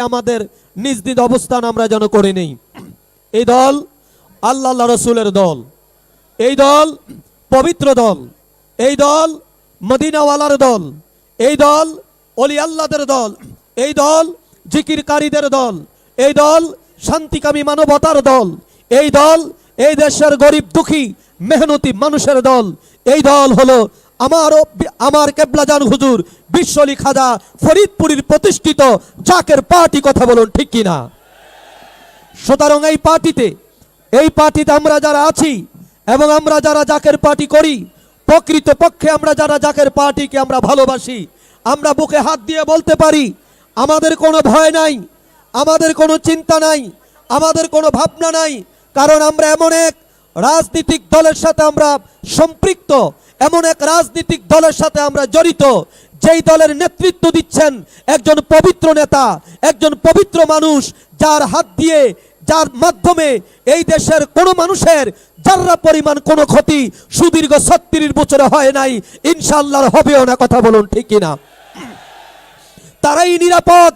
আমাদের নিজ নিজ অবস্থান আমরা যেন করে নেই। এই দল আল্লাহ রসুলের দল, এই দল পবিত্র দল, এই দল মদিনাওয়ালার দল, এই দল অলি আল্লাহদের দল, এই দল জিকিরকারীদের দল, এই দল শান্তিকামী মানবতার দল, এই দল এই দেশের গরিব দুঃখী মেহনতি মানুষের দল। এই দল হলো আমার কেবলাজান হুজুর বিশ্বলি খাজা ফরিদপুরের প্রতিষ্ঠিত জাকের পার্টি। কথা বলুন ঠিক কিনা? সুতরাং এই পার্টিতে আমরা যারা আছি এবং আমরা যারা জাকের পার্টি করি, প্রকৃত পক্ষে আমরা যারা জাকের পার্টিকে আমরা ভালোবাসি, আমরা বুকে হাত দিয়ে বলতে পারি আমাদের কোনো ভয় নাই, আমাদের কোনো চিন্তা নাই, আমাদের কোনো ভাবনা নাই। কারণ আমরা এমন এক রাজনৈতিক দলের সাথে আমরা সম্পৃক্ত, এমন এক রাজনৈতিক দলের সাথে আমরা জড়িত, যেই দলের নেতৃত্ব দিচ্ছেন একজন পবিত্র নেতা, একজন পবিত্র মানুষ, যার হাত দিয়ে, যার মাধ্যমে এই দেশের কোনো মানুষের যারা পরিমাণ কোনো ক্ষতি সুদীর্ঘ 36 বছরে হয় নাই, ইনশাআল্লাহ হবেও না। কথা বলুন ঠিক কিনা? তারাই নিরাপদ,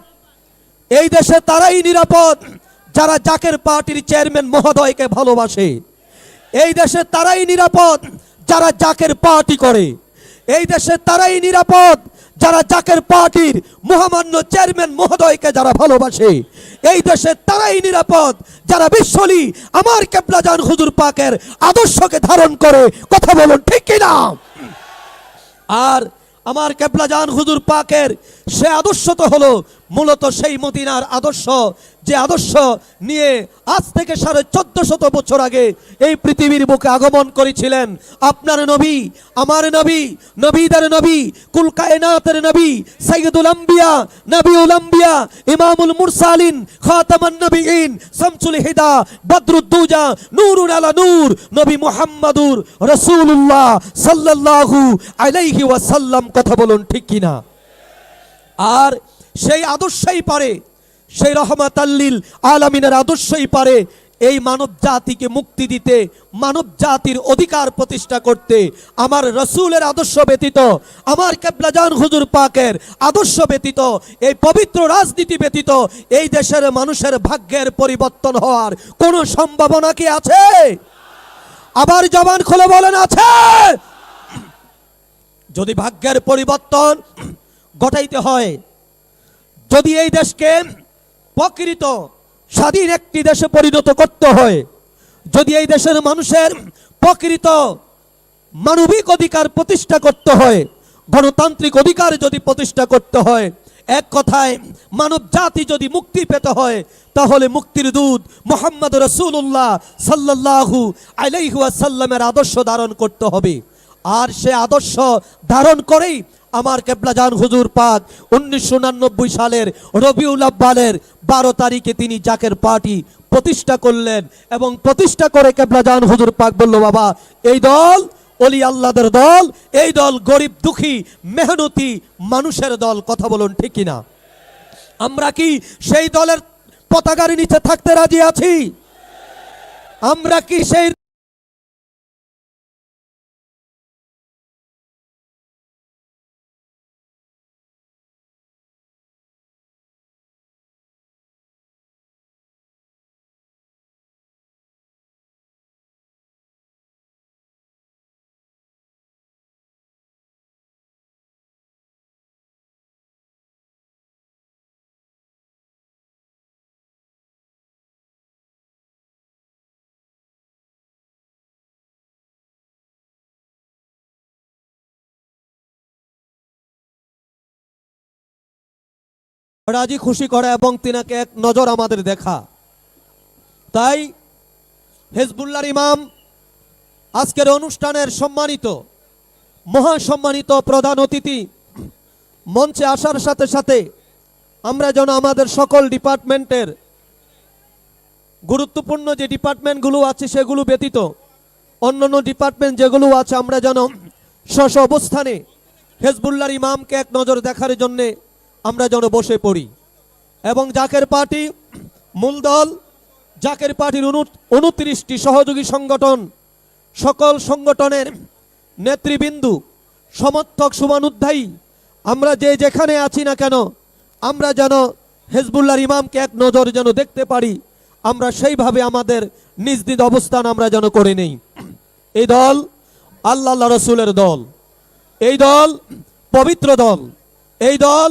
এই দেশে তারাই নিরাপদ যারা জাকের পার্টির চেয়ারম্যান মহোদয়কে ভালোবাসে। এই দেশে তারাই নিরাপদ যারা জাকের পার্টি করে। এই দেশে তারাই নিরাপদ যারা জাকের পার্টির মহামান্য চেয়ারম্যান মহোদয়কে যারা ভালোবাসে। এই দেশে তারাই নিরাপদ যারা বিশ্বলি আমার কেবলাজান হুজুর পাকের আদর্শকে ধারণ করে। কথা বলুন ঠিক কিনা? আর আমার কেবলাজান হুজুর পাকের সে আদর্শ তো হলো মূলত সেই মদিনার আদর্শ, যে আদর্শ নিয়ে আজ থেকে 1450 বছর আগে এই পৃথিবীর বুকে আগমন করেছিলেন আপনার নবী, আমার নবী, নবীদের নবী, কুল কায়নাতের নবী, সাইয়্যিদুল আম্বিয়া, নবিউল আম্বিয়া, ইমামুল মুরসালিন, খাতামান নবিয়িন, শামসুল হুদা, বদরুদ্দুজা, নূরুন আলা নূর, নবী মুহাম্মদুর রাসূলুল্লাহ সাল্লাল্লাহু আলাইহি ওয়াসাল্লাম। কথা বলুন ঠিক কিনা? আর সেই আদর্শই পারে, সেই রহমাতাল্লিল আলামিনের আদর্শই পারে এই মানব জাতিকে মুক্তি দিতে, মানব জাতির অধিকার প্রতিষ্ঠা করতে। আমার রসুলের আদর্শ ব্যতীত, আমার কেবলাজান হুজুর পাকের আদর্শ ব্যতীত, এই পবিত্র রাজনীতি ব্যতীত এই দেশের মানুষের ভাগ্যের পরিবর্তন হওয়ার কোনো সম্ভাবনা কি আছে? আবার জবান খুলে বলেন আছে? যদি ভাগ্যের পরিবর্তন ঘটাইতে হয়, যদি এই দেশকে প্রকৃত স্বাধীন একটি দেশে পরিণত করতে হয়, যদি এই দেশের মানুষের প্রকৃত মানবিক অধিকার প্রতিষ্ঠা করতে হয়, গণতান্ত্রিক অধিকার যদি প্রতিষ্ঠা করতে হয়, এক কথায় মানব জাতি যদি মুক্তি পেতে হয়, তাহলে মুক্তির দূত মুহাম্মদ রাসূলুল্লাহ সাল্লাল্লাহু আলাইহি ওয়াসাল্লামের আদর্শ ধারণ করতে হবে। আর সে আদর্শ ধারণ করেই আমার কেবলাজান হুজুর পাক 1999 সালের রবিউল আব্বালের 12 তারিখে তিনি জাকের পার্টি প্রতিষ্ঠা করলেন। এবং প্রতিষ্ঠা করে কেবলাজান হুজুর পাক বলল, বাবা এই দল অলি আল্লাহদের দল, এই দল গরিব দুঃখী মেহনতি মানুষের দল। কথা বলুন ঠিক কিনা? আমরা কি সেই দলের পতাকার নিচে থাকতে রাজি আছি? আমরা কি সেই রাজি খুশি করা এবং তিনাকে এক নজর আমাদের দেখা? তাই হিজবুল্লাহর ইমাম আজকের অনুষ্ঠানের সম্মানিত মহাসম্মানিত প্রধান অতিথি মঞ্চে আসার সাথে সাথে আমরা যেন আমাদের সকল ডিপার্টমেন্টের গুরুত্বপূর্ণ যে ডিপার্টমেন্টগুলো আছে সেগুলো ব্যতীত অন্যান্য ডিপার্টমেন্ট যেগুলো আছে আমরা যেন স্ব অবস্থানে হিজবুল্লাহর ইমামকে এক নজর দেখার জন্যে আমরা যেন বসে পড়ি। এবং জাকের পার্টি মূল দল, জাকের পার্টির 29টি সহযোগী সংগঠন, সকল সংগঠনের নেতৃবৃন্দ, সমর্থক, শুভানুধ্যায়ী, আমরা যে যেখানে আছি না কেন আমরা যেন হেজবুল্লাহর ইমামকে এক নজর যেন দেখতে পারি, আমরা সেইভাবে আমাদের নিজ নিজ অবস্থান আমরা যেন করে নেই। এই দল আল্লাহ রসুলের দল, এই দল পবিত্র দল, এই দল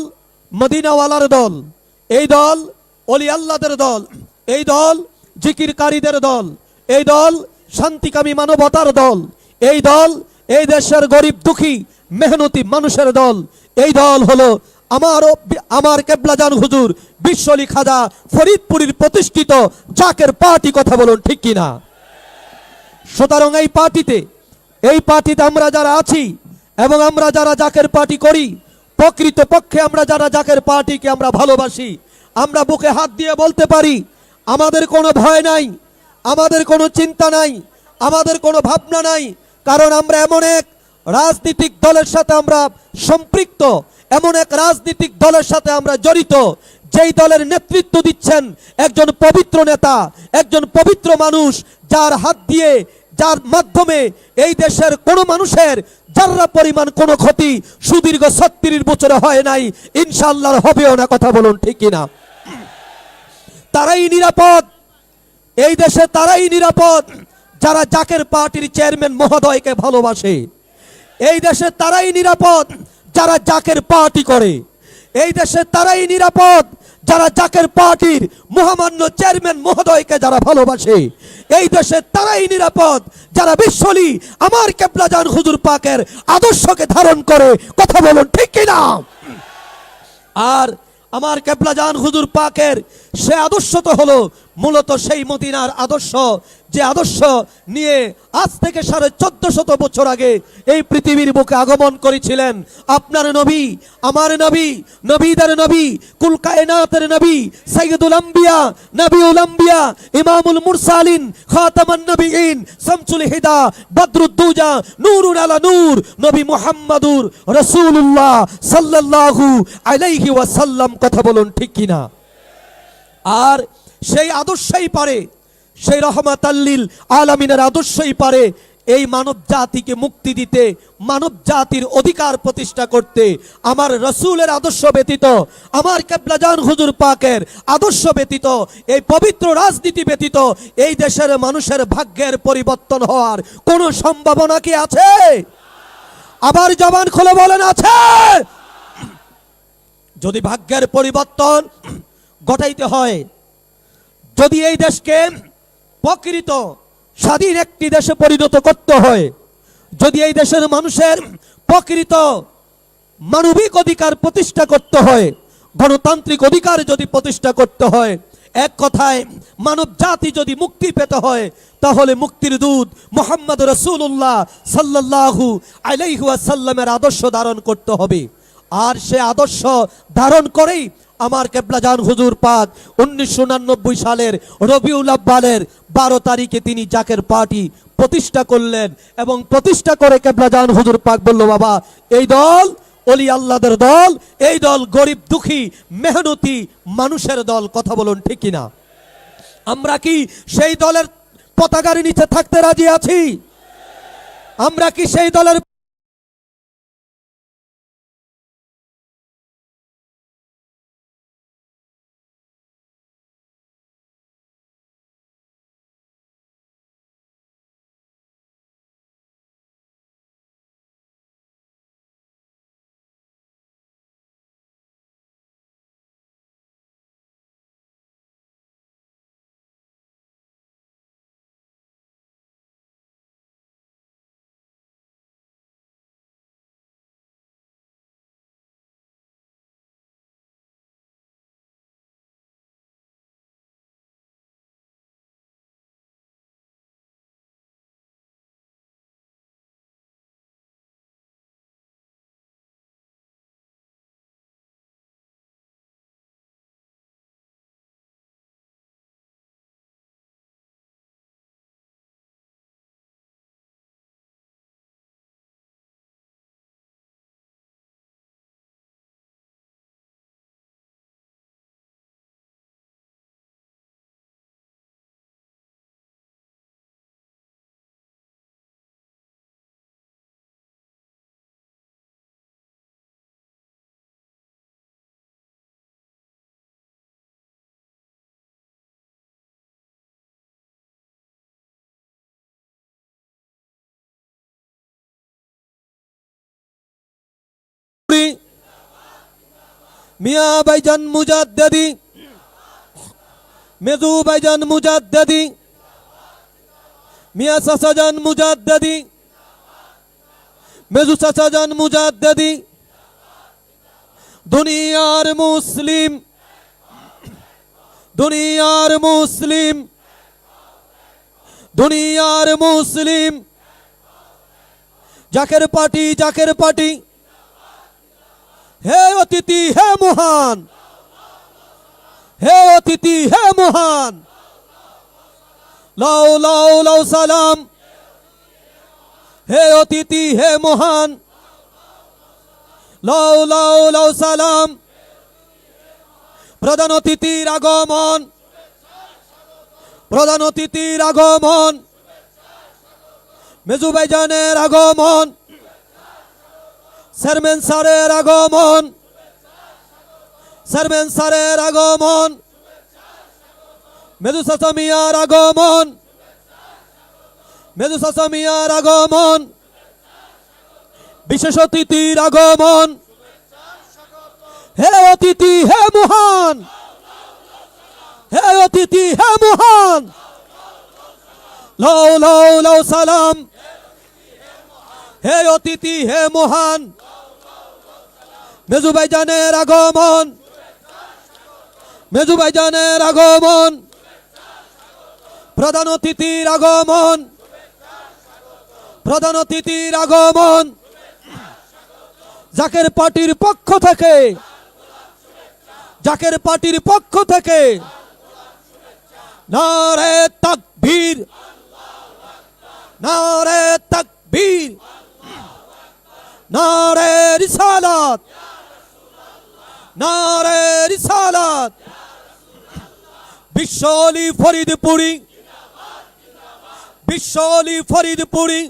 মদিনাওয়ালার দল, এই দল অলি আল্লাহদের দল, এই দল জিকিরকারীদের দল, এই দল শান্তিকামী মানবতার দল, এই দল এই দেশের গরিব দুঃখী মেহনতি মানুষের দল। এই দল হলো আমার কেবলাজান হুজুর বিশ্বলি খাজা ফরিদপুরের প্রতিষ্ঠিত জাকের পার্টি। কথা বলুন ঠিক কিনা? সুতরাং এই পার্টিতে আমরা যারা আছি এবং আমরা যারা জাকের পার্টি করি, প্রকৃত পক্ষে আমরা যারা জাকের পার্টিকে আমরা ভালোবাসি, আমরা বুকে হাত দিয়ে বলতে পারি আমাদের কোনো ভয় নাই, আমাদের কোনো চিন্তা নাই, আমাদের কোনো ভাবনা নাই। কারণ আমরা এমন এক রাজনৈতিক দলের সাথে আমরা সম্পৃক্ত, এমন এক রাজনৈতিক দলের সাথে আমরা জড়িত, যেই দলের নেতৃত্ব দিচ্ছেন একজন পবিত্র নেতা, একজন পবিত্র মানুষ, যার হাত দিয়ে, যার মাধ্যমে এই দেশের কোনো মানুষের যারা পরিমাণ কোনো ক্ষতি সুদীর্ঘ 36 বছরে হয় নাই, ইনশাআল্লাহ হবেও না। কথা বলুন ঠিক কিনা? তারাই নিরাপদ, এই দেশে তারাই নিরাপদ যারা জাকের পার্টির চেয়ারম্যান মহোদয়কে ভালোবাসে। এই দেশে তারাই নিরাপদ যারা জাকের পার্টি করে। এই দেশে তারাই নিরাপদ যারা জাকের পার্টির মহামান্য চেয়ারম্যান মহোদয়কে যারা ভালোবাসে। এই দেশে তারাই নিরাপদ যারা বিশ্বলি আমার কেবলাজান হুজুর পাকের আদর্শকে ধারণ করে। কথা বলুন ঠিক কিনা? আর আমার কেবলাজান হুজুর পাকের সে আদর্শ তো হলো মূলত সেই মদিনার আদর্শ, যে আদর্শ নিয়ে আজ থেকে 1450 বছর আগে এই পৃথিবীর বুকে আগমন করেছিলেন আপনার নবী, আমার নবী, নবীদের নবী, কুল কায়নাতের নবী, সাইয়্যিদুল আম্বিয়া, নবিউল আম্বিয়া, ইমামুল মুরসালিন, খাতামান নবিয়িন, শামসুল হুদা, বদরুদ্দুজা, নূরুন আলা নূর, নবী মুহাম্মাদুর রাসূলুল্লাহ সাল্লাল্লাহু আলাইহি ওয়াসাল্লাম। কথা বলুন ঠিক কিনা? আর সেই আদর্শই পারে, সেই রহমাতাল্লিল আলামিনের আদর্শই পারে এই মানব জাতিকে মুক্তি দিতে, মানব জাতির অধিকার প্রতিষ্ঠা করতে। আমার রসুলের আদর্শ ব্যতীত, আমার কেবলাজান হুজুর পাকের আদর্শ ব্যতীত, এই পবিত্র রাজনীতি ব্যতীত এই দেশের মানুষের ভাগ্যের পরিবর্তন হওয়ার কোনো সম্ভাবনা কি আছে? আবার জবান খুলে বলেন আছে? যদি ভাগ্যের পরিবর্তন ঘটাইতে হয়, যদি এই দেশকে প্রকৃত স্বাধীন একটি দেশে পরিণত করতে হয়, যদি এই দেশের মানুষের প্রকৃত মানবিক অধিকার প্রতিষ্ঠা করতে হয়, গণতান্ত্রিক অধিকার যদি প্রতিষ্ঠা করতে হয়, এক কথায় মানব জাতি যদি মুক্তি পেতে হয়, তাহলে মুক্তির দূত মুহাম্মদ রাসূলুল্লাহ সাল্লাল্লাহু আলাইহি ওয়াসাল্লামের আদর্শ ধারণ করতে হবে। আর সে আদর্শ ধারণ করেই আমার কেবলাজান হুজুর পাক 1999 সালের রবিউল আব্বালের 12 তারিখে তিনি জাকের পার্টি প্রতিষ্ঠা করলেন, এবং প্রতিষ্ঠা করে কেবলাজান হুজুর পাক বলল, বাবা এই দল অলি আল্লাহদের দল, এই দল গরিব দুঃখী মেহনতি মানুষের দল। কথা বলুন ঠিক কিনা? আমরা কি সেই দলের পতাকার নিচে থাকতে রাজি আছি? আমরা কি সেই দলের মিয়া ভাইজান মুজাদ্দেদি, মেজু ভাইজান মুজাদ্দেদি, মিয়া চাচাজান মুজাদ্দেদি, মেজু চাচাজান মুজাদ্দেদি। দুনিয়ার মুসলিম, দুনিয়ার মুসলিম, দুনিয়ার মুসলিম। Zaker party, Zaker Party. হে অতিথি হে মহান, হে অতিথি হে মহান। লাও লাও লাও সালাম। হে অতিথি হে মহান। লাও লাও লাও সালাম। প্রধান অতিথির আগমন, প্রধান অতিথির আগমন। মেজু ভাইজানের আগমন, চেয়ারম্যান স্যারের আগমন, চেয়ারম্যান স্যারের আগমন। মেজু চাচা মিয়ার আগমন, মেজু চাচা মিয়ার আগমন। বিশেষ অতিথির আগমন। হে অতিথি হে মহান, হে অতিথি হে মহান। লাও লাও লাও সালাম। হে অতিথি হে মহান। মেজু ভাইজানের আগমন, মেজু ভাইজানের আগমন। প্রধান অতিথির আগমন, প্রধান অতিথির আগমন। জাকের পার্টির পক্ষ থেকে, জাকের পার্টির পক্ষ থেকে নারে তাকবীর, নারে তাকবীর, নারে রিসালাত, নারে রিসালাত। বিশ্বলি ফরিদপুরি, বিশ্বলি ফরিদপুরি।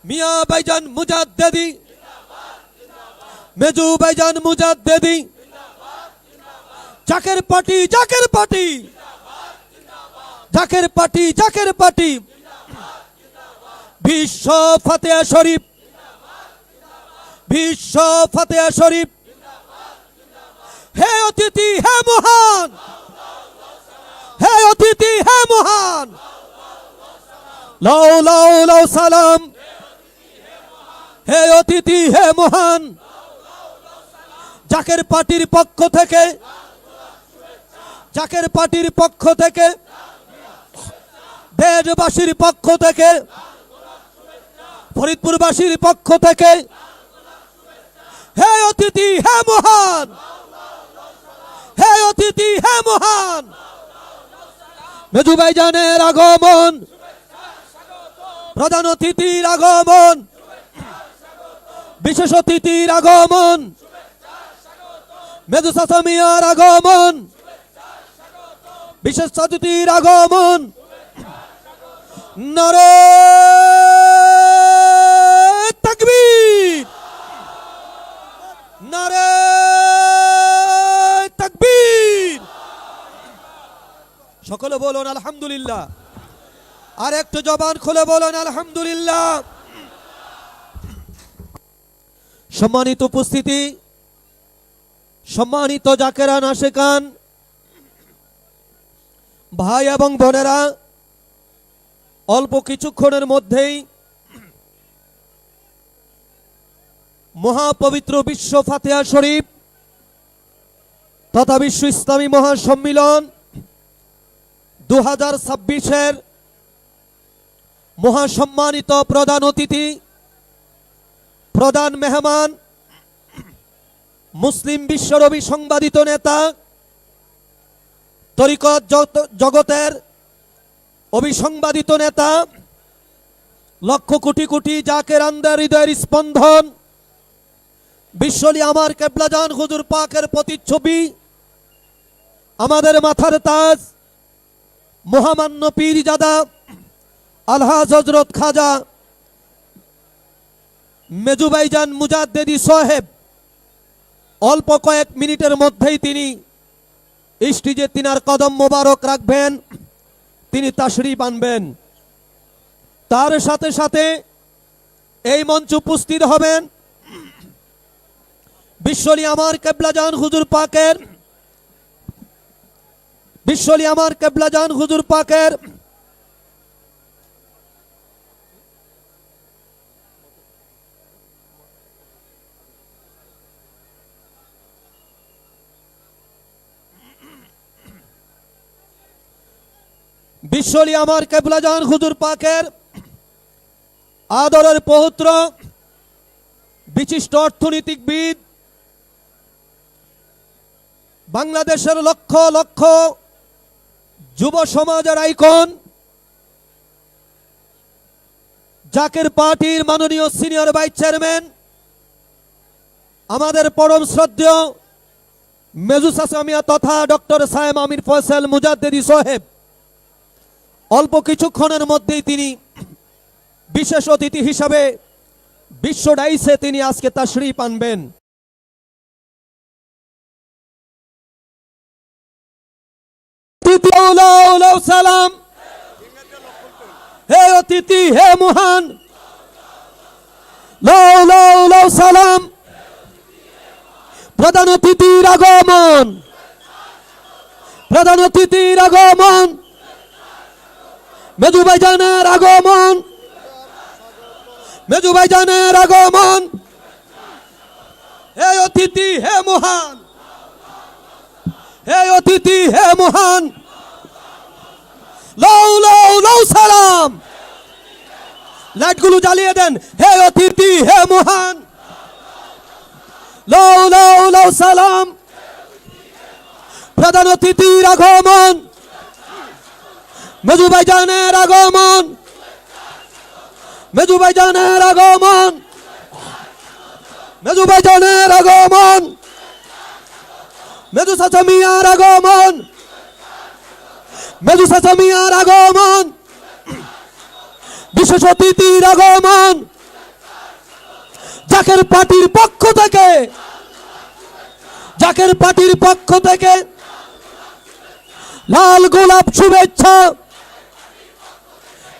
মিয়া ভাইজান মুজাদ্দেদি, মেজু ভাইজান Mujaddedi. Zaker party, Zaker party, Zaker party, Zaker Party. বিশ্ব ফাতেহা শরীফ, বিশ্ব ফাতেহা শরীফ। হে অতিথি হে মহান, হে অতিথি হে মহান। লাও লাও লাও সালাম। হে অতিথি হে মহান। জাকের পার্টির পক্ষ থেকে, জাকের পার্টির পক্ষ থেকে, দেশবাসীর পক্ষ থেকে, ফরিদপুরবাসীর পক্ষ থেকে। হে অতিথি হে মহান, হে অতিথি হে মহান। মেজু ভাইজানের আগমন, প্রধান অতিথির আগমন, বিশেষ অতিথির আগমন। মেজু চাচা মিয়ার আগমন, বিশেষ অতিথির আগমন। নারে তাকবীর, নারে তাকবীর। সকলে বলুন আলহামদুলিল্লাহ। আর একটু জবান খুলে বলুন আলহামদুলিল্লাহ। সম্মানিত উপস্থিতি, সম্মানিত জাকেরান আশেকান, ভাই এবং বোনেরা, অল্প কিছুক্ষণের মধ্যেই মহাপবিত্র বিশ্ব ফাতেহা শরীফ তথা বিশ্ব ইসলামী মহাসম্মিলন 2026-এর মহাসম্মানিত প্রধান অতিথি, প্রধান মেহমান, মুসলিম বিশ্বের অবিসংবাদিত নেতা, তরিকত জগতের অবিসংবাদিত নেতা, লক্ষ কোটি কোটি জাকেরানদের হৃদয়ের স্পন্দন, বিশ্বলি আমার কেবলাজান হুজুর পাকের প্রতিচ্ছবি, আমাদের মাথার তাজ, মহামান্য পীরজাদা আলহাজ হযরত খাজা মেজু ভাইজান মুজাদ্দেদি সাহেব অল্প কয়েক মিনিটের মধ্যেই তিনি স্টেজে তিনার কদম মোবারক রাখবেন, তিনি তাশরীফ আনবেন। তার সাথে সাথে এই মঞ্চে উপস্থিত হবেন বিশ্বলি আমার কেবলাজান হুজুর পাকের, বিশ্বলি আমার কেবলাজান হুজুর পাকের বিশ্বলি আমার কেবলাজান হুজুর পাকের আদরের পৌত্র, বিশিষ্ট অর্থনীতিবিদ, বাংলাদেশের লক্ষ লক্ষ যুব সমাজের আইকন, জাকের পার্টির মাননীয় সিনিয়র ভাইস চেয়ারম্যান, আমাদের পরম শ্রদ্ধেয় মেজুস আসামিয়া তথা ডক্টর সায়েম আমির ফয়সাল মুজাদ্দেদি সাহেব অল্প কিছুক্ষণের মধ্যেই তিনি বিশেষ অতিথি হিসাবে বিশ্ব ডাইসে তিনি আজকে তাশরীফ আনবেন। সালাম, হে অতিথি, হে মহান, সালাম। প্রধান অতিথির আগমন, প্রধান অতিথির আগমন, মেজু ভাইজানের আগমন, মেজু ভাইজানের আগমন, হে অতিথি, হে মহান, হে অতিথি, হে মহান, সালাম। লাইটগুলো জ্বালিয়ে দেন। হে অতিথি, হে মহান, সালাম। প্রধান অতিথির আগমন, মেজু ভাইজানের আগমন, মেজু ভাইজানের আগমন, মেজু ভাইজানের আগমন, মেজু চাচা মিয়ার আগমন, মেজু চাচা মিয়ার আগমন, বিশেষ অতিথির আগমন, জাকের পার্টির পক্ষ থেকে, জাকের পার্টির পক্ষ থেকে লাল গোলাপ শুভেচ্ছা,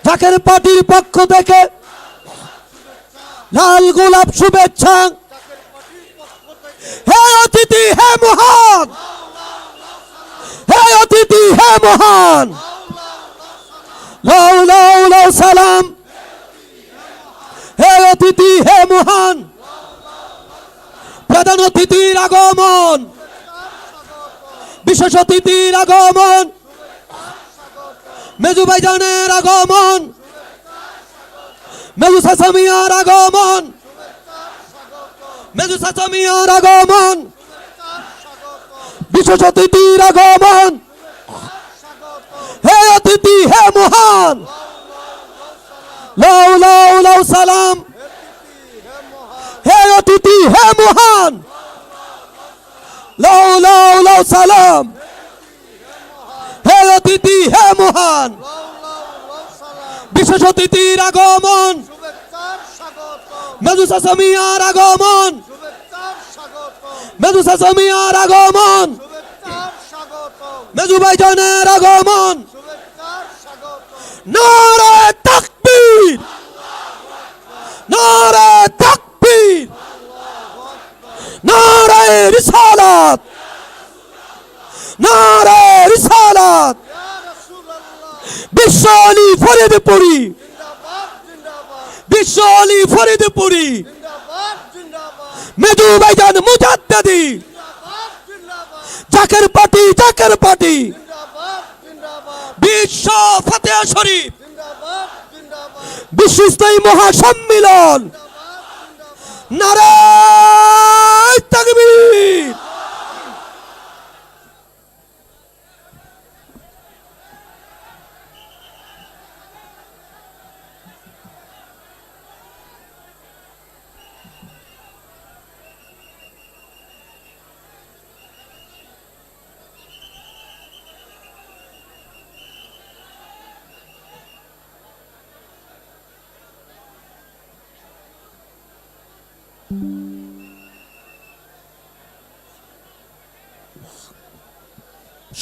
জাকের পার্টির পক্ষ থেকে লাল গোলাপ শুভেচ্ছা। হে অতিথি, হে মহান, হে অতিথি, হে মহান, সালাম। হে অতিথি, হে মহান, প্রধান অতিথির আগমন, বিশেষ অতিথির আগমন, মেজু ভাইজানের আগমন, মেজু চাচা মিয়ার আগমন, মেজু চাচা মিয়ার আগমন, বিশেষ অতিথির আগমন। হে অতিথি, হে মহান, সালাম। হে অতিথি, হে মহান, সালাম। হে অতিথি, হে মহান, বিশেষ অতিথির আগমন, মেজু চাচা মিয়ার আগমন, মেজু চাচা মিয়ার আগমন, মেজু ভাইজানের আগমন। নারে তাকবীর, নারে তাকবীর, নারে রিসালাত, নারে রিসালাত। বিশ্ব আলী ফরিদপুরি, বিশ্ব আলী ফরিদপুরি, মেজু ভাইজান মুজাদ্দেদি, জাকের পার্টি, জাকের পার্টি, বিশ্ব ফাতেহা শরীফ, বিশ্ব ইসলামী মহাসম্মিলন। নারে তাকবীর।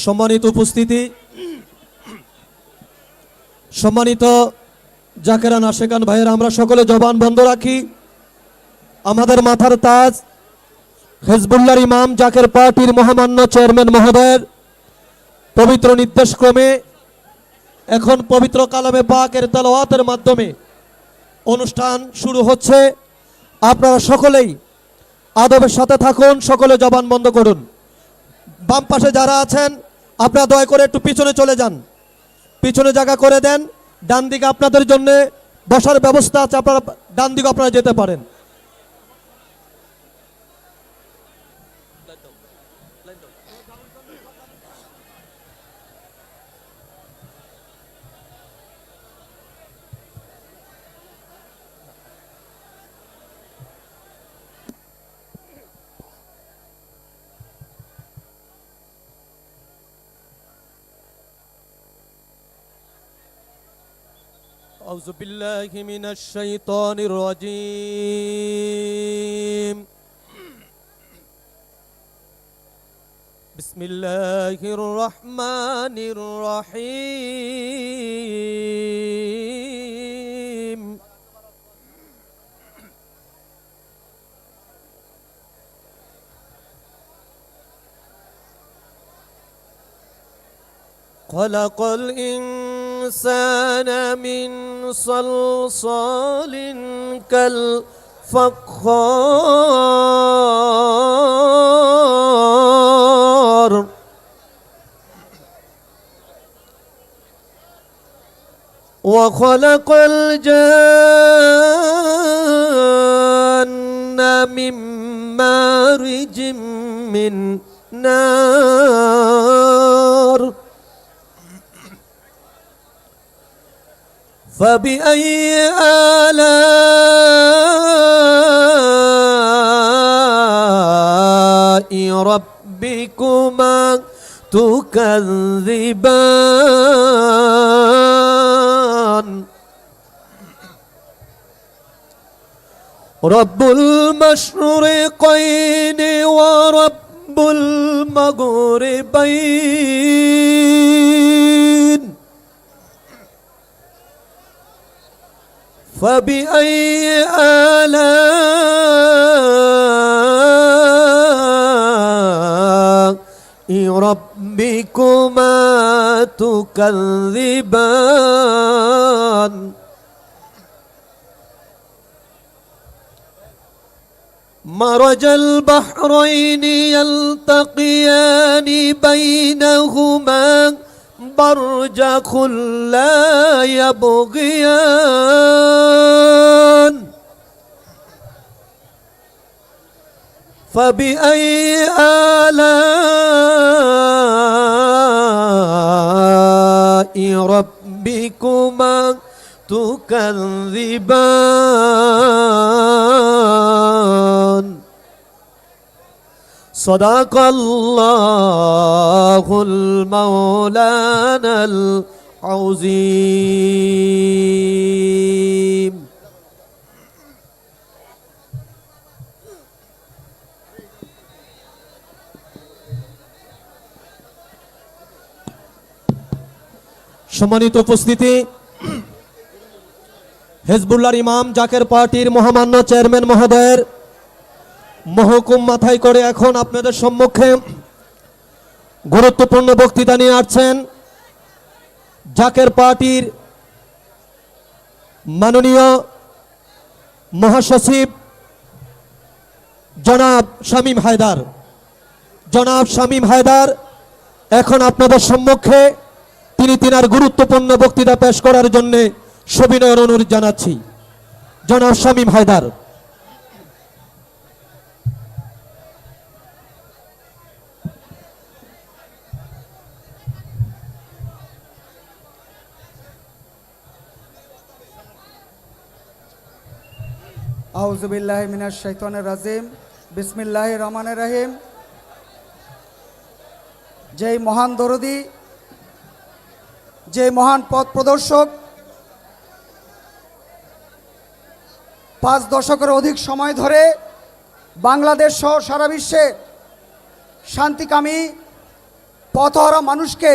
সম্মানিত উপস্থিতি, সম্মানিত জাকেরান আশেকান ভাইয়েরা, আমরা সকলে জবান বন্ধ রাখি। আমাদের মাথার তাজ হিজবুল্লাহর ইমাম জাকের পার্টির মহামান্য চেয়ারম্যান মহোদয়ের পবিত্র নির্দেশক্রমে এখন পবিত্র কালামে পাকের তেলাওয়াতের মাধ্যমে অনুষ্ঠান শুরু হচ্ছে। আপনারা সকলেই আদবের সাথে থাকুন, সকলে জবান বন্ধ করুন। বাম পাশে যারা আছেন আপনারা দয়া করে একটু পিছনে চলে যান, পিছনে জায়গা করে দেন। ডান দিকে আপনাদের জন্য বসার ব্যবস্থা আছে, আপনারা ডান দিকে আপনারা যেতে পারেন। أعوذ بالله من الشيطان الرجيم. بسم الله الرحمن الرحيم. خلق الإنسان من صلصال كالفخار وخلق الجن من مارج من نار فبأي آلاء ربكما تكذبان رب المشرقين ورب المغربين فبأي آلاء ربكما تكذبان مرج البحرين يلتقيان بينهما برزخ لا يبغيان فبأي آلاء ربكما تكذبان صدق الله المولانا العظيم. সম্মানিত উপস্থিতি, হিজবুল্লাহর ইমাম জাকের পার্টির মহামান্য চেয়ারম্যান মহোদয়ের মহকুম মাথায় করে এখন আপনাদের সম্মুখে গুরুত্বপূর্ণ বক্তৃতা নিয়ে আসছেন জাকের পার্টির মাননীয় মহাসচিব জনাব শামীম হায়দার। জনাব শামীম হায়দার এখন আপনাদের সম্মুখে তিনি তিনার গুরুত্বপূর্ণ বক্তৃতা পেশ করার জন্য সবিনয় অনুরোধ জানাচ্ছি। জনাব শামীম হায়দার। আউযু বিল্লাহি মিনাশ শাইতানির রাজিম। বিসমিল্লাহির রহমানির রহিম। যেই মহান দরদি, যে মহান পথ প্রদর্শক, 5 দশকের অধিক সময় ধরে বাংলাদেশ সহ সারা বিশ্বে শান্তিকামী পথহারা মানুষকে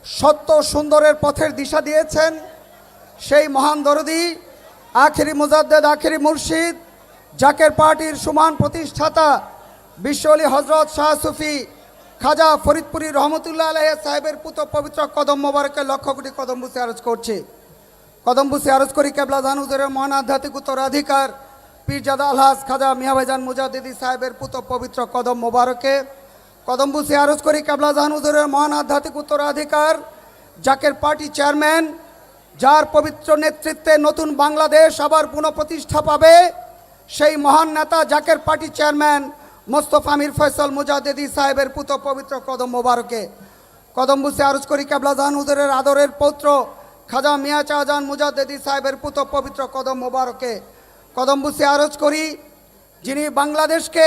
সত্য সুন্দরের পথের দিশা দিয়েছেন সেই মহান দরদি, আখেরি মুজাদ্দেদ, আখেরি মুর্শিদ, জাকের পার্টির সুমান প্রতিষ্ঠাতা বিশ্বলি হজরত শাহ সুফি খাজা ফরিদপুরি রহমতুল্লাহ আলাইহ সাহেবের পুত পবিত্র কদম মোবারকে লক্ষ কোটি কদম বুসে আরজ করছে। কদম বুসে আরজ করি কেবলা জান হুজুরের মহান আধ্যাত্মিক উত্তরাধিকার পীরজাদা আলহাজ খাজা মিয়া ভাইজান মুজাদ্দিদি সাহেবের পুত পবিত্র কদম মোবারকে কদম বুসে আরজ করি কেবলা জান হুজুরের মহান আধ্যাত্মিক উত্তরাধিকার জাকের পার্টি চেয়ারম্যান, যার পবিত্র নেতৃত্বে নতুন বাংলাদেশ আবার পুনঃপ্রতিষ্ঠা পাবে, সেই মহান নেতা জাকের পার্টি চেয়ারম্যান মোস্তফা মির ফয়সাল মুজাদ্দিদি সাহেবের পুত পবিত্র কদম মোবারকে কদম বুসে আরজ করি কেবলা জান হুজুরের আদরের পৌত্র খাজা মিয়া শাহজাহান মুজাদ্দিদি সাহেবের পুত পবিত্র কদম মোবারকে কদম বুসে আরজ করি যিনি বাংলাদেশকে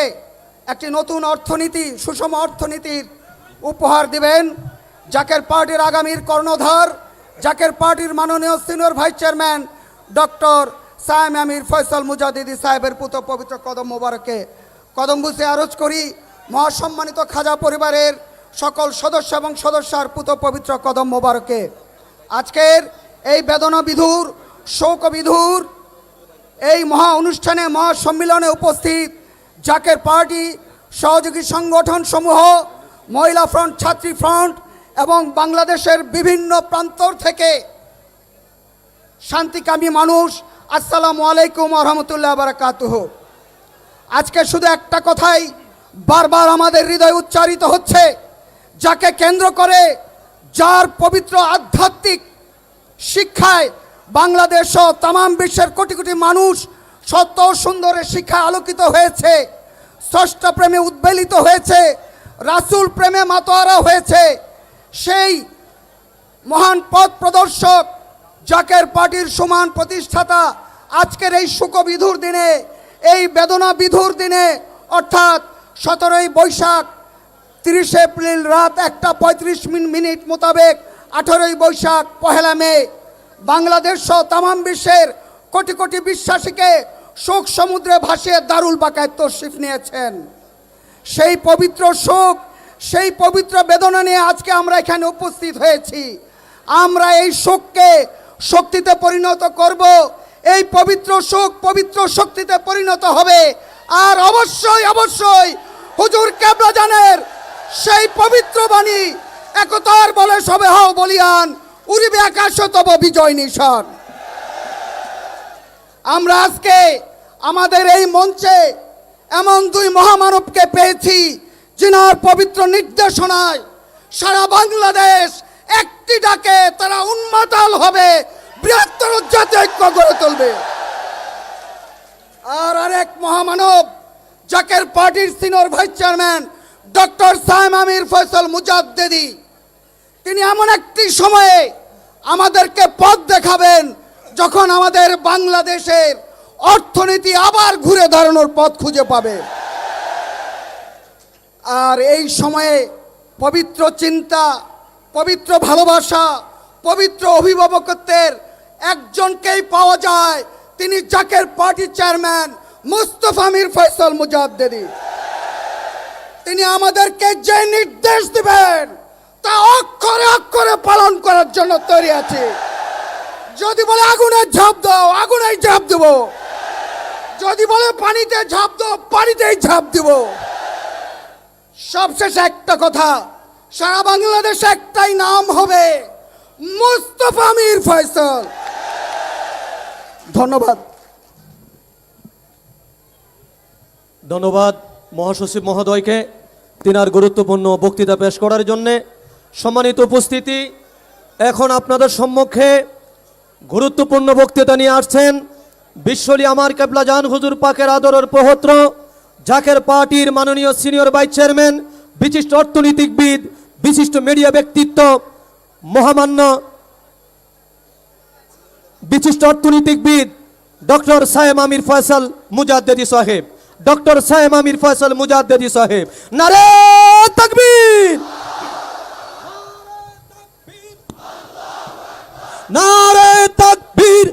একটি নতুন অর্থনীতি, সুষম অর্থনীতির উপহার দিবেন, জাকের পার্টির আগামীর কর্ণধার, জাকের পার্টির মাননীয় senior vice chairman doctor Sayem Amir Faisal Mujaddidi সাহেবের পুত পবিত্র কদম মোবারকে কদম বুসে আরজ করি মহাসম্মানিত খাজা পরিবারের সকল সদস্য এবং সদস্যার পুত পবিত্র কদম মোবারকে। আজকের এই বেদনা বিধুর, শোক বিধুর এই মহা অনুষ্ঠানে, মহা সম্মিলনে উপস্থিত জাকের পার্টি সহযোগী সংগঠন সমূহ, মহিলা ফ্রন্ট, ছাত্রী ফ্রন্ট এবং বাংলাদেশের বিভিন্ন প্রান্তর থেকে শান্তিকামী মানুষ, আসসালামু আলাইকুম ওয়া রাহমাতুল্লাহি ওয়া বারাকাতুহু। আজকে শুধু একটা কথাই বারবার আমাদের হৃদয়ে উচ্চারিত হচ্ছে, যাকে কেন্দ্র করে, যার পবিত্র আধ্যাত্মিক শিক্ষায় বাংলাদেশ সহ তামাম বিশ্বের কোটি কোটি মানুষ সত্য ও সুন্দরের শিক্ষায় আলোকিত হয়েছে, স্রষ্টা প্রেমে উদ্বেলিত হয়েছে, রাসূল প্রেমে মাতোয়ারা হয়েছে, সেই মহান পথ প্রদর্শক জাকের পার্টির সমান প্রতিষ্ঠাতা আজকের এই শোকবিধুর দিনে, এই বেদনা বিধুর দিনে, অর্থাৎ 17ই বৈশাখ 30 এপ্রিল রাত 1:35 মোতাবেক 18ই বৈশাখ 1 মে বাংলাদেশ সহ তামাম বিশ্বের কোটি কোটি বিশ্বাসীকে শোক সমুদ্রে ভাসিয়ে দারুল বাকায় তশরিফ নিয়েছেন। সেই পবিত্র শোক, সেই পবিত্র বেদনা নিয়ে আজকে আমরা এখানে উপস্থিত হয়েছি। আমরা এই শোককে শক্তিতে পরিণত করব, এই পবিত্র শোক পবিত্র শক্তিতে পরিণত হবে। আর অবশ্যই অবশ্যই হুজুর কেবলা জানের সেই পবিত্র বাণী, একতার বলে সবে হও বলিয়ান, উড়িবে আকাশে তব বিজয় নিশান। আমরা আজকে আমাদের এই মঞ্চে এমন দুই মহামানবকে পেয়েছি, যিনার পবিত্র নির্দেশনায় সারা বাংলাদেশ একটি ডাকে তারা উন্মাতাল হবে, বৃহত্তর জাতীয় ঐক্য গড়ে তুলবে। আর আরেক মহামানব জাকের পার্টির senior vice chairman doctor Sayem Amir Faisal Mujaddidi, তিনি এমন একটি সময়ে আমাদেরকে পথ দেখাবেন যখন আমাদের বাংলাদেশের অর্থনীতি আবার ঘুরে দাঁড়ানোর পথ খুঁজে পাবে। আর এই সময়ে পবিত্র চিন্তা, পবিত্র ভালোবাসা, পবিত্র অভিভাবকত্বের একজনকেই পাওয়া যায়, তিনি জাকের পার্টি চেয়ারম্যান মোস্তফা মির ফয়সাল মুজাদ্দিদি। তিনি আমাদেরকে যে নির্দেশ দিবেন তা অক্ষরে অক্ষরে পালন করার জন্য তৈরি আছে। যদি বলে আগুনে ঝাঁপ দাও, আগুনে ঝাঁপ দেব। যদি বলে পানিতে ঝাঁপ দাও, পানিতেই ঝাঁপ দেব। সবশেষে একটা কথা, সারা বাংলাদেশে একটাই নাম হবে, মোস্তফা মির ফয়সাল। ধন্যবাদ। ধন্যবাদ মহাসচিব মহোদয়কে তিনার গুরুত্বপূর্ণ বক্তৃতা পেশ করার জন্যে। সম্মানিত উপস্থিতি, এখন আপনাদের সম্মুখে গুরুত্বপূর্ণ বক্তৃতা নিয়ে আসছেন বিশ্বলি আমার কেবলা জান হুজুর পাকের আদরের পৌত্র, জাকের পার্টির মাননীয় সিনিয়র ভাইস চেয়ারম্যান, বিশিষ্ট অর্থনীতিবিদ, বিশিষ্ট মিডিয়া ব্যক্তিত্ব, মহামান্য বিশিষ্ট অর্থনীতিবিদ ডক্টর সায়েম আমির ফয়সাল মুজাদ্দিদি সাহেব। ডক্টর সায়েম আমির ফয়সাল মুজাদ্দিদি সাহেব, নারে তাকবীর, নারে তাকবীর।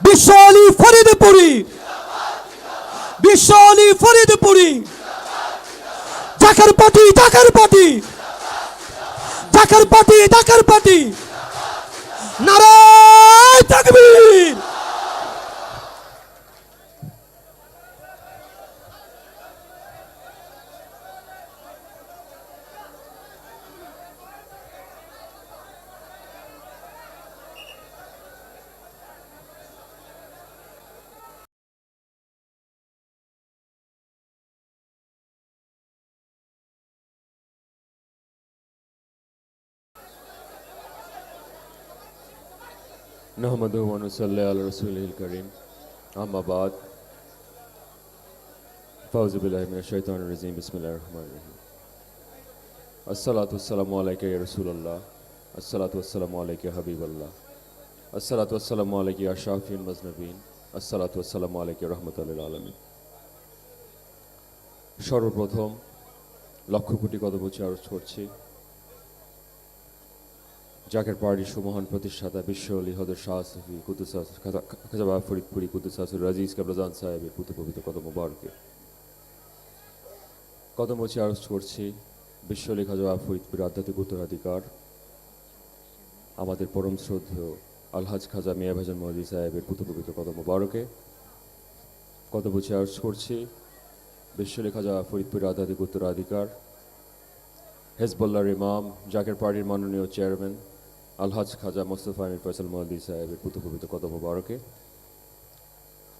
বিশ্বলি ফরিদপুরি, বিশ্বলি Faridpuri, Zaker party, Zaker party, Zaker party, Zaker Party, নারে তাকবীর। नहमदुहु व नुसल्ली अला रसूलिल करीम अम्मा बाद फ़ौज़ु बिल्लाहि मिनश शैतानिर रजीम बिस्मिल्लाहिर रहमानिर रहीम अस्सलातु वस्सलामु अलैका या रसूलल्लाह अस्सलातु वस्सलामु अलैका या हबीबल्लाह अस्सलातु वस्सलामु अलैका या शाफिउल मुज़निबीन अस्सलातु वस्सलामु अलैका या रहमाताल लिल आलामीन। সর্বপ্রথম লক্ষ কোটি কদম উঁচু আরজ করছি জাকের পার্টির সুমহান প্রতিষ্ঠাতা বিশ্ব আলী হজরত শাহ সুফি কুদ্দুস খাজা বাবা ফরিদপুরি কুদ্দুস রাজিজ কাবলাজান সাহেবের পুত্র পবিত্র কদম মুবারকে কদম উঁচু আরজ করছি বিশ্ব আলী খাজা বাবা ফরিদপুরের আধ্যাত্মিক উত্তরাধিকার আমাদের পরম শ্রদ্ধেয় আলহাজ খাজা মিয়া ভাইজান মহদি সাহেবের পুত্র পবিত্র কদম মুবারকে কদম উঁচু আরজ করছি বিশ্ব আলী খাজা ফরিদপুরের আধ্যাত্মিক উত্তরাধিকার হেজবুল্লাহর ইমাম জাকের পার্টির মাননীয় চেয়ারম্যান আলহাজ খাজা মোস্তফা আমির ফয়সাল মহদি সাহেবের পুত্র পবিত্র কদম মুবারকে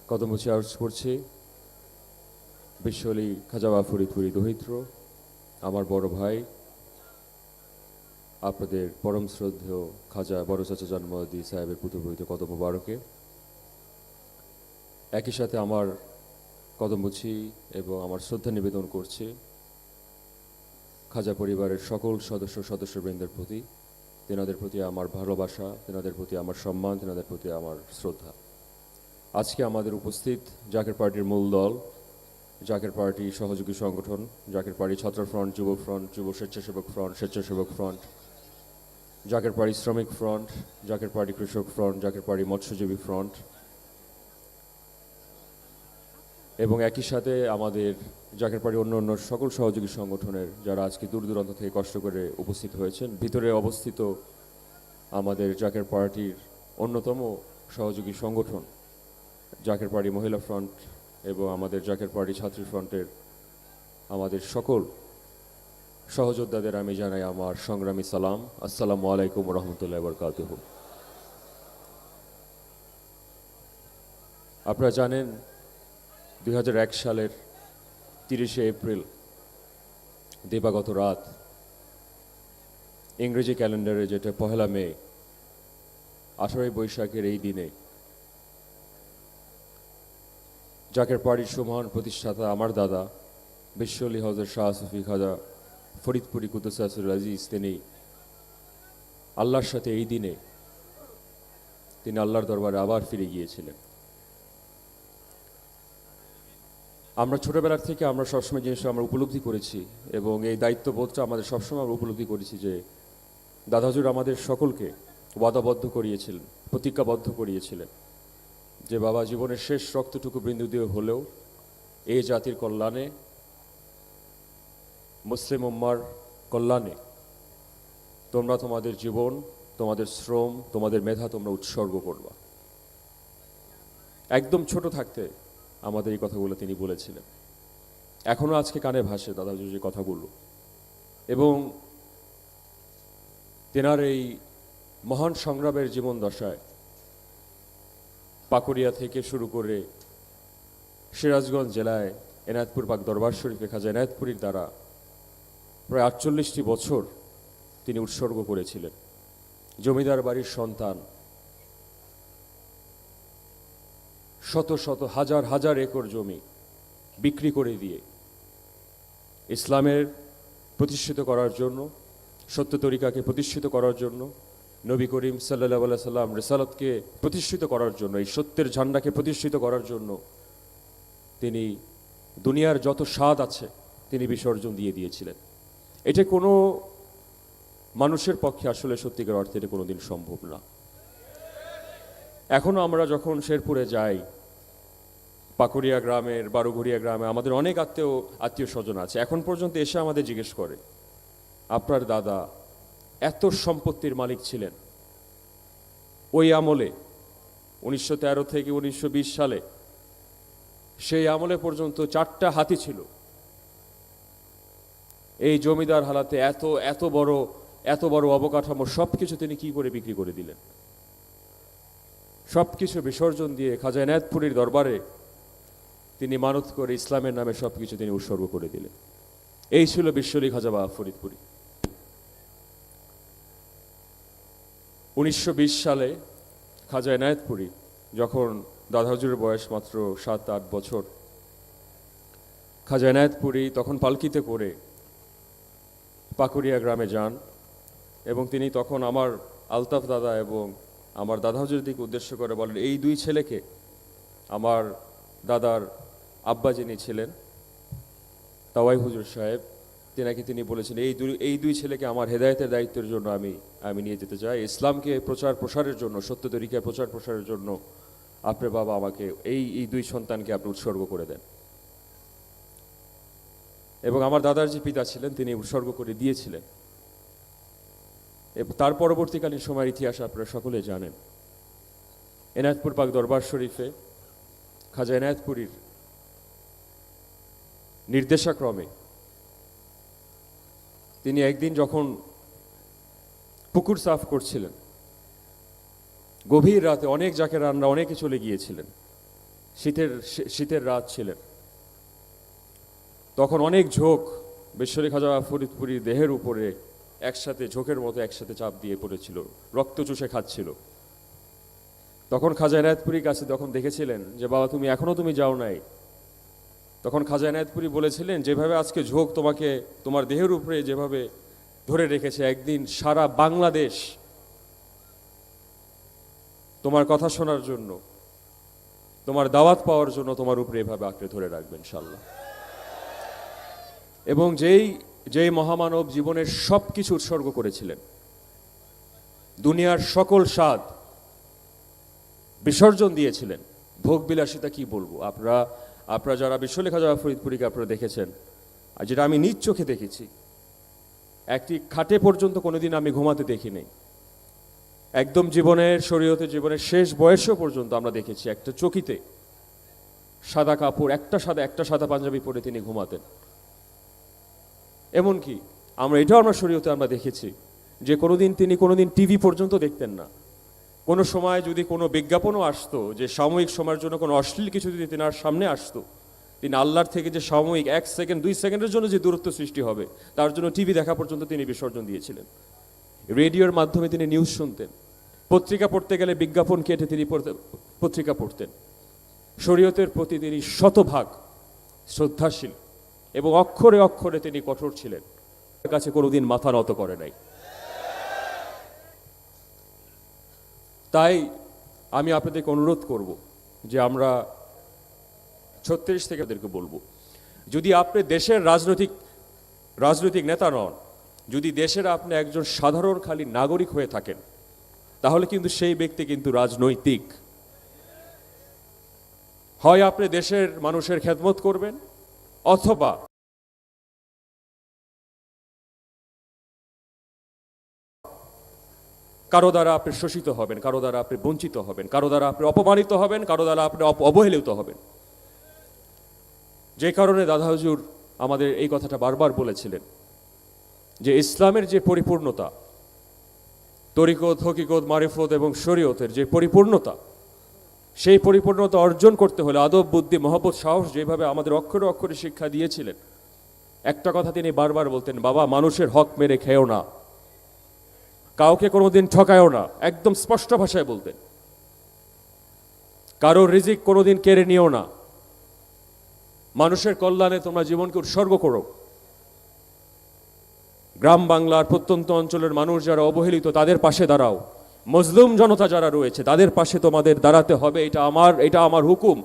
কদম উঁচু আরজ করছি বিশ্ব আলী খাজা বাবা ফরিদপুরি দহিত্র আমার বড় ভাই আপনাদের পরম শ্রদ্ধেয় খাজা বড় চাচা জান মহদি সাহেবের পুত্র পবিত্র কদম মুবারকে একই সাথে আমার কদমবুছি এবং আমার শ্রদ্ধা নিবেদন করছি খাজা পরিবারের সকল সদস্যবৃন্দের প্রতি তেনাদের প্রতি আমার ভালোবাসা তেনাদের প্রতি আমার সম্মান তেনাদের প্রতি আমার শ্রদ্ধা। আজকে আমাদের উপস্থিত জাকের পার্টির মূল দল জাকের পার্টি সহযোগী সংগঠন জাকের পার্টি ছাত্র ফ্রন্ট যুব ফ্রন্ট যুব স্বেচ্ছাসেবক ফ্রন্ট জাকের পার্টি শ্রমিক ফ্রন্ট জাকের পার্টি কৃষক ফ্রন্ট জাকের পার্টি মৎস্যজীবী ফ্রন্ট এবং একই সাথে আমাদের জাকের পার্টি অন্য সকল সহযোগী সংগঠনের যারা আজকে দূর দূরান্ত থেকে কষ্ট করে উপস্থিত হয়েছেন। ভিতরে অবস্থিত আমাদের জাকের পার্টির অন্যতম সহযোগী সংগঠন জাকের পার্টি মহিলা ফ্রন্ট এবং আমাদের জাকের পার্টি ছাত্রী ফ্রন্টের আমাদের সকল সহযোদ্ধাদের আমি জানাই আমার সংগ্রামী সালাম। আসসালামু আলাইকুম রহমতুল্লাহি ওয়া বারাকাতুহু। আপনারা জানেন 2001 সালের 30শে এপ্রিল দিবাগত রাত ইংরেজি ক্যালেন্ডারে যেটা পহেলা মে 18ই বৈশাখের এই দিনে জাকের পার্টির সুমহান প্রতিষ্ঠাতা আমার দাদা বিশ্ব আলী হজরত শাহ সুফি খাজা ফরিদপুরি কুদ্দুস আজিজ তিনি আল্লাহর সাথে এই দিনে তিনি আল্লাহর দরবারে আবার ফিরে গিয়েছিলেন। আমরা ছোটবেলার থেকে আমরা সবসময় জিনিসটা আমরা উপলব্ধি করেছি এবং এই দায়িত্ববোধটা আমাদের সবসময় আমরা উপলব্ধি করেছি যে দাদা হুজুর আমাদের সকলকে ওয়াদাবদ্ধ করিয়েছিলেন প্রতিজ্ঞাবদ্ধ করিয়েছিলেন যে বাবা জীবনের শেষ রক্তটুকু বিন্দু দিয়ে হলেও এই জাতির কল্যাণে মুসলিম উম্মার কল্যাণে তোমরা তোমাদের জীবন তোমাদের শ্রম তোমাদের মেধা তোমরা উৎসর্গ করবা। একদম ছোট থাকতে আমাদের এই কথাগুলো তিনি বলেছিলেন, এখনো আজকে কানে ভাসে দাদা যে কথাগুলো। এবং তেনার এই মহান সংগ্রামের জীবন দশায় পাকুড়িয়া থেকে শুরু করে সিরাজগঞ্জ জেলায় এনায়েতপুর পাক দরবার শরীফে খাজা এনায়েতপুরীর দ্বারা প্রায় 48টি বছর তিনি উৎসর্গ করেছিলেন। জমিদার বাড়ির সন্তান শত শত হাজার হাজার একর জমি বিক্রি করে দিয়ে ইসলামের প্রতিষ্ঠিত করার জন্য সত্য তরিকাকে প্রতিষ্ঠিত করার জন্য নবী করিম সাল্লাল্লাহু আলাইহি সাল্লাম রিসালাতকে প্রতিষ্ঠিত করার জন্য এই সত্যের ঝান্ডাকে প্রতিষ্ঠিত করার জন্য তিনি দুনিয়ার যত স্বাদ আছে তিনি বিসর্জন দিয়ে দিয়েছিলেন। এটা কোনো মানুষের পক্ষে আসলে সত্যিকার অর্থে এটা কোনোদিন সম্ভব না। এখনো আমরা যখন শেরপুরে যাই পাকুড়িয়া গ্রামের বারোঘড়িয়া গ্রামে আমাদের অনেক আত্মীয় স্বজন আছে, এখন পর্যন্ত এসে আমাদের জিজ্ঞেস করে আপনার দাদা এত সম্পত্তির মালিক ছিলেন ওই আমলে 1913 থেকে 1920 সালে, সেই আমলে পর্যন্ত 4টা হাতি ছিল। এই জমিদার হালাতে এত বড় অবকাঠামো সবকিছু তিনি কি করে বিক্রি করে দিলেন? সবকিছু বিসর্জন দিয়ে খাজা এনায়েতপুরীর দরবারে তিনি মানত করে ইসলামের নামে সবকিছু তিনি উৎসর্গ করে দিলেন। এই ছিল বিশ্ব আলী খাজা বাবা ফরিদপুরি। 1920 সালে খাজা এনায়েতপুরী যখন দাদা হুজুরের বয়স মাত্র 7-8 বছর, খাজা এনায়েতপুরী তখন পালকিতে করে পাকুড়িয়া গ্রামে যান এবং তিনি তখন আমার আলতাফ দাদা এবং আমার দাদা হুজুরের দিকে উদ্দেশ্য করে বলেন, এই দুই ছেলেকে, আমার দাদার আব্বা যিনি ছিলেন তাওয়াই হুজুর সাহেব, তিনি বলেছেন এই দুই ছেলেকে আমার হেদায়েতের দায়িত্বের জন্য আমি নিয়ে যেতে চাই, ইসলামকে প্রসারের জন্য, সত্য তরিকায় প্রসারের জন্য আপনার বাবা আমাকে এই দুই সন্তানকে আপনি উৎসর্গ করে দেন। এবং আমার দাদার যে পিতা ছিলেন তিনি উৎসর্গ করে দিয়েছিলেন। তার পরবর্তীকালীন সময়ের ইতিহাস আপনারা সকলে জানেন। এনায়েতপুর পাক দরবার শরীফে খাজা এনায়েতপুরীর নির্দেশাক্রমে তিনি একদিন যখন পুকুর সাফ করছিলেন, গভীর রাতে, অনেক জাকের রান্না অনেকে চলে গিয়েছিলেন, শীতের রাত ছিলেন, তখন অনেক ঝোঁক বিশ্বরী খাজা ফরিদপুরীর দেহের উপরে একসাথে ঝোঁকের মতো একসাথে চাপ দিয়ে পড়েছিল, রক্ত চুষে খাচ্ছিল। তখন খাজা এনায়েতপুরীর কাছে যখন দেখেছিলেন যে বাবা তুমি এখনো যাও নাই, তখন খাজা এনায়েতপুরী বলেছিলেন, যেভাবে আজকে ঝোঁক তোমাকে তোমার দেহের উপরে যেভাবে ধরে রেখেছে, একদিন সারা বাংলাদেশ তোমার কথা শোনার জন্য, তোমার দাওয়াত পাওয়ার জন্য তোমার উপরে এভাবে আঁকড়ে ধরে রাখবেন ইনশাআল্লাহ। এবং যেই মহামানব জীবনের সব কিছু উৎসর্গ করেছিলেন, দুনিয়ার সকল স্বাদ বিসর্জন দিয়েছিলেন, ভোগ বিলাসিতা কি বলবো, আপনারা যারা বিশ্বরী খাজা ফরিদপুরীকে আপনারা দেখেছেন, আর যেটা আমি নিজ চোখে দেখেছি, একটি খাটে পর্যন্ত কোনোদিন আমি ঘুমাতে দেখিনি, একদম শরীয়তের জীবনের শেষ বয়সও পর্যন্ত আমরা দেখেছি একটা চকিতে সাদা কাপড়, একটা সাদা পাঞ্জাবি পরে তিনি ঘুমাতেন। এমনকি আমরা শরীয়তে আমরা দেখেছি যে তিনি কোনোদিন টিভি পর্যন্ত দেখতেন না। কোনো সময় যদি কোনো বিজ্ঞাপনও আসতো যে সাময়িক সময়ের জন্য কোনো অশ্লীল কিছু যদি তেনার সামনে আসতো, তিনি আল্লাহর থেকে যে সাময়িক 1 সেকেন্ড 2 সেকেন্ডের জন্য যে দূরত্ব সৃষ্টি হবে তার জন্য টিভি দেখা পর্যন্ত তিনি বিসর্জন দিয়েছিলেন। রেডিওর মাধ্যমে তিনি নিউজ শুনতেন, পত্রিকা পড়তে গেলে বিজ্ঞাপন কেটে তিনি পত্রিকা পড়তেন। শরীয়তের প্রতি তিনি শতভাগ শ্রদ্ধাশীল এবং অক্ষরে অক্ষরে তিনি কঠোর ছিলেন, তার কাছে কোনোদিন মাথা নত করে নাই। তাই আমি আপনাদেরকে অনুরোধ করব যে আমরা 36 থেকে আপনাদেরকে বলবো, যদি আপনি দেশের রাজনৈতিক নেতা নন, যদি দেশের আপনি একজন সাধারণ খালি নাগরিক হয়ে থাকেন, তাহলে কিন্তু সেই ব্যক্তি কিন্তু রাজনৈতিক। হয় আপনি দেশের মানুষের খেদমত করবেন, অথবা কারো দ্বারা আপনি শোষিত হবেন, কারো দ্বারা আপনি বঞ্চিত হবেন, কারো দ্বারা আপনি অপমানিত হবেন, কারো দ্বারা আপনি অবহেলিত হবেন। যে কারণে দাদা হুজুর আমাদের এই কথাটা বারবার বলেছিলেন যে ইসলামের যে পরিপূর্ণতা, তরিকত, হকিকত, মারিফত এবং শরীয়তের যে পরিপূর্ণতা, সেই পরিপূর্ণতা অর্জন করতে হলে আদব, বুদ্ধি, মহব্বত, সাহস যেভাবে আমাদের অক্ষরে অক্ষরে শিক্ষা দিয়েছিলেন, একটা কথা তিনি বারবার বলতেন, বাবা মানুষের হক মেরে খেও না, কাউকে কোনোদিন ঠকায়ও না, একদম স্পষ্ট ভাষায় বলতেন। কারোর রিজিক কোনোদিন কেড়ে নিও না, মানুষের কল্যাণে তোমরা জীবনকে উৎসর্গ করো। গ্রাম বাংলার প্রত্যন্ত অঞ্চলের মানুষ যারা অবহেলিত তাদের পাশে দাঁড়াও, মজলুম জনতা যারা রয়েছে তাদের পাশে তোমাদের দাঁড়াতে হবে, এটা আমার হুকুম।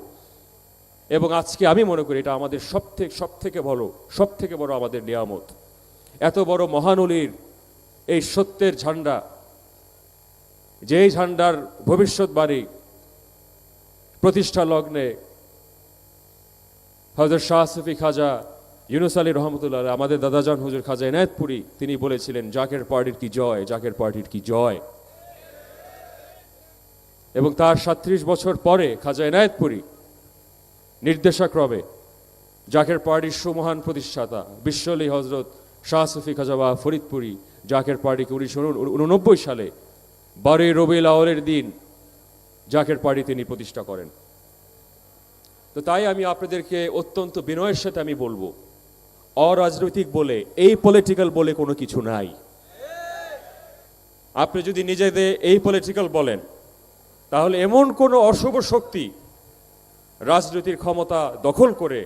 এবং আজকে আমি মনে করি এটা আমাদের সব থেকে বড় আমাদের নিয়ামত। এত বড় মহানলীর এই সত্যের ঝান্ডা, যেই ঝান্ডার ভবিষ্যৎবাণী প্রতিষ্ঠা লগ্নে হযরত শাহ সুফি খাজা ইউনুস আলী রহমতুল্লাহ, আমাদের দাদাজান হুজুর খাজা এনায়েতপুরী, তিনি বলেছিলেন জাকের পার্টির কি জয়, জাকের পার্টির কি জয়। এবং তার 37 বছর পরে খাজা এনায়েতপুরী নির্দেশাক্রমে জাকের পার্টির সুমহান প্রতিষ্ঠাতা বিশ্বলী হজরত শাহ সুফি খাজা ফরিদপুরী জাকের পার্টিকে 1989 সালে 12 রবিউল আউয়ালের দিন জাকের পার্টি তিনি প্রতিষ্ঠা করেন। তো তাই আমি আপনাদেরকে অত্যন্ত বিনয়ের সাথে আমি বলবো, অরাজনৈতিক বলে, এই পলিটিক্যাল বলে কোনো কিছু নাই। আপনি যদি নিজেদের এই পলিটিক্যাল বলেন, তাহলে এমন কোনো অশুভ শক্তি রাজনীতির ক্ষমতা দখল করে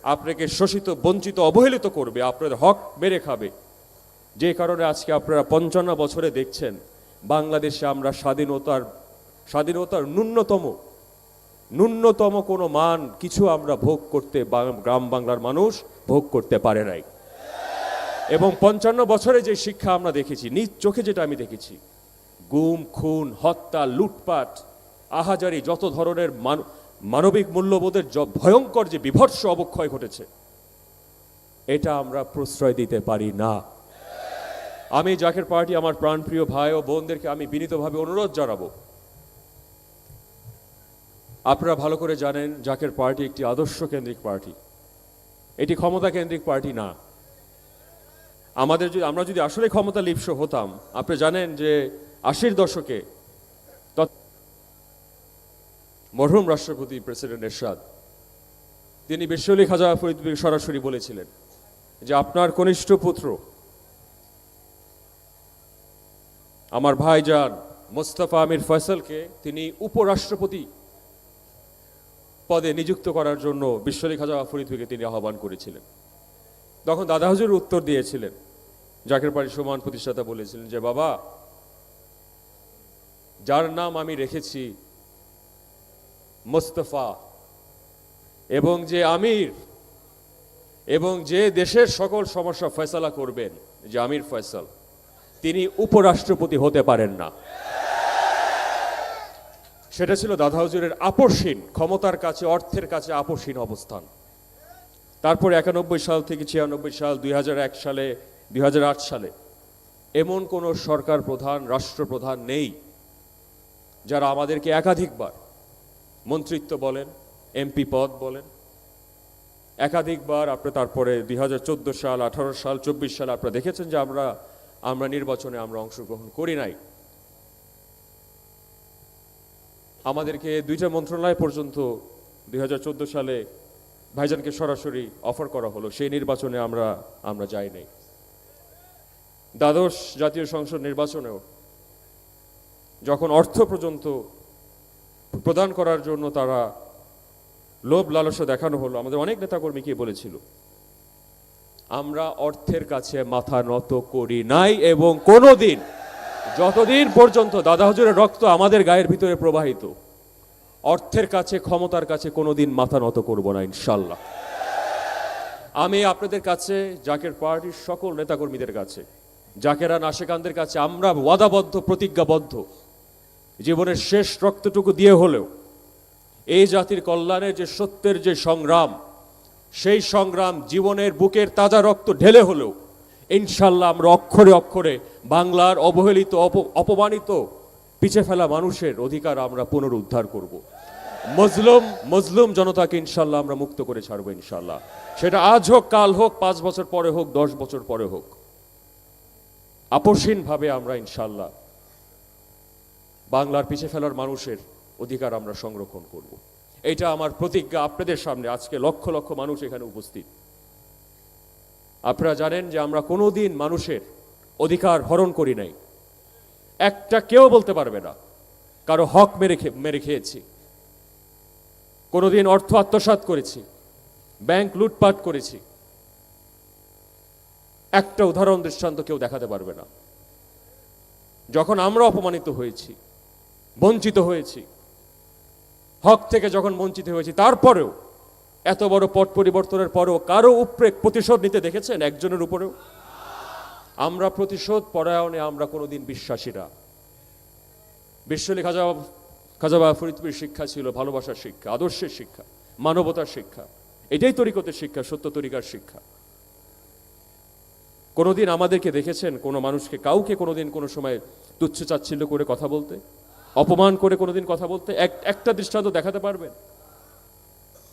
আপনাকে শোষিত, বঞ্চিত, অবহেলিত করবে, আপনাদের হক মেরে খাবে। যে কারণে আজকে আপনারা 55 বছরে দেখছেন বাংলাদেশে আমরা স্বাধীনতার ন্যূনতম কোনো মান কিছু আমরা ভোগ করতে, গ্রাম বাংলার মানুষ ভোগ করতে পারে নাই। এবং 55 বছরে যে শিক্ষা আমরা দেখেছি, নিজ চোখে যেটা আমি দেখেছি, গুম, খুন, হত্যা, লুটপাট, আহাজারি, যত ধরনের মানবিক মূল্যবোধের ভয়ঙ্কর যে বিভৎস অবক্ষয় ঘটেছে, এটা আমরা প্রশ্রয় দিতে পারি না। আমি জাকের পার্টি, আমার প্রাণপ্রিয় ভাই ও বোনদেরকে আমি বিনীতভাবে অনুরোধ জানাবো, আপনারা ভালো করে জানেন জাকের পার্টি একটি আদর্শ কেন্দ্রিক পার্টি, এটি ক্ষমতা কেন্দ্রিক পার্টি না। আমরা যদি আসলে ক্ষমতা লিপ্স হতাম, আপনি জানেন যে 80-র দশকে মরহুম রাষ্ট্রপতি প্রেসিডেন্ট এরশাদ তিনি বিশ্বলি খাজা ফরিদকে সরাসরি বলেছিলেন যে আপনার কনিষ্ঠ পুত্র আমার ভাইজান মোস্তফা আমির ফয়সালকে তিনি উপরাষ্ট্রপতি পদে নিযুক্ত করার জন্য বিশ্বলি খাজা ফরিদকে তিনি আহ্বান করেছিলেন। তখন দাদা হুজুর উত্তর দিয়েছিলেন, জাকের পার্টির সমান প্রতিষ্ঠাতা বলেছিলেন যে বাবা, যার নাম আমি রেখেছি মোস্তফা, এবং যে আমির, এবং যে দেশের সকল সমস্যা ফয়সালা করবেন, যে আমির ফয়সাল, তিনি উপরাষ্ট্রপতি হতে পারেন না। সেটা ছিল দাদা হুজুরের আপসহীন, ক্ষমতার কাছে, অর্থের কাছে আপসহীন অবস্থান। তারপরে 91 সাল থেকে 96 সাল, 2001 সালে, 2008 সালে এমন কোন সরকার প্রধান, রাষ্ট্রপ্রধান নেই যারা আমাদেরকে একাধিকবার মন্ত্রিত্ব বলেন, এমপি পদ বলেন, একাধিকবার আপনার তারপরে 2014 সাল, 18 সাল, 24 সাল আপনারা দেখেছেন যে আমরা নির্বাচনে আমরা অংশগ্রহণ করি নাই। আমাদেরকে 2টা মন্ত্রণালয় পর্যন্ত 2014 সালে ভাইজানকে সরাসরি অফার করা হলো, সেই নির্বাচনে আমরা যাই নাই। দ্বাদশ জাতীয় সংসদ নির্বাচনেও যখন অর্থ পর্যন্ত প্রদান করার জন্য তারা লোভ লালসা দেখানো হলো, আমাদের অনেক নেতাকর্মী কি বলেছিল, আমরা অর্থের কাছে মাথা নত করি নাই, এবং কোনোদিন, যতদিন পর্যন্ত দাদা হুজুরের রক্ত আমাদের গায়ের ভিতরে প্রবাহিত, অর্থের কাছে, ক্ষমতার কাছে কোনোদিন মাথা নত করব না ইনশাল্লাহ। আমি আপনাদের কাছে, জাকের পার্টির সকল নেতাকর্মীদের কাছে, জাকেরান আশেকানদের কাছে আমরা ওয়াদাবদ্ধ, প্রতিজ্ঞাবদ্ধ, জীবনের শেষ রক্তটুকু দিয়ে হলেও এই জাতির কল্যাণের যে সত্যের যে সংগ্রাম, সেই সংগ্রাম জীবনের বুকের তাজা রক্ত ঢেলে হলেও ইনশাল্লাহ আমরা অক্ষরে অক্ষরে বাংলার অবহেলিত, অপমানিত, পিছে ফেলা মানুষের অধিকার আমরা পুনরুদ্ধার করব। মজলুম জনতাকে ইনশাল্লাহ আমরা মুক্ত করে ছাড়বো ইনশাল্লাহ। সেটা আজ হোক, কাল হোক, 5 বছর পরে হোক, 10 বছর পরে হোক, আপসহীনভাবে আমরা ইনশাল্লাহ বাংলার পিছে ফেলার মানুষের অধিকার আমরা সংরক্ষণ করব। এটা আমার প্রতিজ্ঞা আপনাদের সামনে। আজকে লক্ষ লক্ষ মানুষ এখানে উপস্থিত, আপনারা জানেন যে আমরা কোনোদিন মানুষের অধিকার হরণ করি নাই। একটা কেউ বলতে পারবে না কারো হক মেরে খেয়েছি, কোনোদিন অর্থ আত্মসাৎ করেছি, ব্যাংক লুটপাট করেছি, একটা উদাহরণ দৃষ্টান্ত কেউ দেখাতে পারবে না। যখন আমরা অপমানিত হয়েছি, বঞ্চিত হয়েছি, হক থেকে যখন বঞ্চিত হয়েছি, তারপরেও এত বড় পট পরিবর্তনের পরেও কারো উপরে প্রতিশোধ নিতে দেখেছেন একজনের উপরেও? আমরা প্রতিশোধ পরায়ণে আমরা কোনোদিন বিশ্বাসী না। বিশ্বলি খাজা ফরিদপুরের শিক্ষা ছিল ভালোবাসার শিক্ষা, আদর্শের শিক্ষা, মানবতার শিক্ষা। এটাই তরিকতের শিক্ষা, সত্য তরিকার শিক্ষা। কোনোদিন আমাদেরকে দেখেছেন কোনো মানুষকে, কাউকে কোনোদিন কোনো সময় তুচ্ছ চাচ্ছিল্য করে কথা বলতে, অপমান করে কোনোদিন কথা বলতে? একটা দৃষ্টান্ত দেখাতে পারবেন?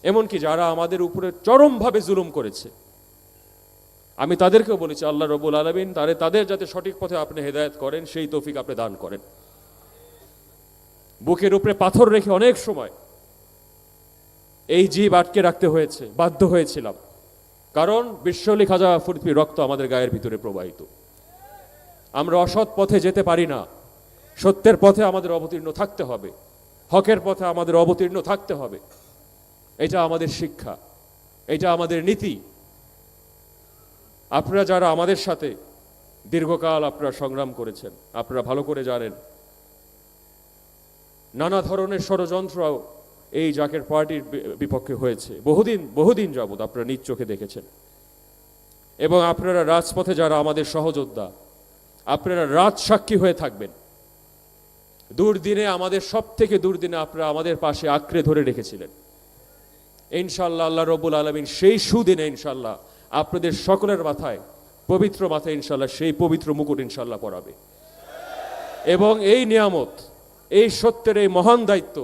এমনকি যারা আমাদের উপরে চরমভাবে জুলুম করেছে, আমি তাদেরকেও বলেছি আল্লাহ রব্বুল আলামিন তাদের যাতে সঠিক পথে আপনি হেদায়েত করেন, সেই তৌফিক আপনি দান করেন। বুকের উপরে পাথর রেখে অনেক সময় এই জীব আটকে রাখতে হয়েছে, বাধ্য হয়েছিলাম, কারণ বিশ্বলি খাজা ফরিদপুর রক্ত আমাদের গায়ের ভিতরে প্রবাহিত। আমরা অসৎ পথে যেতে পারি না, সত্যের পথে আমাদের অবতীর্ণ থাকতে হবে। হকের পথে আমাদের অবতীর্ণ থাকতে হবে। এটা আমাদের শিক্ষা, এটা আমাদের নীতি। আপনারা যারা আমাদের সাথে দীর্ঘকাল আপনারা সংগ্রাম করেছেন, আপনারা ভালো করে জানেন নানা ধরনের ষড়যন্ত্র এই জাকের পার্টির বিপক্ষে হয়েছে বহুদিন যাবৎ আপনারা নিজ চোখে দেখেছেন। এবং আপনারা রাজপথে যারা আমাদের সহযোদ্ধা, আপনারা রাজসাক্ষী হয়ে থাকবেন। দুর্দিনে, আমাদের সব থেকে দুর্দিনে আপনারা আমাদের পাশে আঁকড়ে ধরে রেখেছিলেন। ইনশাল্লাহ আল্লাহ রব্বুল আলামিন সেই সুদিনে ইনশাল্লাহ আপনাদের সকলের মাথায়, পবিত্র মাথায় ইনশাল্লাহ সেই পবিত্র মুকুট ইনশাল্লাহ পরাবে। এবং এই নিয়ামত, এই সত্যের এই মহান দায়িত্ব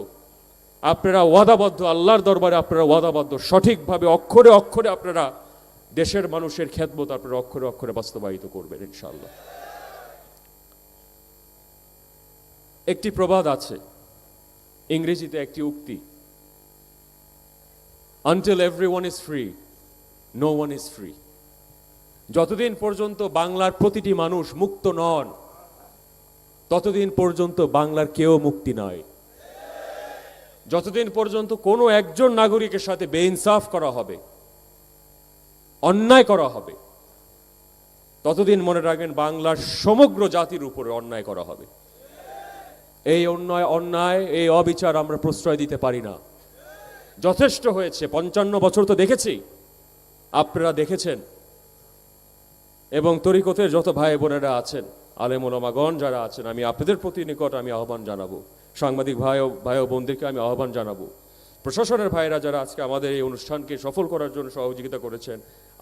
আপনারা ওয়াদাবদ্ধ, আল্লাহর দরবারে আপনারা ওয়াদাবদ্ধ, সঠিকভাবে অক্ষরে অক্ষরে আপনারা দেশের মানুষের খেদমত আপনারা অক্ষরে অক্ষরে বাস্তবায়িত করবেন ইনশাআল্লাহ। একটি প্রবাদ আছে, ইংরেজিতে একটি উক্তি, Until everyone is free, no one is free. যতদিন পর্যন্ত বাংলার প্রতিটি মানুষ মুক্ত নন, ততদিন পর্যন্ত বাংলার কেউ মুক্তি নয়। যতদিন পর্যন্ত কোনো একজন নাগরিকের সাথে বেইনসাফ করা হবে, অন্যায় করা হবে, ততদিন মনে রাখবেন বাংলার সমগ্র জাতির উপরে অন্যায় করা হবে। এই অন্যায়, এই অবিচার আমরা প্রশ্রয় দিতে পারি না। যথেষ্ট হয়েছে, 55 বছর তো দেখেছি, আপনারা দেখেছেন। এবং তরিকতের যত ভাই বোনেরা আছেন, আলেম ওলামাগণ যারা আছেন, আমি আপনাদের প্রতি নিকট আমি আহ্বান জানাবো, সাংবাদিক ভাই ও বোনদেরকে আমি আহ্বান জানাবো, প্রশাসনের ভাইরা যারা আজকে আমাদের এই অনুষ্ঠানকে সফল করার জন্য সহযোগিতা করেছেন,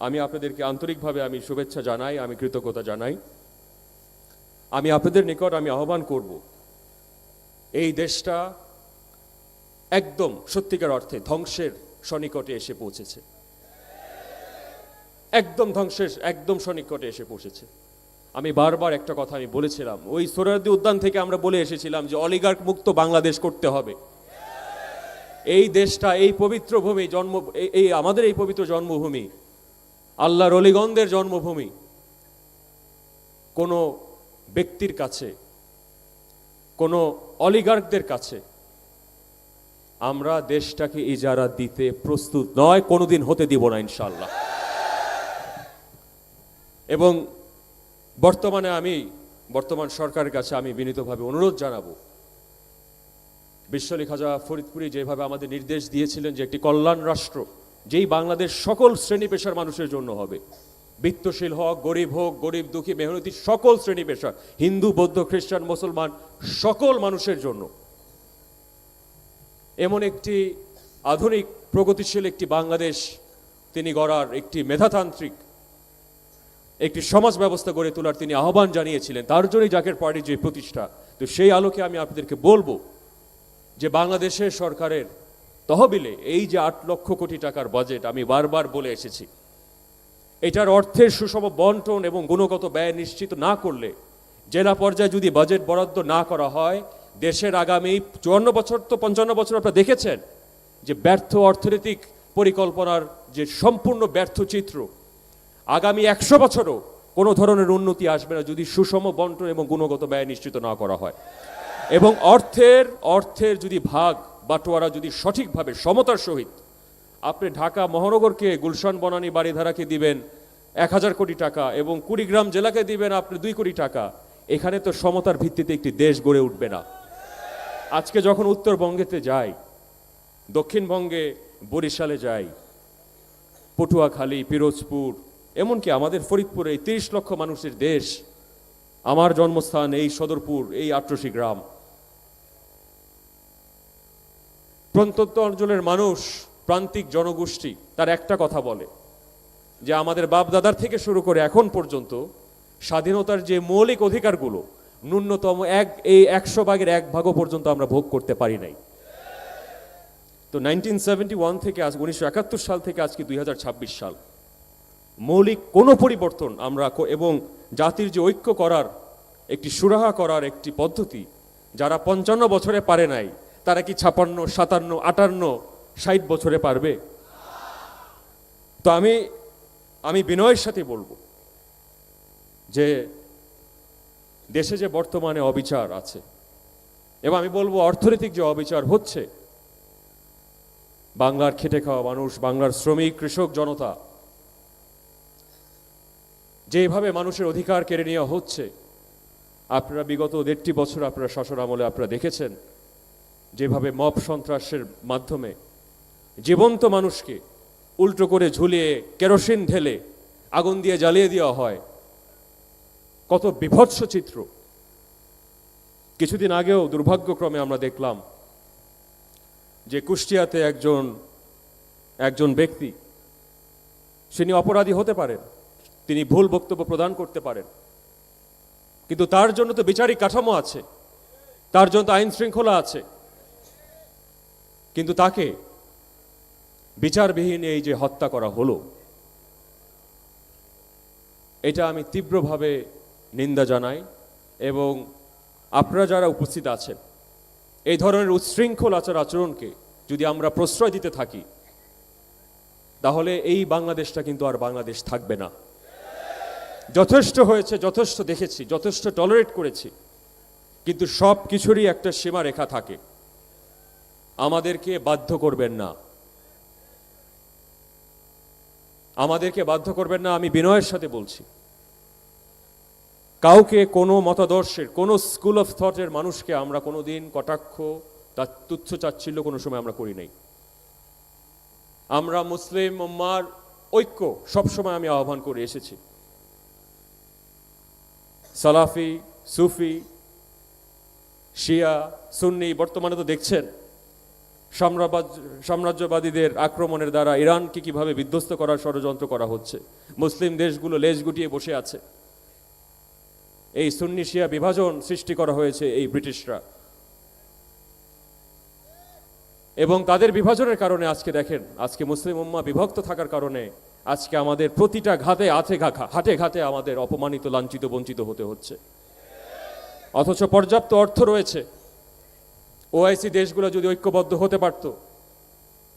আমি আপনাদেরকে আন্তরিকভাবে আমি শুভেচ্ছা জানাই, আমি কৃতজ্ঞতা জানাই। আমি আপনাদের নিকট আমি আহ্বান করব, এই দেশটা একদম সত্যিকার অর্থে ধ্বংসের সনিকটে এসে পৌঁছেছে। একদম সনিকটে এসে পৌঁছেছে। আমি বারবার একটা কথা আমি বলেছিলাম, ওই সোহরাওয়ার্দী উদ্যান থেকে আমরা বলে এসেছিলাম যে অলিগার্ক মুক্ত বাংলাদেশ করতে হবে। এই দেশটা, এই পবিত্র ভূমি, আমাদের এই পবিত্র জন্মভূমি, আল্লাহর অলিগণদের জন্মভূমি, কোনো ব্যক্তির কাছে, কোনো অলিগার্কদের কাছে আমরা দেশটাকে ইজারা দিতে প্রস্তুত নয়, কোনোদিন হতে দিব না ইনশাআল্লাহ। এবং বর্তমান সরকারের কাছে আমি বিনীতভাবে অনুরোধ জানাবো, বিশ্বলী খাজা ফরিদপুরি যেভাবে আমাদের নির্দেশ দিয়েছিলেন যে একটি কল্যাণ রাষ্ট্র, যেই বাংলাদেশ সকল শ্রেণী পেশার মানুষের জন্য হবে, বিত্তশীল হোক, গরিব দুঃখী মেহনতি সকল শ্রেণী পেশা, হিন্দু বৌদ্ধ খ্রিস্টান মুসলমান সকল মানুষের জন্য এমন একটি আধুনিক প্রগতিশীল একটি বাংলাদেশ তিনি গড়ার, একটি মেধাতান্ত্রিক একটি সমাজ ব্যবস্থা গড়ে তোলার তিনি আহ্বান জানিয়েছিলেন। তার জন্যই জাকের পার্টির যে প্রতিষ্ঠা। তো সেই আলোকে আমি আপনাদেরকে বলবো যে বাংলাদেশের সরকারের তহবিলে এই যে 8 লক্ষ কোটি টাকার বাজেট, আমি বারবার বলে এসেছি, এটার অর্থের সুষম বন্টন এবং গুণগত ব্যয় নিশ্চিত না করলে, জেলা পর্যায়ে যদি বাজেট বরাদ্দ না করা হয়, দেশের আগামী 54 বছর তো 55 বছর আপনারা দেখেছেন যে ব্যর্থ অর্থনৈতিক পরিকল্পনার যে সম্পূর্ণ ব্যর্থ চিত্র, আগামী 100 বছরও কোনো ধরনের উন্নতি আসবে না যদি সুষম বন্টন এবং গুণগত ব্যয় নিশ্চিত না করা হয়। এবং অর্থের যদি ভাগ বাটোয়ারা যদি সঠিকভাবে সমতার সহিত, আপনি ঢাকা মহানগরকে, গুলশান বনানী বাড়িধারাকে দিবেন 1000 কোটি টাকা এবং কুড়িগ্রাম জেলাকে দিবেন আপনি 2 কোটি টাকা, এখানে তো সমতার ভিত্তিতে একটি দেশ গড়ে উঠবে না। আজকে যখন উত্তরবঙ্গেতে যাই, দক্ষিণবঙ্গে বরিশালে যাই, পটুয়াখালী, পিরোজপুর, এমনকি আমাদের ফরিদপুরে, এই 30 লক্ষ মানুষের দেশ, আমার জন্মস্থান এই সদরপুর, এই 88 গ্রাম, প্রত্যন্ত অঞ্চলের মানুষ, প্রান্তিক জনগোষ্ঠী, তার একটা কথা বলে যে আমাদের বাপ দাদার থেকে শুরু করে এখন পর্যন্ত স্বাধীনতার যে মৌলিক অধিকারগুলো, ন্যূনতম 100 ভাগের 1 ভাগও পর্যন্ত আমরা ভোগ করতে পারি নাই। তো 1971 থেকে আজ 1971 সাল থেকে আজকে 2026 সাল, মৌলিক কোনো পরিবর্তন আমরা এবং জাতির যে ঐক্য করার, একটি সুরাহা করার একটি পদ্ধতি, যারা 55 বছরে পারে নাই, তারা কি 56, 57, 58, 60 বছরে পারবে? তো আমি বিনয়ের সাথে বলবো যে দেশে যে বর্তমানে অবিচার আছে, এবং আমি বলবো অর্থনৈতিক যে অবিচার হচ্ছে, বাংলার খেটে খাওয়া মানুষ, বাংলার শ্রমিক কৃষক জনতা যেভাবে মানুষের অধিকার কেড়ে নেওয়া হচ্ছে, আপনারা বিগত 1.5 বছর আপনারা শাসন আমলে আপনারা দেখেছেন যেভাবে মব সন্ত্রাসের মাধ্যমে জীবন্ত মানুষকে উল্টো করে ঝুলিয়ে কেরোসিন ঢেলে আগুন দিয়ে জ্বালিয়ে দেওয়া হয়। কত বিভৎস চিত্র। কিছুদিন আগেও দুর্ভাগ্যক্রমে আমরা দেখলাম যে কুষ্টিয়াতে একজন ব্যক্তি, তিনি অপরাধী হতে পারেন, তিনি ভুল বক্তব্য প্রদান করতে পারেন, কিন্তু তার জন্য তো বিচারিক কাঠামো আছে, তার জন্য তো আইন শৃঙ্খলা আছে, কিন্তু তাকে বিচারবিহীন এই যে হত্যা করা হলো, এটা আমি তীব্রভাবে নিন্দা জানাই। এবং আপনারা যারা উপস্থিত আছেন, এই ধরনের উচ্ছৃঙ্খল আচরণকে যদি আমরা প্রশ্রয় দিতে থাকি, তাহলে এই বাংলাদেশটা কিন্তু আর বাংলাদেশ থাকবে না। যথেষ্ট হয়েছে, যথেষ্ট দেখেছি, যথেষ্ট টলারেট করেছি, কিন্তু সব কিছুরই একটা সীমারেখা থাকে। আমাদেরকে বাধ্য করবেন না, আমাদেরকে বাধ্য করবেন না। আমি বিনয়ের সাথে বলছি, কাউকে কোনো মতাদর্শের, কোনো স্কুল অফ থটের মানুষকে আমরা কোনোদিন কটাক্ষ, তার তুচ্ছ চাচ্ছিল্য কোনো সময় আমরা করি নাই। আমরা মুসলিম উম্মার ঐক্য সবসময় আমি আহ্বান করে এসেছি। সালাফি, সুফি, শিয়া, সুন্নি, বর্তমানে তো দেখছেন সাম্রাজ্যবাদীদের আক্রমণের দ্বারা ইরানকে কিভাবে বিধ্বস্ত করার ষড়যন্ত্র করা হচ্ছে। মুসলিম দেশগুলো লেজ গুটিয়ে বসে আছে। এই সুন্নি শিয়া বিভাজন সৃষ্টি করা হয়েছে এই ব্রিটিশরা, এবং তাদের বিভাজনের কারণে আজকে দেখেন, আজকে মুসলিম উম্মাহ বিভক্ত থাকার কারণে আজকে আমাদের প্রতিটা হাটে ঘাটে আমাদের অপমানিত, লাঞ্ছিত, বঞ্চিত হতে হচ্ছে। অথচ পর্যাপ্ত অর্থ রয়েছে। ওআইসি দেশগুলো যদি ঐক্যবদ্ধ হতে পারত,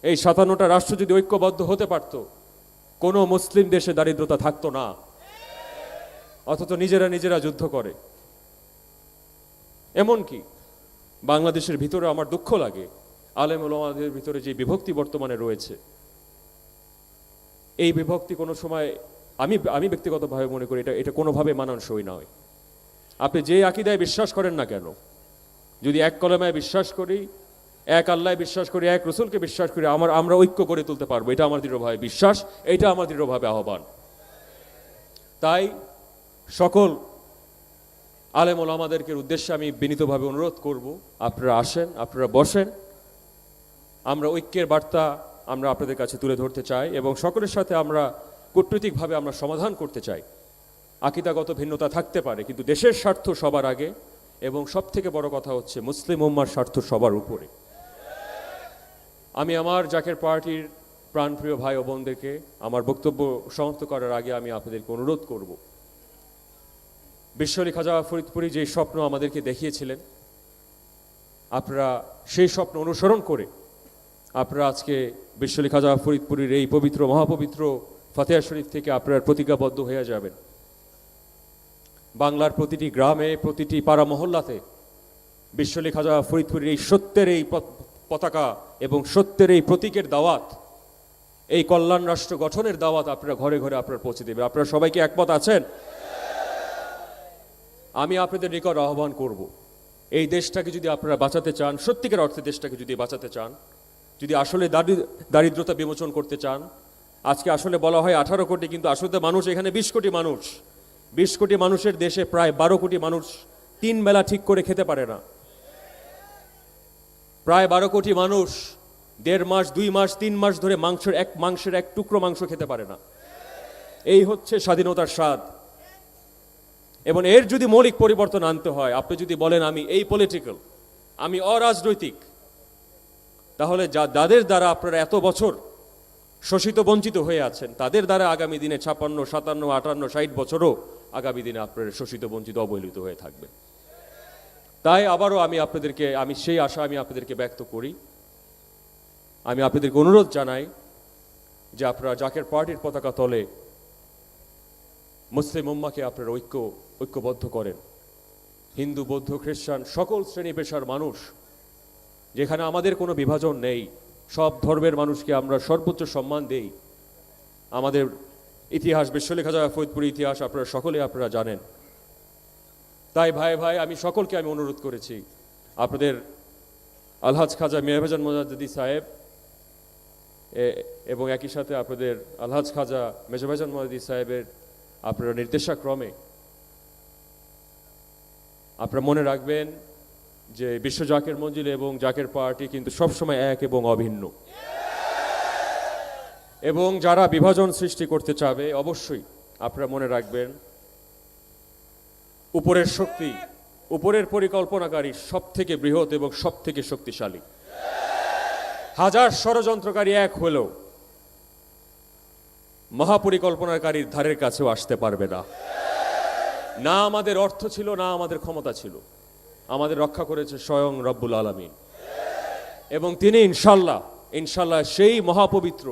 এই 57টা রাষ্ট্র যদি ঐক্যবদ্ধ হতে পারত, কোনো মুসলিম দেশে দারিদ্রতা থাকতো না। অথচ নিজেরা যুদ্ধ করে। এমনকি বাংলাদেশের ভিতরে আমার দুঃখ লাগে, আলেম ওলামাদের ভিতরে যে বিভক্তি বর্তমানে রয়েছে, এই বিভক্তি কোনো সময় আমি ব্যক্তিগতভাবে মনে করি এটা কোনোভাবে মানানসই নয়। আপনি যে আকীদায় বিশ্বাস করেন না কেন, যদি এক কলেমায় বিশ্বাস করি, এক আল্লাহ বিশ্বাস করি, এক রসুলকে বিশ্বাস করি, আমরা ঐক্য করে তুলতে পারবো। এটা আমার দৃঢ়ভাবে বিশ্বাস, এটা আমার দৃঢ়ভাবে আহ্বান। তাই সকল আলেম ওলামাদেরকে উদ্দেশ্যে আমি বিনীতভাবে অনুরোধ করব, আপনারা আসেন, আপনারা বসেন, আমরা ঐক্যের বার্তা আমরা আপনাদের কাছে তুলে ধরতে চাই এবং সকলের সাথে আমরা কূটনৈতিকভাবে আমরা সমাধান করতে চাই। আকীদাগত ভিন্নতা থাকতে পারে, কিন্তু দেশের স্বার্থ সবার আগে, এবং সবথেকে বড় কথা হচ্ছে মুসলিম উম্মার স্বার্থ সবার উপরে। আমি আমার জাকের পার্টির প্রাণপ্রিয় ভাই ও বোনদেরকে আমার বক্তব্য সমাপ্ত করার আগে আমি আপনাদেরকে অনুরোধ করব, বিশ্ব আলী খাজা ফরিদপুরি যে স্বপ্ন আমাদেরকে দেখিয়েছিলেন, আপনারা সেই স্বপ্ন অনুসরণ করে আপনারা আজকে বিশ্ব আলী খাজা ফরিদপুরীর এই পবিত্র মহাপবিত্র ফাতেহা শরীফ থেকে আপনারা প্রতিজ্ঞাবদ্ধ হয়ে যাবেন। বাংলার প্রতিটি গ্রামে, প্রতিটি পাড়া মহল্লাতে বিশ্ব আলী খাজা ফরিদপুরীর এই সত্যের এই পতাকা এবং সত্যের এই প্রতীকের দাওয়াত, এই কল্যাণ রাষ্ট্র গঠনের দাওয়াত আপনারা ঘরে ঘরে আপনারা পৌঁছে দেবে। আপনারা সবাইকে একমত আছেন? আমি আপনাদের নিকট আহ্বান করব, এই দেশটাকে যদি আপনারা বাঁচাতে চান, সত্যিকার অর্থে দেশটাকে যদি বাঁচাতে চান, যদি আসলে দারিদ্রতা বিমোচন করতে চান, আজকে আসলে বলা হয় 18 কোটি, কিন্তু আসলে মানুষ এখানে 20 কোটি মানুষ। 20 কোটি মানুষের দেশে প্রায় 12 কোটি মানুষ 3 বেলা ঠিক করে খেতে পারে না। প্রায় 12 কোটি মানুষ 1.5 মাস, 2 মাস, 3 মাস ধরে মাংসের এক টুকরো মাংস খেতে পারে না। এই হচ্ছে স্বাধীনতার স্বাদ। এবং এর যদি মৌলিক পরিবর্তন আনতে হয়, আপনি যদি বলেন আমি এই পলিটিক্যাল, আমি অরাজনৈতিক, তাহলে যাদের দ্বারা আপনারা এত বছর শোষিত বঞ্চিত হয়ে আছেন, তাদের দ্বারা আগামী দিনে 56, 57, 58, 60 বছরও আগামী দিনে আপনারা শোষিত বঞ্চিত অবহেলিত হয়ে থাকবে। তাই আবারও আমি সেই আশা আমি আপনাদেরকে ব্যক্ত করি। আমি আপনাদেরকে অনুরোধ জানাই যে আপনারা জাকের পার্টির পতাকা তলে মুসলিম উম্মাকে আপনারা ঐক্যবদ্ধ করেন। হিন্দু, বৌদ্ধ, খ্রিস্টান সকল শ্রেণী পেশার মানুষ, যেখানে আমাদের কোনো বিভাজন নেই, সব ধর্মের মানুষকে আমরা সর্বোচ্চ সম্মান দেই। আমাদের ইতিহাস, বিশ্বলেখা যাওয়া ফরিদপুরের ইতিহাস আপনারা জানেন। তাই ভাই আমি সকলকে অনুরোধ করেছি, আপনাদের আলহাজ খাজা মিয়াভাজান মোজাদ্দেদি সাহেব এবং একই সাথে আপনাদের আলহাজ খাজা মেজভাজান মোজাদ্দেদি সাহেবের আপনারা নির্দেশাক্রমে আপনারা মনে রাখবেন যে বিশ্ব জাকের মঞ্জিল এবং জাকের পার্টি কিন্তু সবসময় এক এবং অভিন্ন। এবং যারা বিভাজন সৃষ্টি করতে চাবে, অবশ্যই আপনারা মনে রাখবেন উপরের শক্তি, উপরের পরিকল্পনাকারী সব থেকে বৃহৎ এবং সব থেকে শক্তিশালী। হাজার ষড়যন্ত্রকারী এক হলেও মহাপরিকল্পনাকারীর ধারের কাছেও আসতে পারবে না। না আমাদের অর্থ ছিল, না আমাদের ক্ষমতা ছিল, আমাদের রক্ষা করেছে স্বয়ং রব্বুল আলামিন। এবং তিনি ইনশাল্লাহ সেই মহাপবিত্র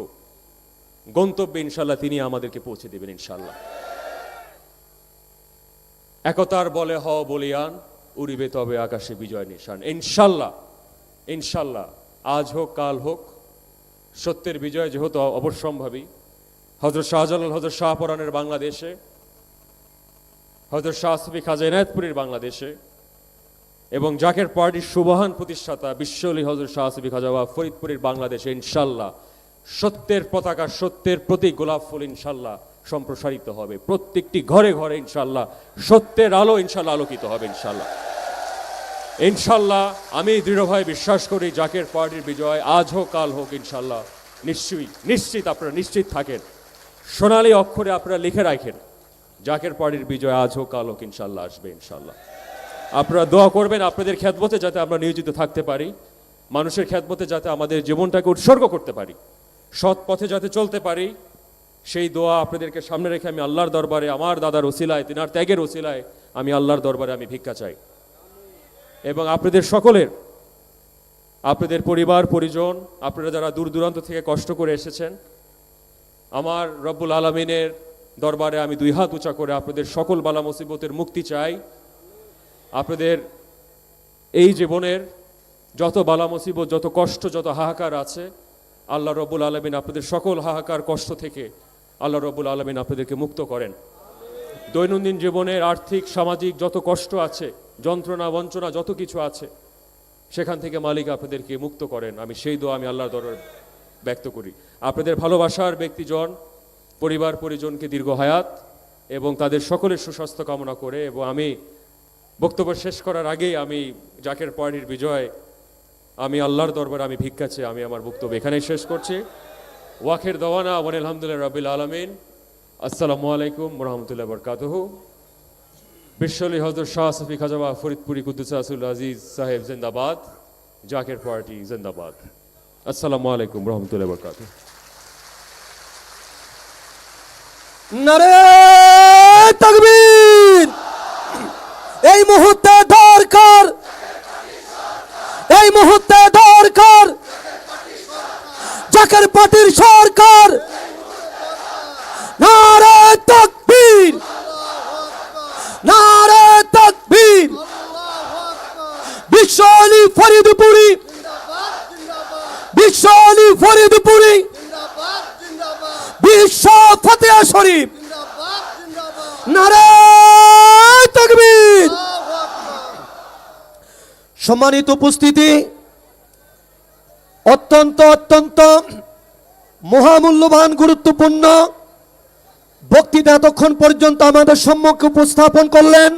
গন্তব্যে ইনশাল্লাহ তিনি আমাদেরকে পৌঁছে দেবেন ইনশাল্লাহ। একতার বলে হও বলিয়ান, উড়িবে তবে আকাশে বিজয় নিশান। ইনশাল্লাহ আজ হোক কাল হোক, সত্যের বিজয় যেহেতু অবশ্যম্ভাবী। হযরত শাহজালাল, হযরত শাহপরানের বাংলাদেশে, হযরত শাহ সুফি খাজা এনায়েতপুরীর বাংলাদেশে এবং জাকের পার্টির সুবহান প্রতিষ্ঠাতা বিশ্বলি হযরত শাহ সুফি খাজা ফরিদপুরের বাংলাদেশে ইনশাল্লাহ সত্যের পতাকা, সত্যের প্রতীক গোলাপ ফুল ইনশাল্লাহ সম্প্রসারিত হবে। প্রত্যেকটি ঘরে ঘরে ইনশাল্লাহ সত্যের আলো ইনশাল্লাহ আলোকিত হবে ইনশাল্লাহ। আমি দৃঢ়ভাবে বিশ্বাস করি জাকের পার্টির বিজয় আজ হোক কাল হোক ইনশাল্লাহ নিশ্চিত। আপনারা নিশ্চিত থাকেন, সোনালী অক্ষরে আপনারা লিখে রাখেন, জাকের পার্টির বিজয় আজ হোক কাল হোক ইনশাল্লাহ আসবে ইনশাল্লাহ। আপনারা দোয়া করবেন আপনাদের খেদমতে যাতে আমরা নিয়োজিত থাকতে পারি, মানুষের খেদমতে যাতে আমাদের জীবনটাকে উৎসর্গ করতে পারি, সৎ পথে যাতে চলতে পারি, সেই দোয়া আপনাদেরকে সামনে রেখে আমি আল্লাহর দরবারে আমার দাদার ওসিলায়, তিনার ত্যাগের ওসিলায় আমি আল্লাহর দরবারে আমি ভিক্ষা চাই। এবং আপনাদের সকলের, আপনাদের পরিবার পরিজন, আপনারা যারা দূর দূরান্ত থেকে কষ্ট করে এসেছেন, আমার রব্বুল আলামিনের দরবারে আমি দুই হাত উঁচা করে আপনাদের সকল বালা মুসিবতের মুক্তি চাই। আপনাদের এই জীবনের যত বালা মুসিবত, যত কষ্ট, যত হাহাকার আছে, আল্লাহ রব্বুল আলামিন আপনাদের সকল হাহাকার কষ্ট থেকে আল্লাহ রব্বুল আলামিন আপনাদেরকে মুক্ত করেন। দৈনন্দিন জীবনের আর্থিক সামাজিক যত কষ্ট আছে, যন্ত্রণা বঞ্চনা যত কিছু আছে, সেখান থেকে মালিক আপনাদেরকে মুক্ত করেন। আমি সেই দোয়া আমি আল্লাহর দরবারে ব্যক্ত করি। আপনাদের ভালোবাসার ব্যক্তিজন, পরিবার পরিজনকে দীর্ঘ হায়াত এবং তাদের সকলের সুস্বাস্থ্য কামনা করে, এবং আমি বক্তব্য শেষ করার আগেই আমি জাকের পার্টির বিজয় আমি আল্লাহর দরবারে আমি ভিক্ষা চেয়ে আমি আমার বক্তব্য এখানেই শেষ করছি। ওয়াখির দাওয়ানা ওয়া আলহামদুলিল্লাহি রাব্বিল আলামিন। আসসালামু আলাইকুম ওয়া রাহমাতুল্লাহি ওয়া বারাকাতুহু। বিশ্বলি হযরত শাহ সুফি খাজা ফরিদপুরি কুদ্দুসাসুল আজিজ সাহেব জিন্দাবাদ, জাকের পার্টি জিন্দাবাদ। আসসালামু আলাইকুম ওয়া রাহমাতুল্লাহি ওয়া বারাকাতুহু। নারে তাকবীর! এই মুহূর্তে দরকার, এই মুহূর্তে দরকার জাকের পার্টির সরকার। নারে তাকবীর, নারে তাকবীর! বিশ্ব আলী ফরিদপুরি, বিশ্ব আলী ফরিদপুরি, বিশ্ব ফতেহ শরীফ। নারে তাকবীর! সম্মানিত উপস্থিতি, অত্যন্ত মহামূল্যবান গুরুত্বপূর্ণ বক্তৃতা এতক্ষণ পর্যন্ত আমাদের সম্মুখে উপস্থাপন করলেন।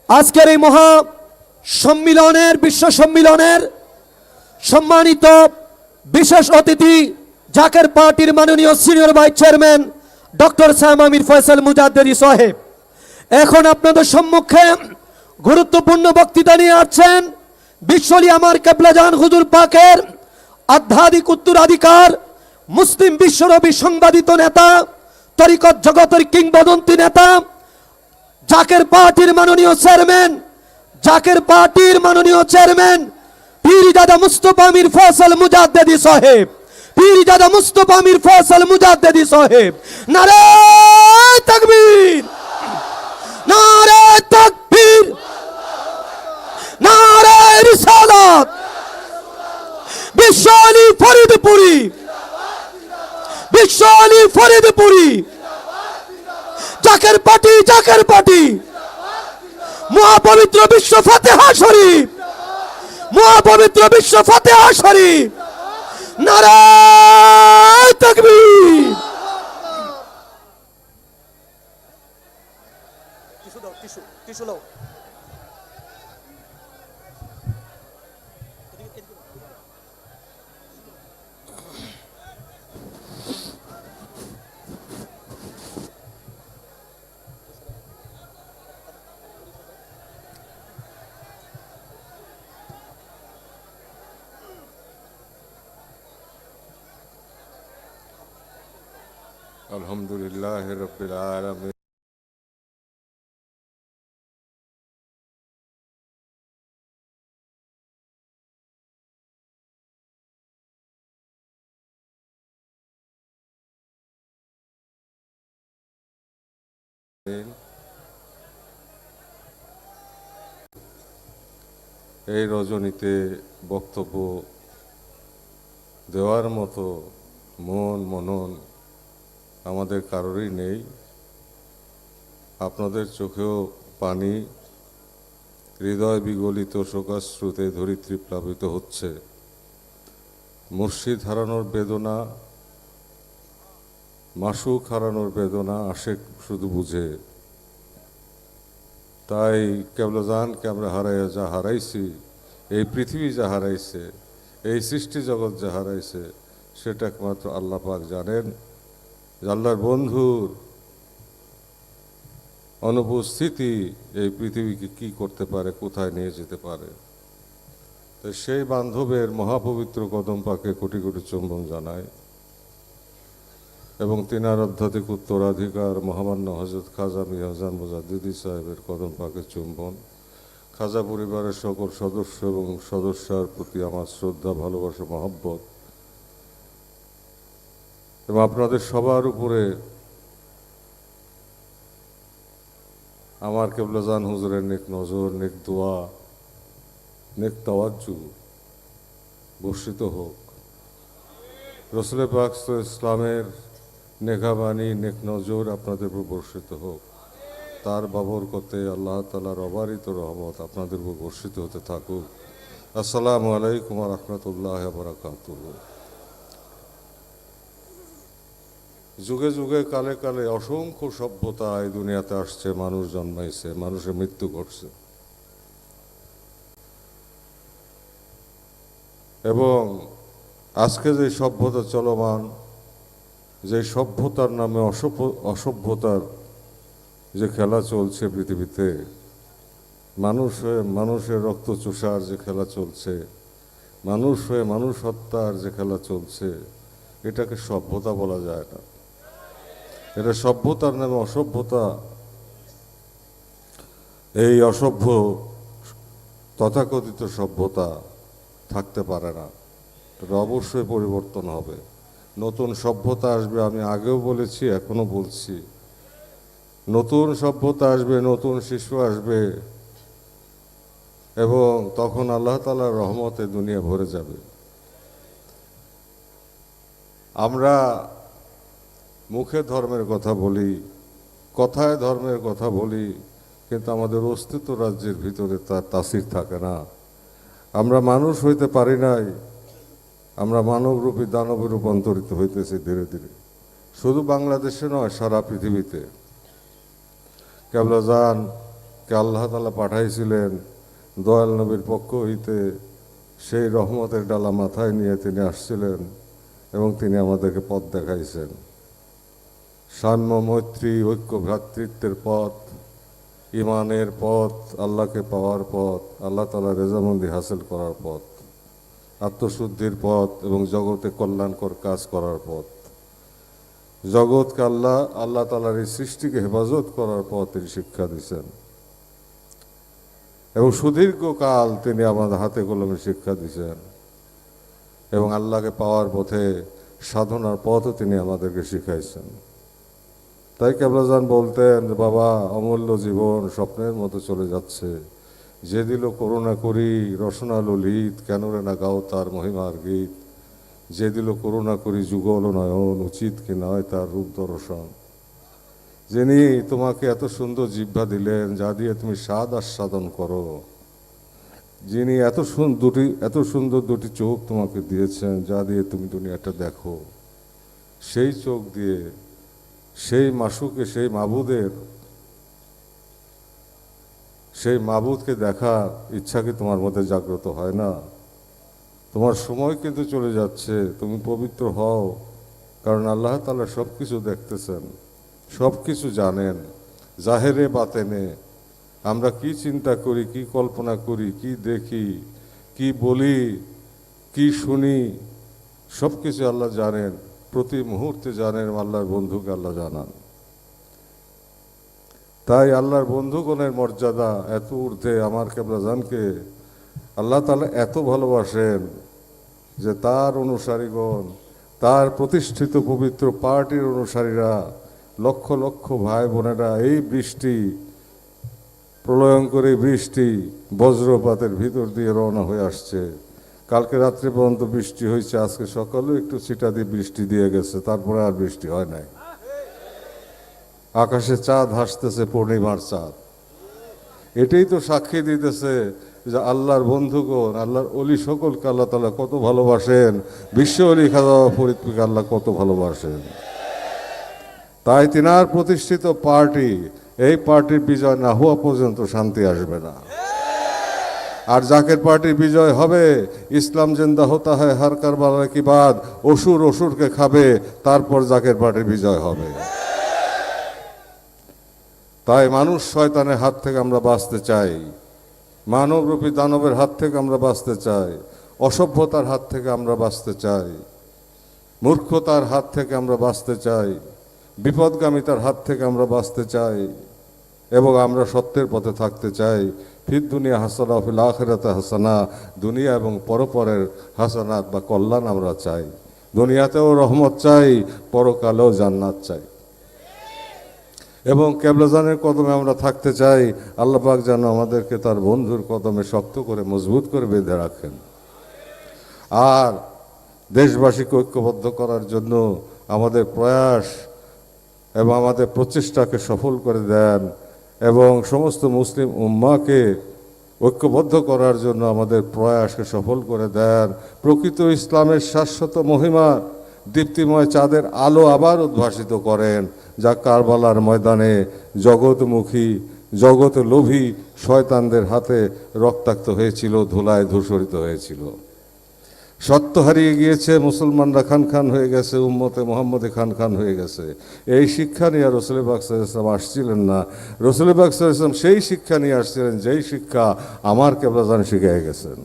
আজকের এই মহা সম্মিলনের, বিশ্ব সম্মিলনের সম্মানিত বিশেষ অতিথি জাকের পার্টির মাননীয় senior vice chairman doctor Shah Amir Faisal Mujaddedi Saheb. এখন আপনাদের সম্মুখে গুরুত্বপূর্ণ বক্তৃতা নিয়ে আসছেন বিশ্বলি আমার কেবলাজান হুজুর পাকের আধ্যাত্মিক উত্তরাধিকার, মুসলিম বিশ্বনবী সংবাদিত নেতা, তরিকত জগতের কিংবদন্তি নেতা, জাকের পার্টির মাননীয় চেয়ারম্যান, জাকের পার্টির মাননীয় চেয়ারম্যান পীরজাদা মুস্তাফা আমির ফয়সাল মুজাদ্দেদি সাহেব, পীরজাদা মুস্তাফা আমির ফয়সাল মুজাদ্দেদি সাহেব। নারে তাকবীর, নারে তাকবীর! ফরিদপুরি, বিশ্ব আলী ফরিদপুরি, জাকের পার্টি, জাকের পার্টি, মহাপবিত্র বিশ্ব ফাতেহা শরীফ, মহাপবিত্র বিশ্ব ফাতেহা শরীফ, নারায়ে তাকবীর। আলহামদুলিল্লাহ রাব্বিল আলামিন। এই রজনীতে বক্তব্য দেওয়ার মতো মনন আমাদের কারোরই নেই। আপনাদের চোখেও পানি, হৃদয় বিগলিত শোকাশ্রুতে ধরিত্রী প্লাবিত হচ্ছে। মুর্শিদ হারানোর বেদনা, মাসুক হারানোর বেদনা আশেক শুধু বুঝে। তাই কেবলাজানকে আমরা যা হারাইছি, এই পৃথিবী যা হারাইছে, এই সৃষ্টি জগৎ যা হারাইছে, সেটা একমাত্র আল্লাহ পাক জানেন। আল্লাহর বন্ধুর অনুপস্থিতি এই পৃথিবীকে কি করতে পারে, কোথায় নিয়ে যেতে পারে। তো সেই বান্ধবের মহাপবিত্র কদম পাকে কোটি কোটি চুম্বন জানায় এবং তিনার আধ্যাত্মিক উত্তরাধিকার মহামান্য হযরত খাজা মিয়াজান মুজাদ্দিদি সাহেবের কদম পাকে চুম্বন। খাজা পরিবারের সকল সদস্য এবং সদস্যার প্রতি আমার শ্রদ্ধা, ভালোবাসা, মহব্বত এবং আপনাদের সবার উপরে আমার কেবলাজান হুজুরের নেক নজর, নেক দোয়া, নেক তাওয়াজ্জু বর্ষিত হোক। রসুল পাক ইসলামের নেঘাবাণী, নেক নজর আপনাদের উপর বর্ষিত হোক। তার বাবরকতে আল্লাহ তাআলার অবারিত রহমত আপনাদের উপর বর্ষিত হতে থাকুক। আসসালামু আলাইকুম ওয়া রাহমাতুল্লাহি ওয়া বারাকাতুহু। যুগে যুগে কালে কালে অসংখ্য সভ্যতা এই দুনিয়াতে আসছে, মানুষ জন্মাইছে, মানুষের মৃত্যু ঘটছে এবং আজকে যে সভ্যতা চলমান, যে সভ্যতার নামে অসভ্যতার যে খেলা চলছে পৃথিবীতে, মানুষের রক্ত চোষার যে খেলা চলছে, মানুষ হয়ে মানুষ হত্যার যে খেলা চলছে, এটাকে সভ্যতা বলা যায় না। এটা সভ্যতার নামে অসভ্যতা। এই অসভ্য তথাকথিত সভ্যতা থাকতে পারে না। তবে অবশ্যই পরিবর্তন হবে, নতুন সভ্যতা আসবে। আমি আগেও বলেছি, এখনো বলছি, নতুন সভ্যতা আসবে, নতুন শিশু আসবে এবং তখন আল্লাহ তাআলার রহমতে দুনিয়া ভরে যাবে। আমরা মুখে ধর্মের কথা বলি, কথায় ধর্মের কথা বলি, কিন্তু আমাদের অস্তিত্ব রাজ্যের ভিতরে তার তাসির থাকে না। আমরা মানুষ হইতে পারি নাই, আমরা মানবরূপী দানবে রূপান্তরিত হইতেছি ধীরে ধীরে। শুধু বাংলাদেশে নয়, সারা পৃথিবীতে। কেবলাজানকে আল্লাহ তাআলা পাঠাইছিলেন দয়াল নবীর পক্ষ হইতে, সেই রহমতের ডালা মাথায় নিয়ে তিনি আসছিলেন এবং তিনি আমাদেরকে পথ দেখাইছেন। সাম্য, মৈত্রী, ঐক্য, ভ্রাতৃত্বের পথ, ইমানের পথ, আল্লাহকে পাওয়ার পথ, আল্লাহ তাআলার রেজামন্দি হাসিল করার পথ, আত্মশুদ্ধির পথ এবং জগতে কল্যাণকর কাজ করার পথ, জগৎকে আল্লাহ তাআলার এই সৃষ্টিকে হেফাজত করার পথ তিনি শিক্ষা দিয়েছেন এবং সুদীর্ঘকাল তিনি আমাদের হাতে কলমে শিক্ষা দিয়েছেন এবং আল্লাহকে পাওয়ার পথে সাধনার পথও তিনি আমাদেরকে শিখাইছেন। তাই কেবলাজান বলতেন, বাবা, অমূল্য জীবন স্বপ্নের মতো চলে যাচ্ছে, যে দিল করুণা করি রসনা ললিত, কেন রে না গাও তার মহিমার গীত। যে দিল করুণা করি যুগল নয়ন, উচিত কি নয় তার রূপ দর্শন। যিনি তোমাকে এত সুন্দর জিহ্বা দিলেন, যা দিয়ে তুমি স্বাদ আস্বাদন করো, যিনি এত সুন্দর দুটি চোখ তোমাকে দিয়েছেন, যা দিয়ে তুমি দুনিয়াটা দেখো, সেই চোখ দিয়ে সেই মাসুকে, সেই মাবুদকে দেখার ইচ্ছা কি তোমার মধ্যে জাগ্রত হয় না? তোমার সময় কিন্তু চলে যাচ্ছে, তুমি পবিত্র হও, কারণ আল্লাহ তাআলা সব কিছু দেখতেছেন, সব কিছু জানেন, জাহেরে বাতেনে। আমরা কি চিন্তা করি, কি কল্পনা করি, কি দেখি, কি বলি, কি শুনি, সব কিছু আল্লাহ জানেন, প্রতি মুহূর্তে জানেন। আল্লাহর বন্ধুকে আল্লাহ জানান। তাই আল্লাহর বন্ধুগণের মর্যাদা এত ঊর্ধ্বে। আমার কেবলাজানকে আল্লাহ তাআলা এত ভালোবাসেন যে তার অনুসারীগণ, তার প্রতিষ্ঠিত পবিত্র পার্টির অনুসারীরা, লক্ষ লক্ষ ভাই বোনেরা এই বৃষ্টি, প্রলয়ঙ্করী বৃষ্টি, বজ্রপাতের ভিতর দিয়ে রওনা হয়ে আসছে। কালকে রাত্রে পর্যন্ত বৃষ্টি হয়েছে, আজকে সকালেও একটু ছিটা দিয়ে বৃষ্টি দিয়ে গেছে, তারপরে আর বৃষ্টি হয় নাই। আকাশে চাঁদ হাসতেছে, পূর্ণিমার চাঁদ। এটাই তো সাক্ষী দিতেছে যে আল্লাহর বন্ধুগণ, আল্লাহর অলি সকলকে আল্লাহ তাআলা কত ভালোবাসেন, বিশ্ব অলি খাজা ফরিদকে আল্লাহ কত ভালোবাসেন। তাই তিনার প্রতিষ্ঠিত পার্টি, এই পার্টির বিজয় না হওয়া পর্যন্ত শান্তি আসবে না। আর জাকের পার্টির বিজয় হবে, ইসলাম জিন্দা হতা হয় হার কারবালা কি বাদ, অসুরকে খাবে, তারপর জাকের পার্টির বিজয় হবে। তাই মানুষ শয়তানের হাত থেকে আমরা বাঁচতে চাই, মানবরূপী দানবের হাত থেকে আমরা বাঁচতে চাই, অসভ্যতার হাত থেকে আমরা বাঁচতে চাই, মূর্খতার হাত থেকে আমরা বাঁচতে চাই, বিপদগামিতার হাত থেকে আমরা বাঁচতে চাই, এবং আমরা সত্যের পথে থাকতে চাই। ফিদ দুনিয়া হাসানা, ফিল আখিরাতে হাসানা, দুনিয়া এবং পরপরের হাসানাত বা কল্যাণ আমরা চাই। দুনিয়াতেও রহমত চাই, পরকালেও জান্নাত চাই। এবং কেবলাজানের কদমে আমরা থাকতে চাই। আল্লাহ পাক যেন আমাদেরকে তার বন্ধুর কদমে শক্ত করে, মজবুত করে বেঁধে রাখেন। আর দেশবাসীকে ঐক্যবদ্ধ করার জন্য আমাদের প্রয়াস এবং আমাদের প্রচেষ্টাকে সফল করে দেন, এবং সমস্ত মুসলিম উম্মাকে ঐক্যবদ্ধ করার জন্য আমাদের প্রয়াসকে সফল করে দেন। প্রকৃত ইসলামের শাশ্বত মহিমা দীপ্তিময় চাঁদের আলো আবার উদ্ভাসিত করেন, যা কারবালার ময়দানে জগৎমুখী, জগৎলোভী শয়তানদের হাতে রক্তাক্ত হয়েছিল, ধুলায় ধূসরিত হয়েছিল। সত্য হারিয়ে গিয়েছে, মুসলমানরা খান হয়ে গেছে, উম্মতে মোহাম্মদে খান হয়ে গেছে। এই শিক্ষা নিয়ে রসুল পাক সাল্লাল্লাহু আলাইহি ওয়াসাল্লাম আসছিলেন না। রসুল পাক সাল্লাল্লাহু আলাইহি ওয়াসাল্লাম সেই শিক্ষা নিয়ে আসছিলেন, যেই শিক্ষা আমার কেবলাজান শিখিয়ে গেছেন।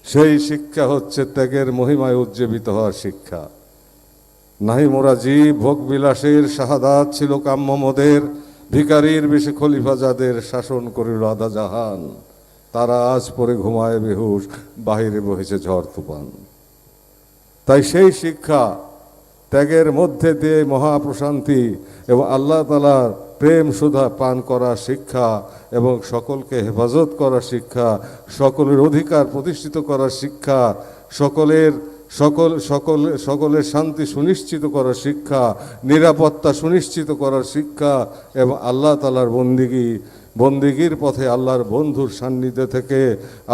সেই শিক্ষা হচ্ছে ত্যাগের মহিমায় উজ্জীবিত হওয়ার শিক্ষা। নাহি মোরা জীব ভোগ বিলাসের, শাহাদাত ছিল কাম্য মোদের, ভিখারির বেশে খলিফা যাদের, শাসন করিল আধা জাহান, তারা আজ পরে ঘুমায় বেহুশ, বাহিরে বহেছে ঝড় তুফান। তাই সেই শিক্ষা, ত্যাগের মধ্যে দিয়ে মহাপ্রশান্তি এবং আল্লাহ তাআলার প্রেম সুধা পান করার শিক্ষা, এবং সকলকে হেফাজত করার শিক্ষা, সকলের অধিকার প্রতিষ্ঠিত করার শিক্ষা, সকলের শান্তি সুনিশ্চিত করার শিক্ষা, নিরাপত্তা সুনিশ্চিত করার শিক্ষা, এবং আল্লাহ তাআলার বন্দিগির পথে আল্লাহর বন্ধুর সান্নিধ্যে থেকে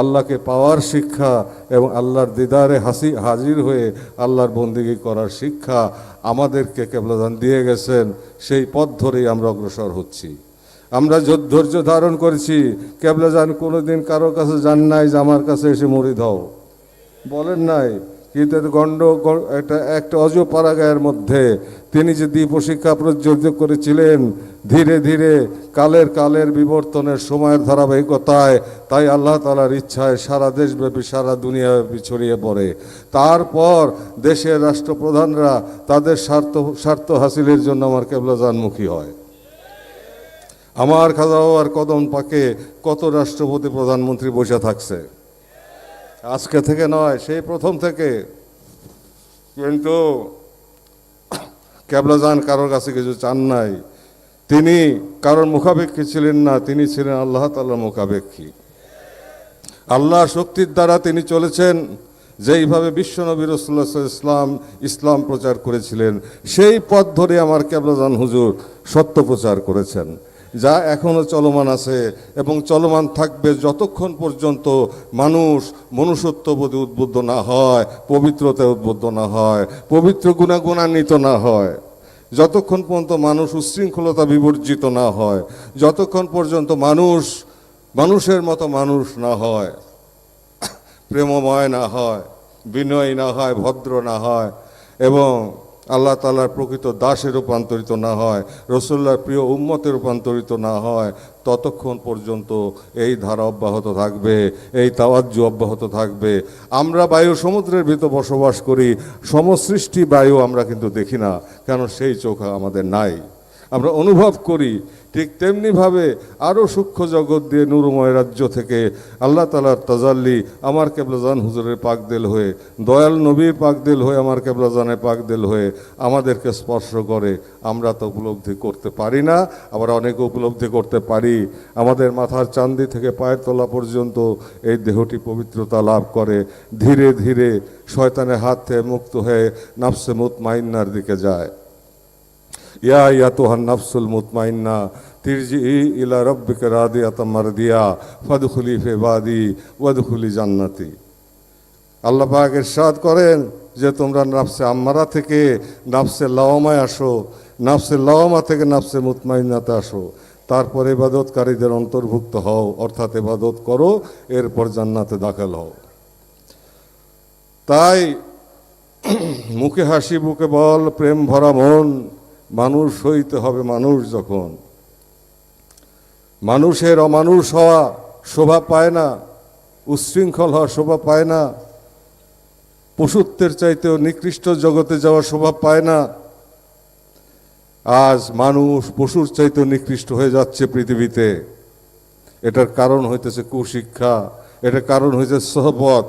আল্লাহকে পাওয়ার শিক্ষা, এবং আল্লাহর দিদারে হাজির হয়ে আল্লাহর বন্দিগি করার শিক্ষা আমাদেরকে কেবলাজান দিয়ে গেছেন। সেই পথ ধরেই আমরা অগ্রসর হচ্ছি। আমরা ধৈর্য ধারণ করেছি। কেবলাজান কোনোদিন কারো কাছে যান নাই যে আমার কাছে এসে মুড়ি দাও, বলেন নাই। কিন্তু একটা অজপাড়াগায়ের মধ্যে তিনি যে দীপশিক্ষা প্রজ্বলিত করেছিলেন, ধীরে ধীরে কালের বিবর্তনের সময়ের ধারাবাহিকতায়, তাই আল্লাহ তাআলার ইচ্ছায় সারা দেশব্যাপী, সারা দুনিয়াব্যাপী ছড়িয়ে পড়ে। তারপর দেশের রাষ্ট্রপ্রধানরা তাদের স্বার্থ হাসিলের জন্য আমার কেবলাজানমুখী হয়। আমার খাজা বাবার কদম পাকে কত রাষ্ট্রপতি, প্রধানমন্ত্রী বসে থাকছে, আজকে থেকে নয়, সেই প্রথম থেকে। কিন্তু কেবলাজান কারোর কাছে কিছু চান নাই, তিনি কারোর মুখাপেক্ষী ছিলেন না, তিনি ছিলেন আল্লাহ তাআলার মুখাপেক্ষী। আল্লাহর শক্তির দ্বারা তিনি চলেছেন, যেইভাবে বিশ্বনবী রাসূলুল্লাহ ইসলাম প্রচার করেছিলেন, সেই পথ ধরে আমার কেবলাজান হুজুর সত্য প্রচার করেছেন, যা এখনও চলমান আছে এবং চলমান থাকবে যতক্ষণ পর্যন্ত মানুষ মনুষ্যত্ববোধে উদ্বুদ্ধ না হয়, পবিত্রতায় উদ্বুদ্ধ না হয়, পবিত্র গুণান্বিত না হয়, যতক্ষণ পর্যন্ত মানুষ উচ্ছৃঙ্খলতা বিবর্জিত না হয়, যতক্ষণ পর্যন্ত মানুষের মতো মানুষ না হয়, প্রেমময় না হয়, বিনয়ী না হয়, ভদ্র না হয় এবং আল্লাহ তাআলার প্রকৃত দাসে রূপান্তরিত না হয়, রাসূলুল্লাহর প্রিয় উম্মতে রূপান্তরিত না হয়, ততক্ষণ পর্যন্ত এই ধারা অব্যাহত থাকবে, এই তাওয়াজ্জু অব্যাহত থাকবে। আমরা বায়ু সমুদ্রের ভিতর বসবাস করি, সমসৃষ্টি বায়ু আমরা কিন্তু দেখি না, কারণ সেই চোখ আমাদের নাই। আমরা অনুভব করি। ঠিক তেমনিভাবে আরও সূক্ষ্ম জগৎ দিয়ে নূরময় রাজ্য থেকে আল্লাহ তাআলার তাজাল্লি আমার কেবলাজান হুজুরের পাকদিল হয়ে, দয়াল নবীর পাকদিল হয়ে, আমার কেবলাজানের পাকদিল হয়ে আমাদেরকে স্পর্শ করে। আমরা তো উপলব্ধি করতে পারি না, আবার অনেকে উপলব্ধি করতে পারি। আমাদের মাথার চান্দি থেকে পায়ের তলা পর্যন্ত এই দেহটি পবিত্রতা লাভ করে, ধীরে ধীরে শয়তানের হাত থেকে মুক্ত হয়ে নাফসে মুতমাইন্নার দিকে যায়। ইয়া আইয়াতুহান নাফসুল মুতমাইন্না তিরজিই ইলা রাব্বিকা রাদিয়াতাম মারদিয়া ফাদখুলি ফি ইবাদি ওয়াদখুলি জান্নাতি। আল্লাহ পাক ইরশাদ করেন যে তোমরা নাফসে আম্মারা থেকে নাফসে লাওয়ামায় আসো, নাফসে লাওয়ামা থেকে নাফসে মুতমাইন্নাতে আসো, তারপর ইবাদতকারীদের অন্তর্ভুক্ত হও, অর্থাৎ ইবাদত করো, এরপর জান্নাতে দাখিল হও। তাই মুখে হাসি বুকে বল, প্রেম ভরা মন, মানুষ হইতে হবে মানুষ। যখন মানুষের অমানুষ হওয়া শোভা পায় না, উচ্ছৃঙ্খল হওয়া শোভা পায় না, পশুত্বের চাইতেও নিকৃষ্ট জগতে যাওয়া শোভা পায় না। আজ মানুষ পশুর চাইতেও নিকৃষ্ট হয়ে যাচ্ছে পৃথিবীতে। এটার কারণ হইতেছে কুশিক্ষা, এটার কারণ হইতেছে সহবত।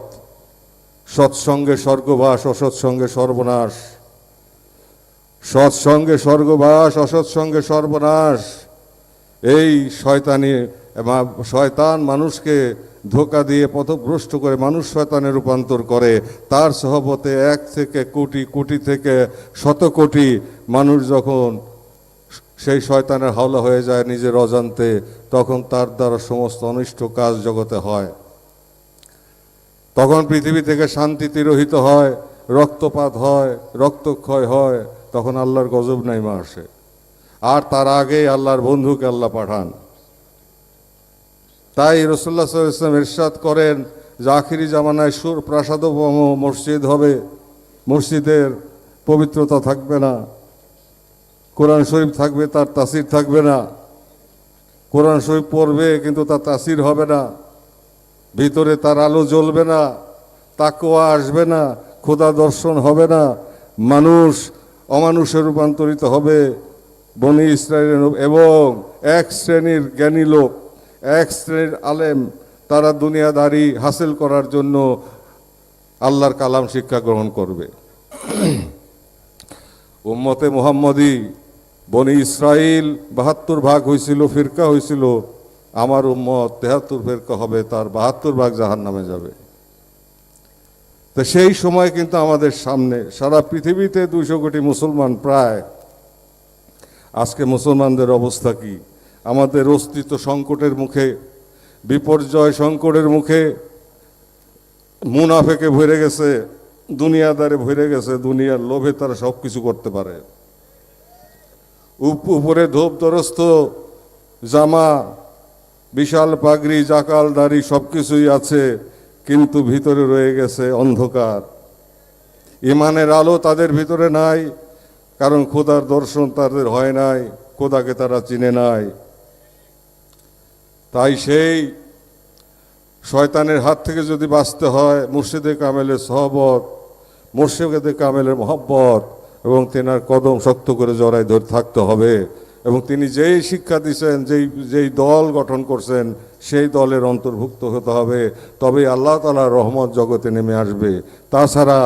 সৎসঙ্গে স্বর্গবাস, অসৎসঙ্গে সর্বনাশ। সৎসঙ্গে স্বর্গবাস, অসৎসঙ্গে সর্বনাশ। এই শয়তান মানুষকে ধোঁকা দিয়ে পথভ্রষ্ট করে মানুষ শয়তানে রূপান্তর করে। তার সহবতে 1 থেকে কোটি, কোটি থেকে শত কোটি মানুষ যখন সেই শয়তানের হাওলা হয়ে যায় নিজের অজান্তে, তখন তার দ্বারা সমস্ত অনিষ্ট কাজ জগতে হয়। তখন পৃথিবী থেকে শান্তি তিরোহিত হয়, রক্তপাত হয়, রক্তক্ষয় হয়, তখন আল্লাহর গজব নাইমা আসে। আর তার আগে আল্লাহর বন্ধুকে আল্লাহ পাঠান। তাই রাসূলুল্লাহ সাল্লাল্লাহু আলাইহি ওয়াসাল্লাম ইরশাদ করেন যে আখিরি জামানায় প্রাসাদোপম মসজিদ হবে, মসজিদের পবিত্রতা থাকবে না, কোরআন শরীফ থাকবে তার তাসির থাকবে না, কোরআন শরীফ পড়বে কিন্তু তার তাসির হবে না, ভিতরে তার আলো জ্বলবে না, তাকওয়া আসবে না, খোদা দর্শন হবে না, মানুষ অমানুষে রূপান্তরিত হবে। বনি ইসরায়েলের এবং এক শ্রেণীর জ্ঞানী লোক, এক শ্রেণীর আলেম, তারা দুনিয়াদারি হাসিল করার জন্য আল্লাহর কালাম শিক্ষা গ্রহণ করবে। উম্মতে মুহাম্মদী বনি ইসরাইল 72 ভাগ হয়েছিল, ফিরকা হয়েছিল। আমার উম্মত 73 ফিরকা হবে, তার 72 ভাগ জাহান্নামে যাবে। তো সেই সময় কিন্তু আমাদের সামনে সারা পৃথিবীতে 200 কোটি মুসলমান প্রায়। আজকে মুসলমানদের অবস্থা কি? আমাদের অস্তিত্ব সংকটের মুখে, বিপর্যয় সংকটের মুখে। মুনাফেকে ভরে গেছে, দুনিয়াদারে ভরে গেছে, দুনিয়ার লোভে তারা সব কিছু করতে পারে। উপরে ধূপ দরস্ত জামা, বিশাল পাগড়ি, জাকাল দাড়ি সব কিছুই আছে, কিন্তু ভিতরে রয়ে গেছে অন্ধকার। ইমানের আলো তাদের ভিতরে নাই, কারণ খোদার দর্শন তাদের হয় নাই, খোদাকে তারা চিনে নাই। তাই সেই শয়তানের হাত থেকে যদি বাঁচতে হয়, মুর্শিদে কামেলের সহবত, মুর্শিদে কামেলের মহব্বত এবং তেনার কদম শক্ত করে জড়ায় ধরে থাকতে হবে। এবং তিনি যেই শিক্ষা দিয়েছেন, যেই দল গঠন করছেন, সেই দলের অন্তর্ভুক্ত হতে হবে। তবে আল্লাহ তাআলার রহমত জগতে নেমে আসবে। তাছাড়া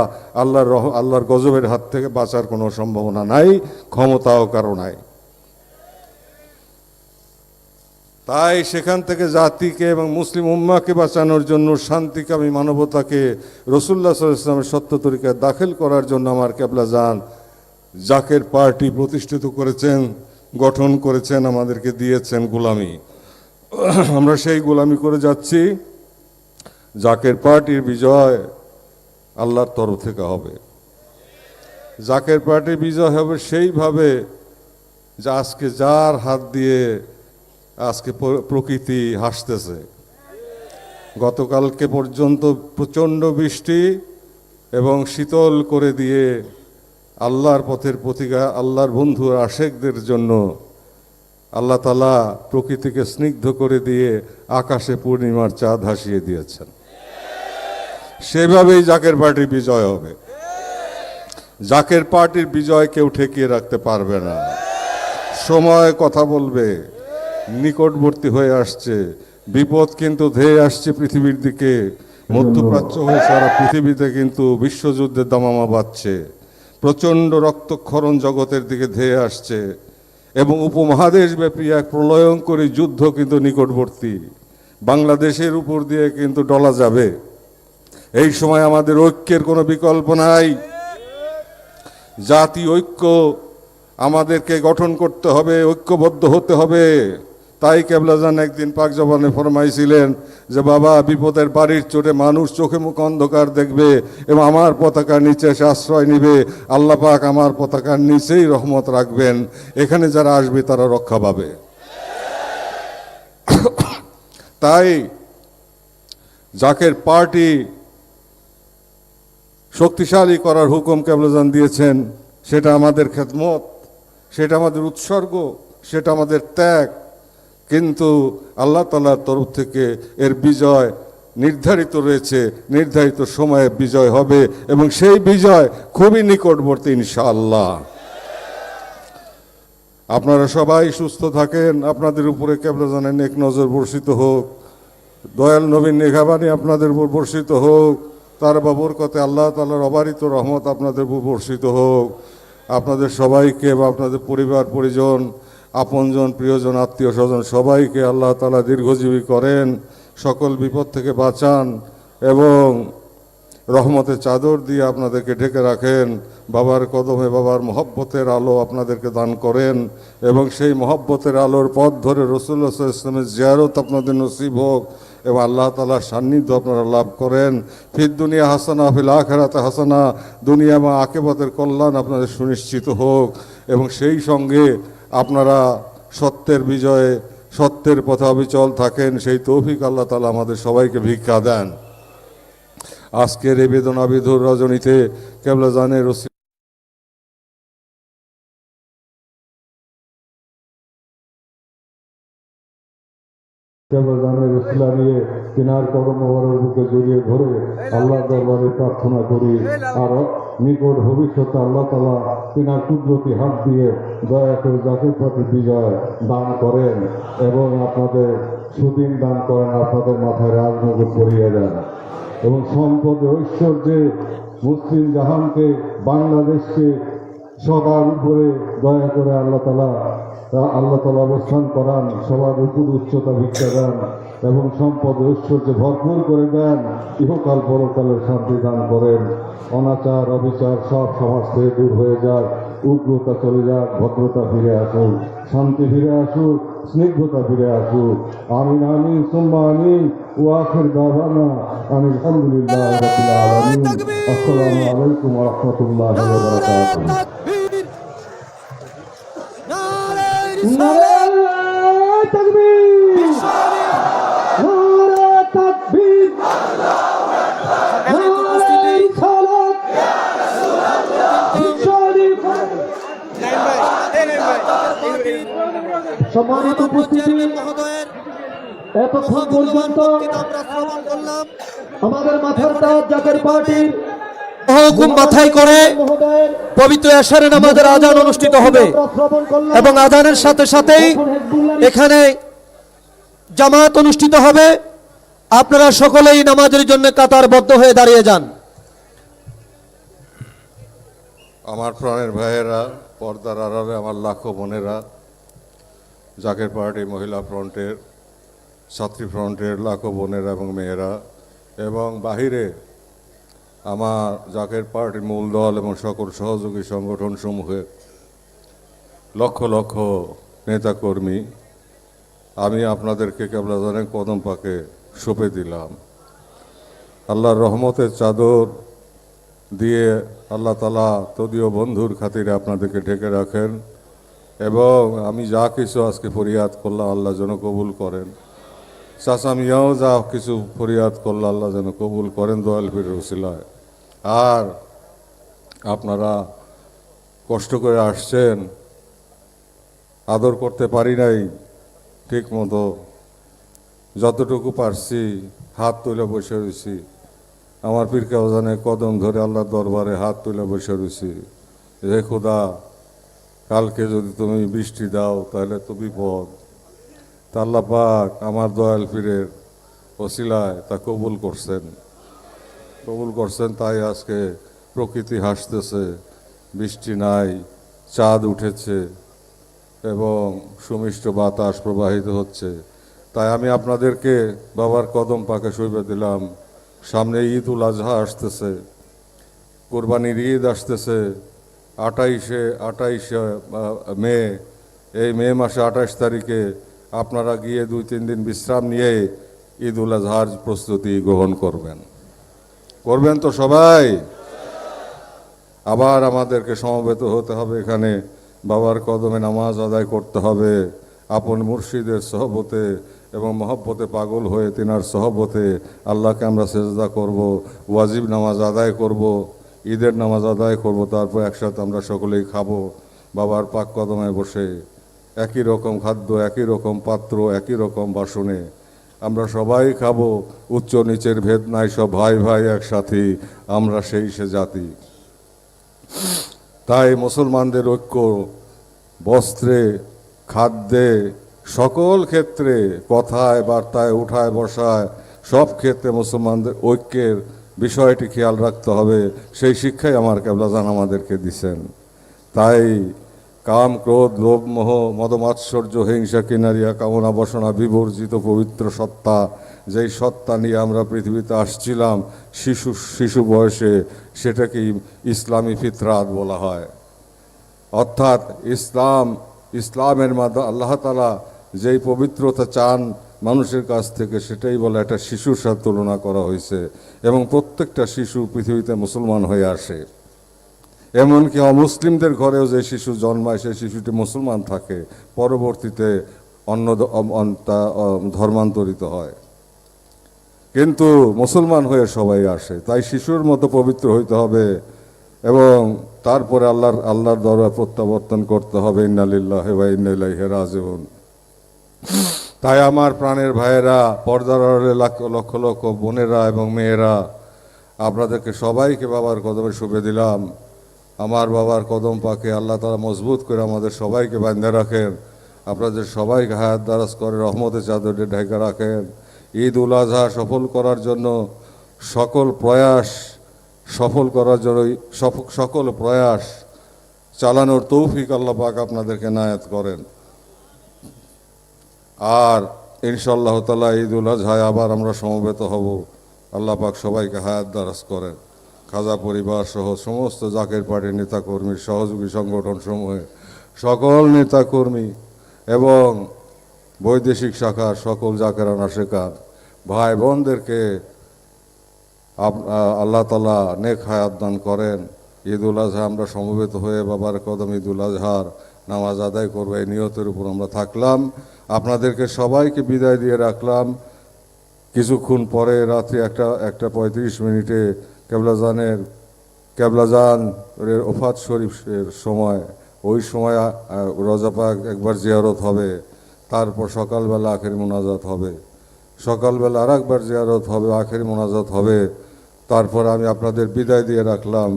আল্লাহর গজবের হাত থেকে বাঁচার কোনো সম্ভাবনা নাই, ক্ষমতাও কারো নাই। তাই সেখান থেকে জাতিকে এবং মুসলিম উম্মাকে বাঁচানোর জন্য, শান্তিকামী মানবতাকে রসুল্লাহ সাল্লাল্লাহু আলাইহি ওয়াসাল্লামের সত্য তরিকায় দাখিল করার জন্য আমার কেবলা জান জাকের পার্টি প্রতিষ্ঠিত করেছেন, গঠন করেছেন, আমাদেরকে দিয়েছেন গোলামি। আমরা সেই গোলামি করে যাচ্ছি। জাকের পার্টির বিজয় আল্লাহর তরফ থেকে হবে। জাকের পার্টির বিজয় হবে সেইভাবে যে আজকে যার হাত দিয়ে আজকে প্রকৃতি হাসতেছে। গতকালকে পর্যন্ত প্রচণ্ড বৃষ্টি এবং শীতল করে দিয়ে আল্লাহর পথের প্রতিজ্ঞা, আল্লাহর বন্ধু আশেকদের জন্য আল্লাহ তাআলা প্রকৃতিকে স্নিগ্ধ করে দিয়ে আকাশে পূর্ণিমার চাঁদ হাসিয়ে দিয়েছেন। সেভাবেই জাকের পার্টির বিজয় হবে। জাকের পার্টির বিজয় কেউ ঠেকিয়ে রাখতে পারবে না। সময় কথা বলবে, নিকটবর্তী হয়ে আসছে, বিপদ কিন্তু ধেয়ে আসছে পৃথিবীর দিকে। মধ্যপ্রাচ্য হয়ে সারা পৃথিবীতে কিন্তু বিশ্বযুদ্ধের দামামা বাজছে, প্রচণ্ড রক্তক্ষরণ জগতের দিকে ধেয়ে আসছে এবং উপমহাদেশব্যাপী এক প্রলয়ঙ্করী যুদ্ধ কিন্তু নিকটবর্তী। বাংলাদেশের উপর দিয়ে কিন্তু ডলা যাবে। এই সময় আমাদের ঐক্যের কোনো বিকল্প নাই। জাতি ঐক্য আমাদেরকে গঠন করতে হবে, ঐক্যবদ্ধ হতে হবে। তাই কেবলাজান একদিন পাক জবানে ফরমাইছিলেন যে বাবা, বিপদের বাড়ির চোটে মানুষ চোখে মুখে অন্ধকার দেখবে এবং আমার পতাকার নিচে এসে আশ্রয় নিবে। আল্লাহ পাক আমার পতাকার নিচেই রহমত রাখবেন। এখানে যারা আসবে তারা রক্ষা পাবে। তাই জাকের পার্টি শক্তিশালী করার হুকুম কেবলাজান দিয়েছেন। সেটা আমাদের খেদমত, সেটা আমাদের উৎসর্গ, সেটা আমাদের ত্যাগ। কিন্তু আল্লাহ তাআলার তরফ থেকে এর বিজয় নির্ধারিত রয়েছে, নির্ধারিত সময়ে বিজয় হবে এবং সেই বিজয় খুবই নিকটবর্তী ইনশাআল্লাহ। আপনারা সবাই সুস্থ থাকেন, আপনাদের উপরে কেবলাজানের নেক নজর বর্ষিত হোক, দয়াল নবীর নেঘাবাণী আপনাদের উপর বর্ষিত হোক, তার বরকতে আল্লাহ তাআলার অবারিত রহমত আপনাদের উপর বর্ষিত হোক। আপনাদের সবাইকে বা আপনাদের পরিবার পরিজন, আপনজন, প্রিয়জন, আত্মীয় স্বজন সবাইকে আল্লাহ তাআলা দীর্ঘজীবী করেন, সকল বিপদ থেকে বাঁচান এবং রহমতের চাদর দিয়ে আপনাদেরকে ঢেকে রাখেন। বাবার কদমে বাবার মহব্বতের আলো আপনাদেরকে দান করেন এবং সেই মহব্বতের আলোর পথ ধরে রাসূলুল্লাহ সাল্লাল্লাহু আলাইহি ওয়াসাল্লামের জিয়ারত আপনাদের নসিব হোক এবং আল্লাহ তাআলার সান্নিধ্য আপনারা লাভ করেন। ফিদ দুনিয়া হাসানা ফিল আখিরাতে হাসানা, দুনিয়া এবং আখিরাতের কল্যাণ আপনাদের সুনিশ্চিত হোক এবং সেই সঙ্গে আপনারা সত্যের বিজয়ে, সত্যের পথে অবিচল থাকেন, সেই তৌফিক আল্লাহ তাআলা আমাদের সবাইকে ভিক্ষা দেন। আজকের এই বেদনাবিধুর রজনীতে কেবলাজানের কেবলাজানের উসিলা নিয়ে তিনার কদম মোবারকের বুকে জড়িয়ে ধরে আল্লাহর দরবারে প্রার্থনা করি আর নিকট ভবিষ্যতে আল্লাহ তাআলা তিনার কুদরতি হাত দিয়ে দয়া করে জাকের পার্টির বিজয় দান করেন এবং আপনাদের সুদিন দান করেন, আপনাদের মাথায় রাজনগর পরিয়ে দেন এবং সম্পদ ঐশ্বর্যে মুসলিম জাহানকে, বাংলাদেশকে সবার উপরে দয়া করে আল্লাহ তাআলা অবস্থান করান, সবার উপর উচ্চতা ভিক্ষা দেন এবং সম্পদ ঐশ্বর্যে ভরপুর করে দেন। ইহকাল পরকালের শান্তি দান করেন। অনাচার অবিচার সব সমাজ থেকে দূর হয়ে যাক, উগ্রতা চলে যাক, ভদ্রতা ফিরে আসুক, শান্তি ফিরে আসুক, স্নিগ্ধতা ফিরে আসুক। আমিন আমিন সুম্মা আমিন। ওয়া আখির দাওয়ানা আলহামদুলিল্লাহি রাব্বিল আলামিন। আসসালামু আলাইকুম ওয়া রাহমাতুল্লাহি ওয়া বারাকাতুহু। নারে তাকবীর, নারে তাকবীর, নারে সালাত, সম্মানিত উপস্থিতি, এতক্ষণ পর্যন্ত আমাদের মাথার তাজ জাকের পার্টির হুকুম মাথায় করে পবিত্র এশারের নামাজের আজান অনুষ্ঠিত হবে এবং আজানের সাথে সাথেই এখানে জামাত অনুষ্ঠিত হবে। আপনারা সকলেই নামাজের জন্য কাতারবদ্ধ হয়ে দাঁড়িয়ে যান। আমার প্রাণের ভাইয়েরা, পর্দার আড়ালে আমার লাখো বোনেরা, জাকের পার্টি মহিলা ফ্রন্টের ছাত্রী ফ্রন্টের লাখো বোনেরা এবং মেয়েরা এবং বাহিরে আমার জাকের পার্টির মূল দল এবং সকল সহযোগী সংগঠন সমূহের লক্ষ লক্ষ নেতাকর্মী, আমি আপনাদেরকে কেবলাজানের কদম পাকে সঁপে দিলাম। আল্লাহর রহমতের চাদর দিয়ে আল্লাহ তাআলা তদীয় বন্ধুর খাতিরে আপনাদেরকে ঢেকে রাখেন এবং আমি যা কিছু আজকে ফরিয়াদ করলাম আল্লাহ যেন কবুল করেন। চাচা মিয়াও যা কিছু ফরিয়াদ করলো আল্লাহ যেন কবুল করেন দয়াল পীরের উসিলায়। আর আপনারা কষ্ট করে আসছেন, আদর করতে পারি নাই ঠিক মতো, যতটুকু পারছি হাত তুলে বসে রয়েছি। আমার পীর কেওজানে কদম ধরে আল্লাহর দরবারে হাত তুলে বসে রয়েছি, হে খোদা কালকে যদি তুমি বৃষ্টি দাও তাহলে তো বিপদ। তা আল্লাহ পাক আমার দয়াল পীরের ওসিলায় তা কবুল করছেন, তাই আজকে প্রকৃতি হাসতেছে, বৃষ্টি নাই, চাঁদ উঠেছে এবং সুমিষ্ট বাতাস প্রবাহিত হচ্ছে। তাই আমি আপনাদেরকে বাবার কদম পাকে সইবে দিলাম। সামনে ঈদ উল আজহা আসতেছে, কোরবানির ঈদ আসতেছে, 28শে মে, এই মে মাসে 28 তারিখে আপনারা গিয়ে 2-3 দিন বিশ্রাম নিয়ে ঈদ উল আজহার প্রস্তুতি গ্রহণ করবেন তো সবাই। আবার আমাদেরকে সমবেত হতে হবে, এখানে বাবার কদমে নামাজ আদায় করতে হবে, আপন মুর্শিদের সহবতে এবং মহব্বতে পাগল হয়ে তিনার সহবতে আল্লাহকে আমরা সেজদা করব, ওয়াজিব নামাজ আদায় করব, ঈদের নামাজ আদায় করব, তারপর একসাথে আমরা সকলেই খাবো বাবার পাক কদমে বসে। একই রকম খাদ্য, একই রকম পাত্র, একই রকম বাসনে আমরা সবাই খাবো, উচ্চ নিচের ভেদ নাই, সব ভাই ভাই একসাথে আমরা সেই সে জাতি। তাই মুসলমানদের ঐক্য বস্ত্রে, খাদ্যে, সকল ক্ষেত্রে, কথায় বার্তায়, উঠায় বসায়, সব ক্ষেত্রে মুসলমানদের ঐক্যের বিষয়টি খেয়াল রাখতে হবে। সেই শিক্ষাই আমার কেবলাজান আমাদেরকে দিছেন। তাই কাম, ক্রোধ, লোভ, মোহ, মদমাৎসর্য, হিংসা, কিনারিয়া, কামনা বাসনা বিবর্জিত পবিত্র সত্তা, যেই সত্তা নিয়ে আমরা পৃথিবীতে আসছিলাম শিশু বয়সে, সেটাকে ইসলামী ফিতরাত বলা হয়। অর্থাৎ ইসলামের মাধ্যমে আল্লাহ তাআলা যেই পবিত্রতা চান মানুষের কাছ থেকে, সেটাই বলে একটা শিশুর সাথে তুলনা করা হয়েছে। এবং প্রত্যেকটা শিশু পৃথিবীতে মুসলমান হয়ে আসে, এমনকি অমুসলিমদের ঘরেও যে শিশু জন্মায় সেই শিশুটি মুসলমান থাকে, পরবর্তীতে অন্য ধর্মান্তরিত হয়, কিন্তু মুসলমান হয়ে সবাই আসে। তাই শিশুর মতো পবিত্র হইতে হবে এবং তারপরে আল্লাহর দরবারে প্রত্যাবর্তন করতে হবে। ইন্না লিল্লাহি ওয়া ইন্না ইলাইহি রাজিউন। তাই আমার প্রাণের ভাইয়েরা, পর্দার আড়ালে লক্ষ লক্ষ বোনেরা এবং মেয়েরা, আপনাদেরকে সবাইকে বাবার কদমে শুভে দিলাম। আমার বাবার কদম পাকে আল্লাহ তাআলা মজবুত করে আমাদের সবাইকে বাঁধে রাখেন, আপনাদের সবাইকে হায়াত দারাজ করে রহমতের চাদরে ঢেকে রাখেন। ঈদ উল আজহা সফল করার জন্য সকল প্রয়াস চালানোর তৌফিক আল্লাহ পাক আপনাদেরকে নায়াত করেন। আর ইনশাআল্লাহ তাআলা ঈদ উল আজহায় আবার আমরা সমবেত হব। আল্লাহ পাক সবাইকে হায়াত দারাজ করেন। খাজা পরিবার সহ সমস্ত জাকের পার্টির নেতাকর্মী, সহযোগী সংগঠন সমূহে সকল নেতাকর্মী এবং বৈদেশিক শাখার সকল জাকেরান আশেকার ভাই বোনদেরকে আল্লাহ তাআলা নেক হায়াত দান করেন। ঈদ উল আজহা আমরা সমবেত হয়ে বাবার কদম ঈদ উল আজহার নামাজ আদায় করবো, এই নিয়তের উপর আমরা থাকলাম। আপনাদেরকে সবাইকে বিদায় দিয়ে রাখলাম। কিছুক্ষণ পরে রাত্রি 1:35 কেবলাজান ওফাত শরীফের সময়, ওই সময় রোজা পাক একবার জিয়ারত হবে, তারপর সকালবেলা আখেরি মোনাজাত হবে, সকালবেলা আর একবার জিয়ারত হবে, আখেরি মোনাজাত হবে। তারপর আমি আপনাদের বিদায় দিয়ে রাখলাম।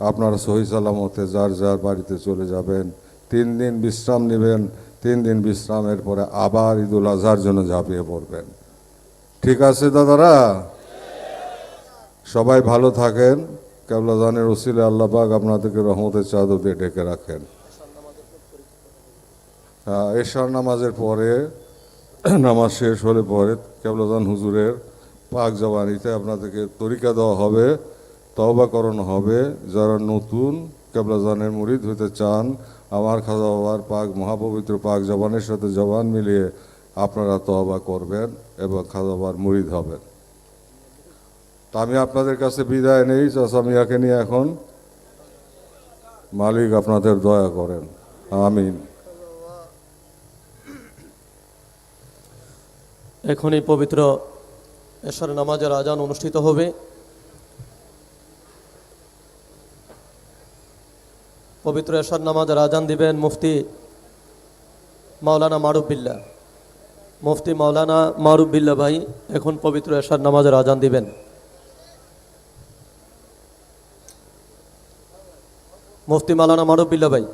আপনারা সহি সালামতে যার যার বাড়িতে চলে যাবেন। 3 দিন বিশ্রাম নেবেন, 3 দিন বিশ্রামের পরে আবার ঈদ উল আজহার জন্য ঝাঁপিয়ে পড়বেন। ঠিক আছে দাদারা? সবাই ভালো থাকেন। কেবলাজানের ওসিলে আল্লাহ পাক আপনাদেরকে রহমতের চাদর দিয়ে ঢেকে রাখেন। এশার নামাজের পরে নামাজ শেষ হলে পরে কেবলাজান হুজুরের পাক জবানিতে আপনাদেরকে তরিকা দেওয়া হবে, তওবা করানো হবে। যারা নতুন কেবলাজানের মুরিদ হতে চান, আমার খাজা বাবার পাক মহাপবিত্র পাক জবানের সাথে জবান মিলিয়ে আপনারা তওবা করবেন এবং খাজা বাবার মুরিদ হবেন। তা আমি আপনাদের কাছে বিদায় নেই। চাচা মিয়াকে নিয়ে এখন মালিক আপনাদের দয়া করেন, আমিন। এখনই পবিত্র এশার নামাজের আজান অনুষ্ঠিত হবে। পবিত্র এশার নামাজের আজান দিবেন মুফতি মাওলানা মারুফ বিল্লাহ। মুফতি মাওলানা মারুফ বিল্লাহ ভাই এখন পবিত্র এশার নামাজের আজান দিবেন। মুফতি মাওলানা মারুফ বিল্লাহ ভাই।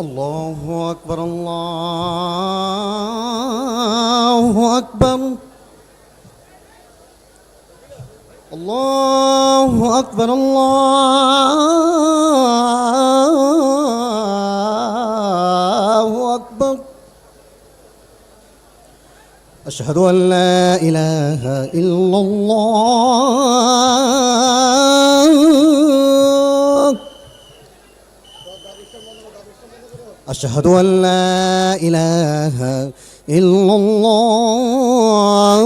الله أكبر الله أكبر الله أكبر الله أكبر أشهد أن لا إله إلا الله أشهد أن لا إله إلا الله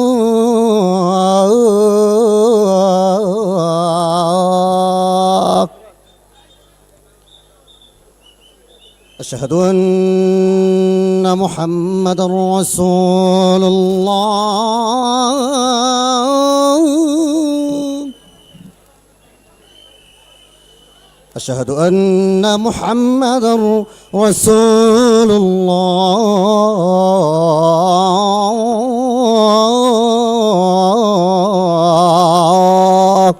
أشهد أن محمد رسول الله أشهد أن محمد رسول الله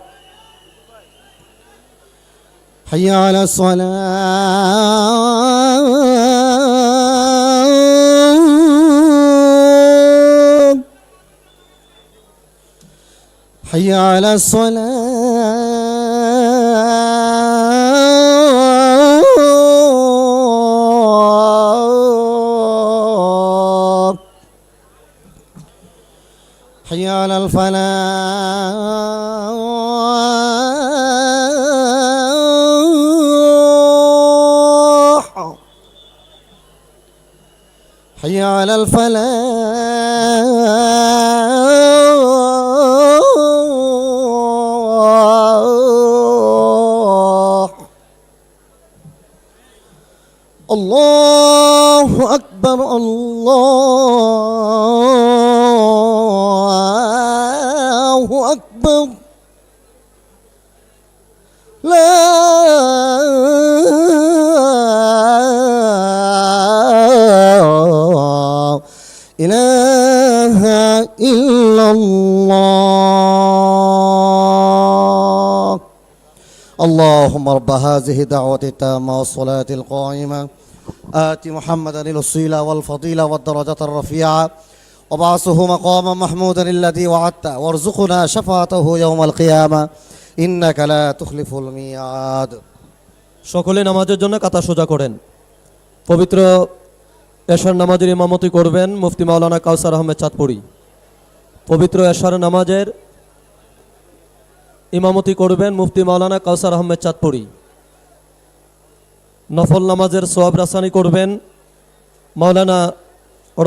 حي على الصلاة حي على الصلاة حي على الفلاح حي على الفلاح الله أكبر الله أكبر لا إله إلا الله اللهم رب هذه الدعوة التامة والصلاة القائمة آت محمدا الوسيلة والفضيلة والدرجة الرفيعة وبعثه مقاما محمودا الذي وعدته وارزقنا شفاعته يوم القيامة إنك لا تخلف الميعاد সকলে নামাজের জন্য কাতা সোজা করেন। পবিত্র এশার নামাজের ইমামতি করবেন মুফতি মাওলানা কাউসার আহমেদ চাঁদপুরি। পবিত্র এশার নামাজের ইমামতি করবেন মুফতি মাওলানা কাউসার আহমেদ চাঁদপুরি। নফল নামাজের সোয়াব রাসানি করবেন মাওলানা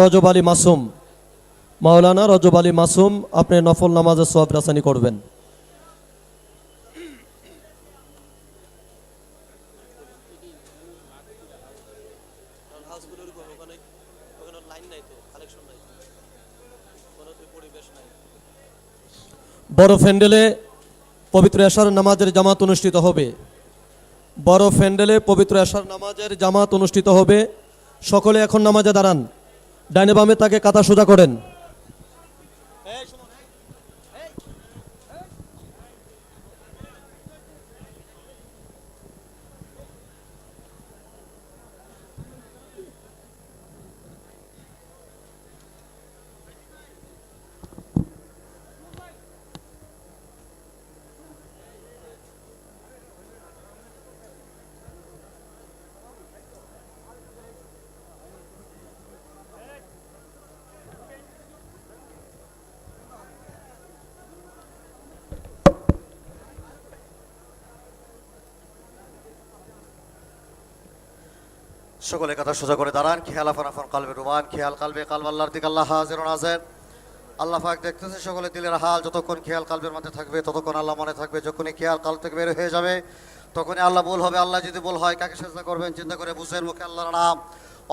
রজব আলী মাসুম। মাওলানা রজব আলী মাসুম আপনি নফল নামাজের সোয়াব রাসানি করবেন। বড় প্যান্ডেলে পবিত্র এশার নামাজের জামাত অনুষ্ঠিত হবে। বড় প্যান্ডেলে পবিত্র এশার নামাজের জামাত অনুষ্ঠিত হবে। সকলে এখন নামাজে দাঁড়ান, ডাইনে বামে তাকে কাতা সোজা করেন। সকলে কথা সোজা করে দাঁড়ান। খেয়াল আফান আফান কালবে রুমান, খেয়াল কালবে কালব আল্লাহর দিক, আল্লাহ হাজির নাজের। আল্লাহ পাক দেখতেছে সকলে দিলের হাল। যতক্ষণ খেয়াল কালবের মধ্যে থাকবে ততক্ষণ আল্লাহ মনে থাকবে। যখনই খেয়াল কাল থেকে বের হয়ে যাবে তখনই আল্লাহ বল হবে। আল্লাহ যদি বল হয় কাকে সেজদা করবেন চিন্তা করে বুঝের মুখে আল্লাহর নাম,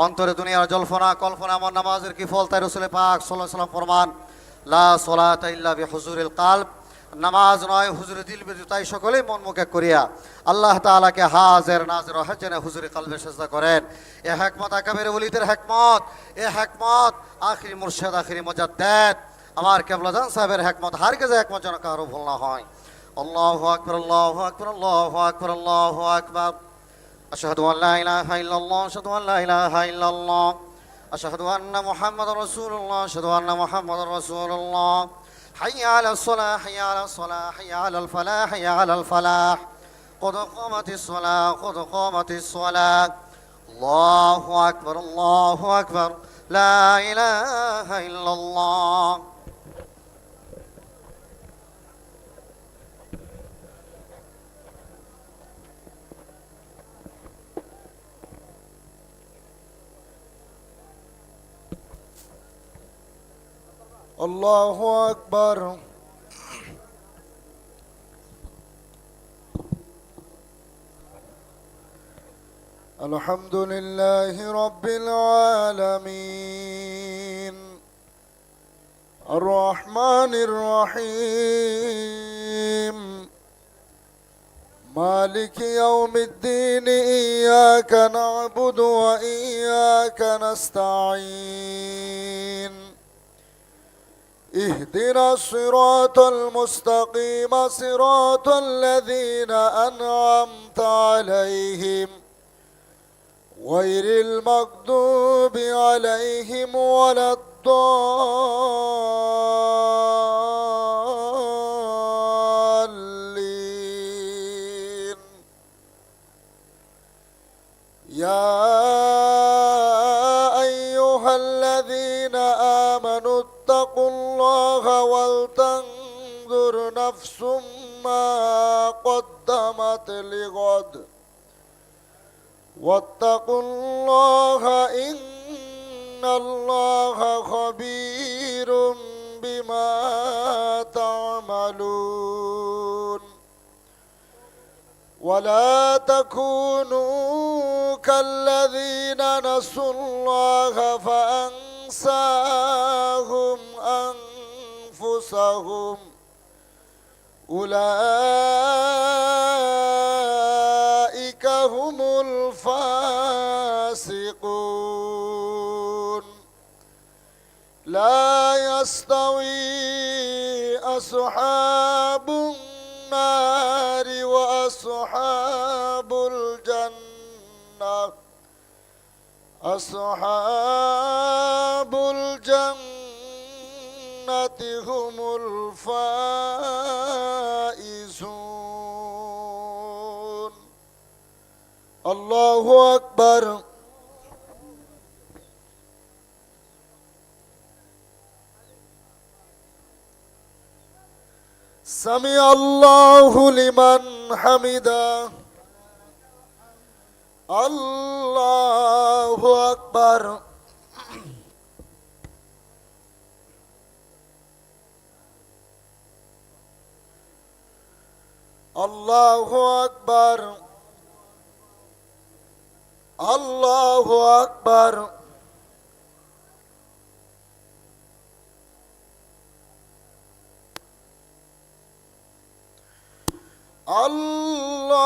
অন্তরে দুনিয়ার জল্পনা কল্পনা আমার নামাজের কি ফল তাই রসুল পাক সাল্লাল্লাহু আলাইহি ওয়াসাল্লাম ফরমান, লা সলাতা ইল্লা বিহুজুরিল কালব, নামাজ নয় হুজুরে দিল ব্যতীত। তাই সকলেই মন মুখে করিয়া আল্লাহ তাআলাকে হাজির নাজির হাজনে হুজুরে কালবে সেজদা করেন। এ হিকমত আকাবের ওলিদের হিকমত, এ হিকমত আখিরি মুর্শিদ আখিরি মুজাদ্দিদ আমার কেবলাজান সাহেবের হিকমত। হারগিজ হিকমত যেন কারো ভুল না হয়। আল্লাহু আকবার, আল্লাহু আকবার, আল্লাহু আকবার, আল্লাহু আকবার। আশহাদু আল লা ইলাহা ইল্লাল্লাহ, আশহাদু আল লা ইলাহা ইল্লাল্লাহ, আশহাদু আন্না মুহাম্মাদুর রাসূলুল্লাহ, আশহাদু আন্না মুহাম্মাদুর রাসূলুল্লাহ। হাইয়া আলাস সালাহ, হাইয়া আলাস সালাহ, হাইয়া আলাল ফালাহ, হাইয়া আলাল ফালাহ। قد قامت الصلاة، قد قامت الصلاة. الله أكبر، الله أكبر، لا إله إلا الله. الله أكبر. الحمد لله رب العالمين، الرحمن الرحيم، مالك يوم الدين. إياك نعبد وإياك نستعين. اهدنا الصراط المستقيم، صراط الذين أنعمت عليهم غير المغضوب عليهم ولا الضالين. يا أيها الذين آمنوا اتقوا الله ولتنظر نفس ما قدمت لغد، واتقوا الله إن الله خبير بما تعملون. ولا تكونوا كالذين نسوا الله فأنساهم أنفسهم، أولئك هم الفاسقون. لا يستوي أصحاب النار وأصحاب الجنة، أصحاب الجنة هم الفائزون. الله أكبر. سمع الله لمن حمده. الله أكبر. الله أكبر، الله أكبر. الله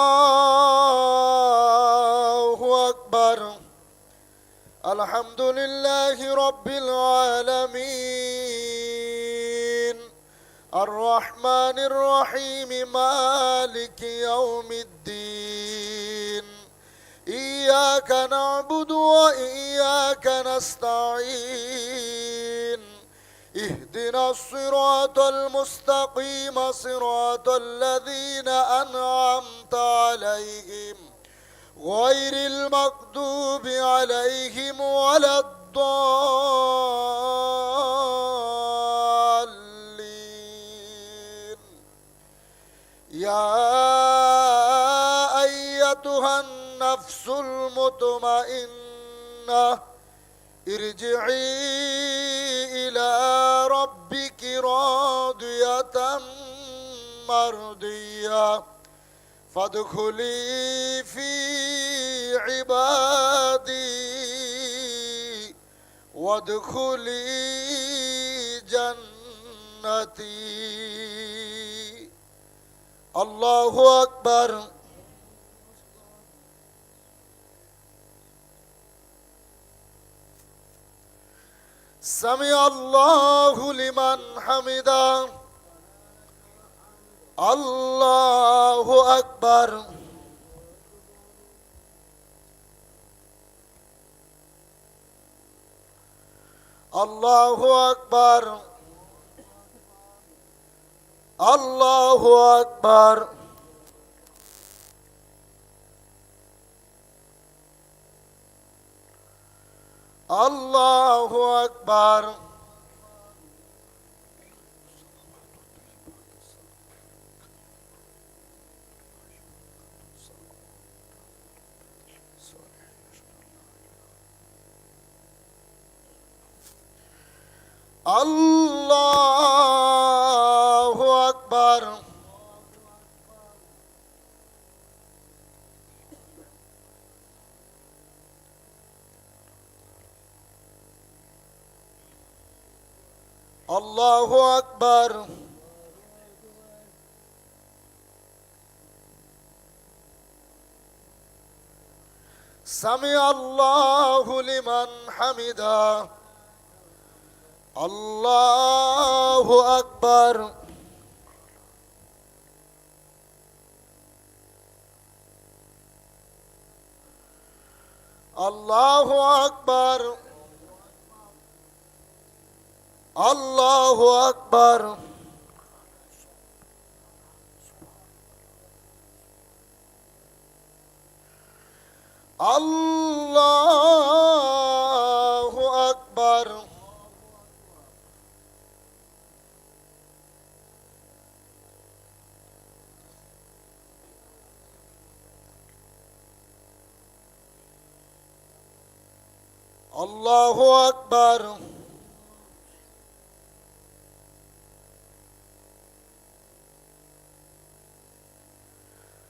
الحمد لله رب العالمين الرحمن الرحيم مالك يوم الدين إياك نعبد وإياك نستعين اهدنا الصراط المستقيم صراط الذين أنعمت عليهم غير المغضوب عليهم ولا الضالين يا أيتها النفس المطمئنة ارجعي إلى ربك راضية مرضية فادخلي في عبادي وادخلي جنتي الله أكبر سمع الله لمن حمده الله أكبر الله أكبر الله أكبر الله أكبر الله أكبر الله أكبر سمع الله لمن حمده الله أكبر الله أكبر الله أكبر الله أكبر الله أكبر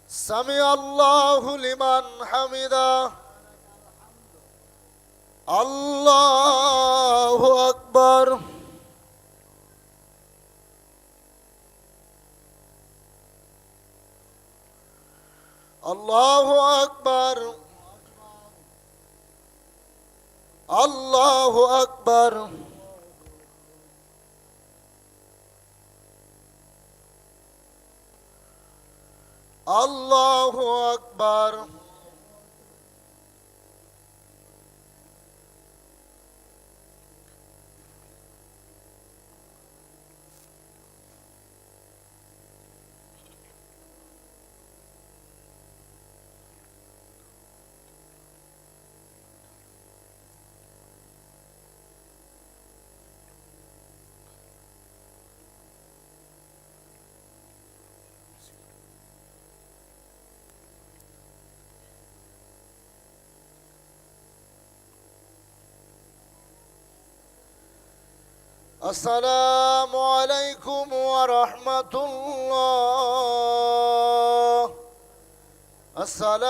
سمع الله لمن حمده الله أكبر الله أكبر الله أكبر الله أكبر السلام عليكم ورحمة الله السلام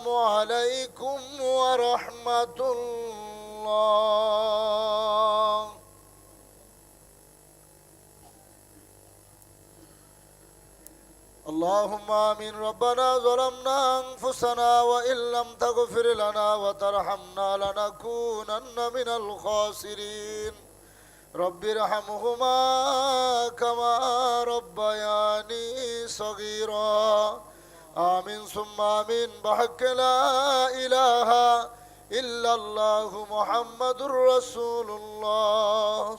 عليكم ورحمة الله اللهم آمين. ربنا ظلمنا أنفسنا وإن لم تغفر لنا وترحمنا لنكونن من الخاسرين. رب ارحمهما كما ربياني صغيرا. آمين ثم آمين. بحق لا إله إلا الله محمد رسول الله.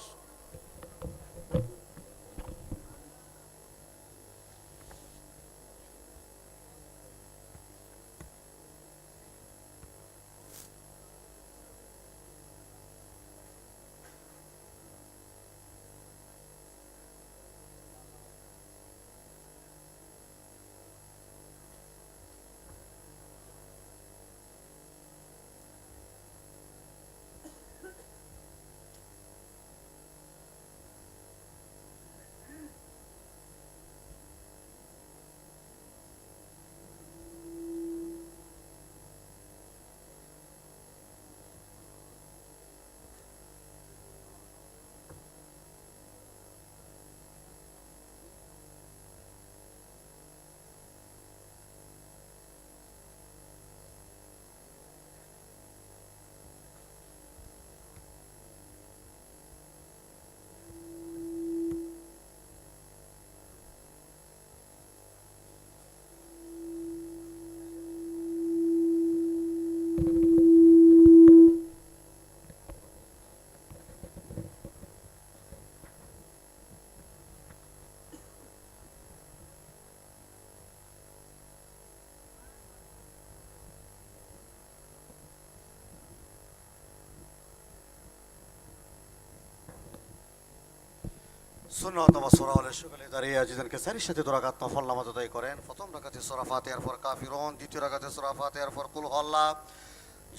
সুন্নাত বা সূরা হলে সকালে দাঁড়িয়ে আজিদানকে সারির সাথে 2 রাকাত নফল নামাজ আদায় করেন। প্রথম রাকাতে সূরা ফাতিহার পর কাফিরুন, দ্বিতীয় রাকাতে সূরা ফাতিহার পর কুল হুয়াল্লাহ।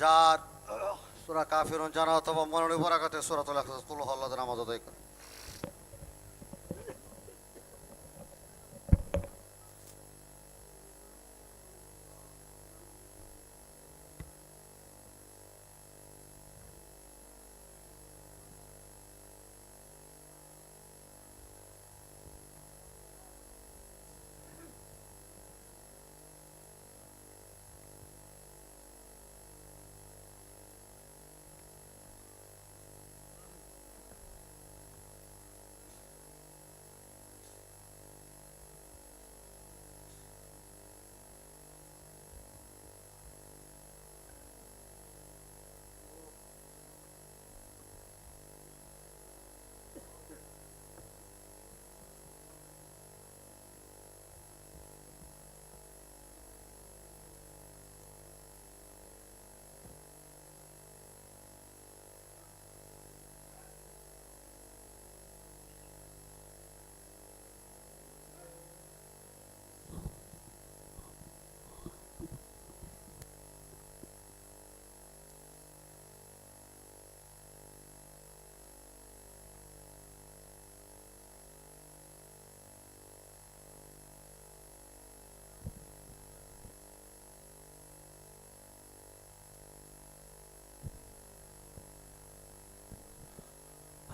যার সূরা কাফিরুন জানা অথবা মনে নেই রাকাতে সূরাতুল ইখলাস কুল হুয়াল্লাহ নামাজ আদায় করেন।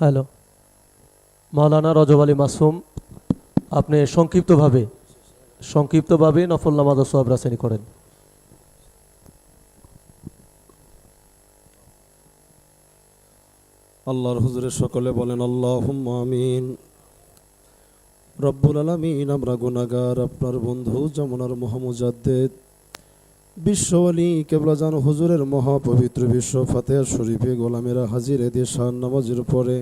হ্যালো, মাওলানা রজব আলী মাসুম, আপনি সংক্ষিপ্তভাবে নফল নামাজ ও সওয়াব রাসানি করেন। আল্লাহর হুজুরে সকলে বলেন আল্লাহুম্মা আমিন। রব্বুল আলামিন, আমরা গুনাহগার, আপনার বন্ধু যমুনার মহামুজাদ্দেদ বিশ্বওয়ালি কেবলাজান হুজুরের মহাপবিত্র বিশ্ব ফাতিহা শরীফে গোলামেরা হাজির এদেশান নামাজের পরে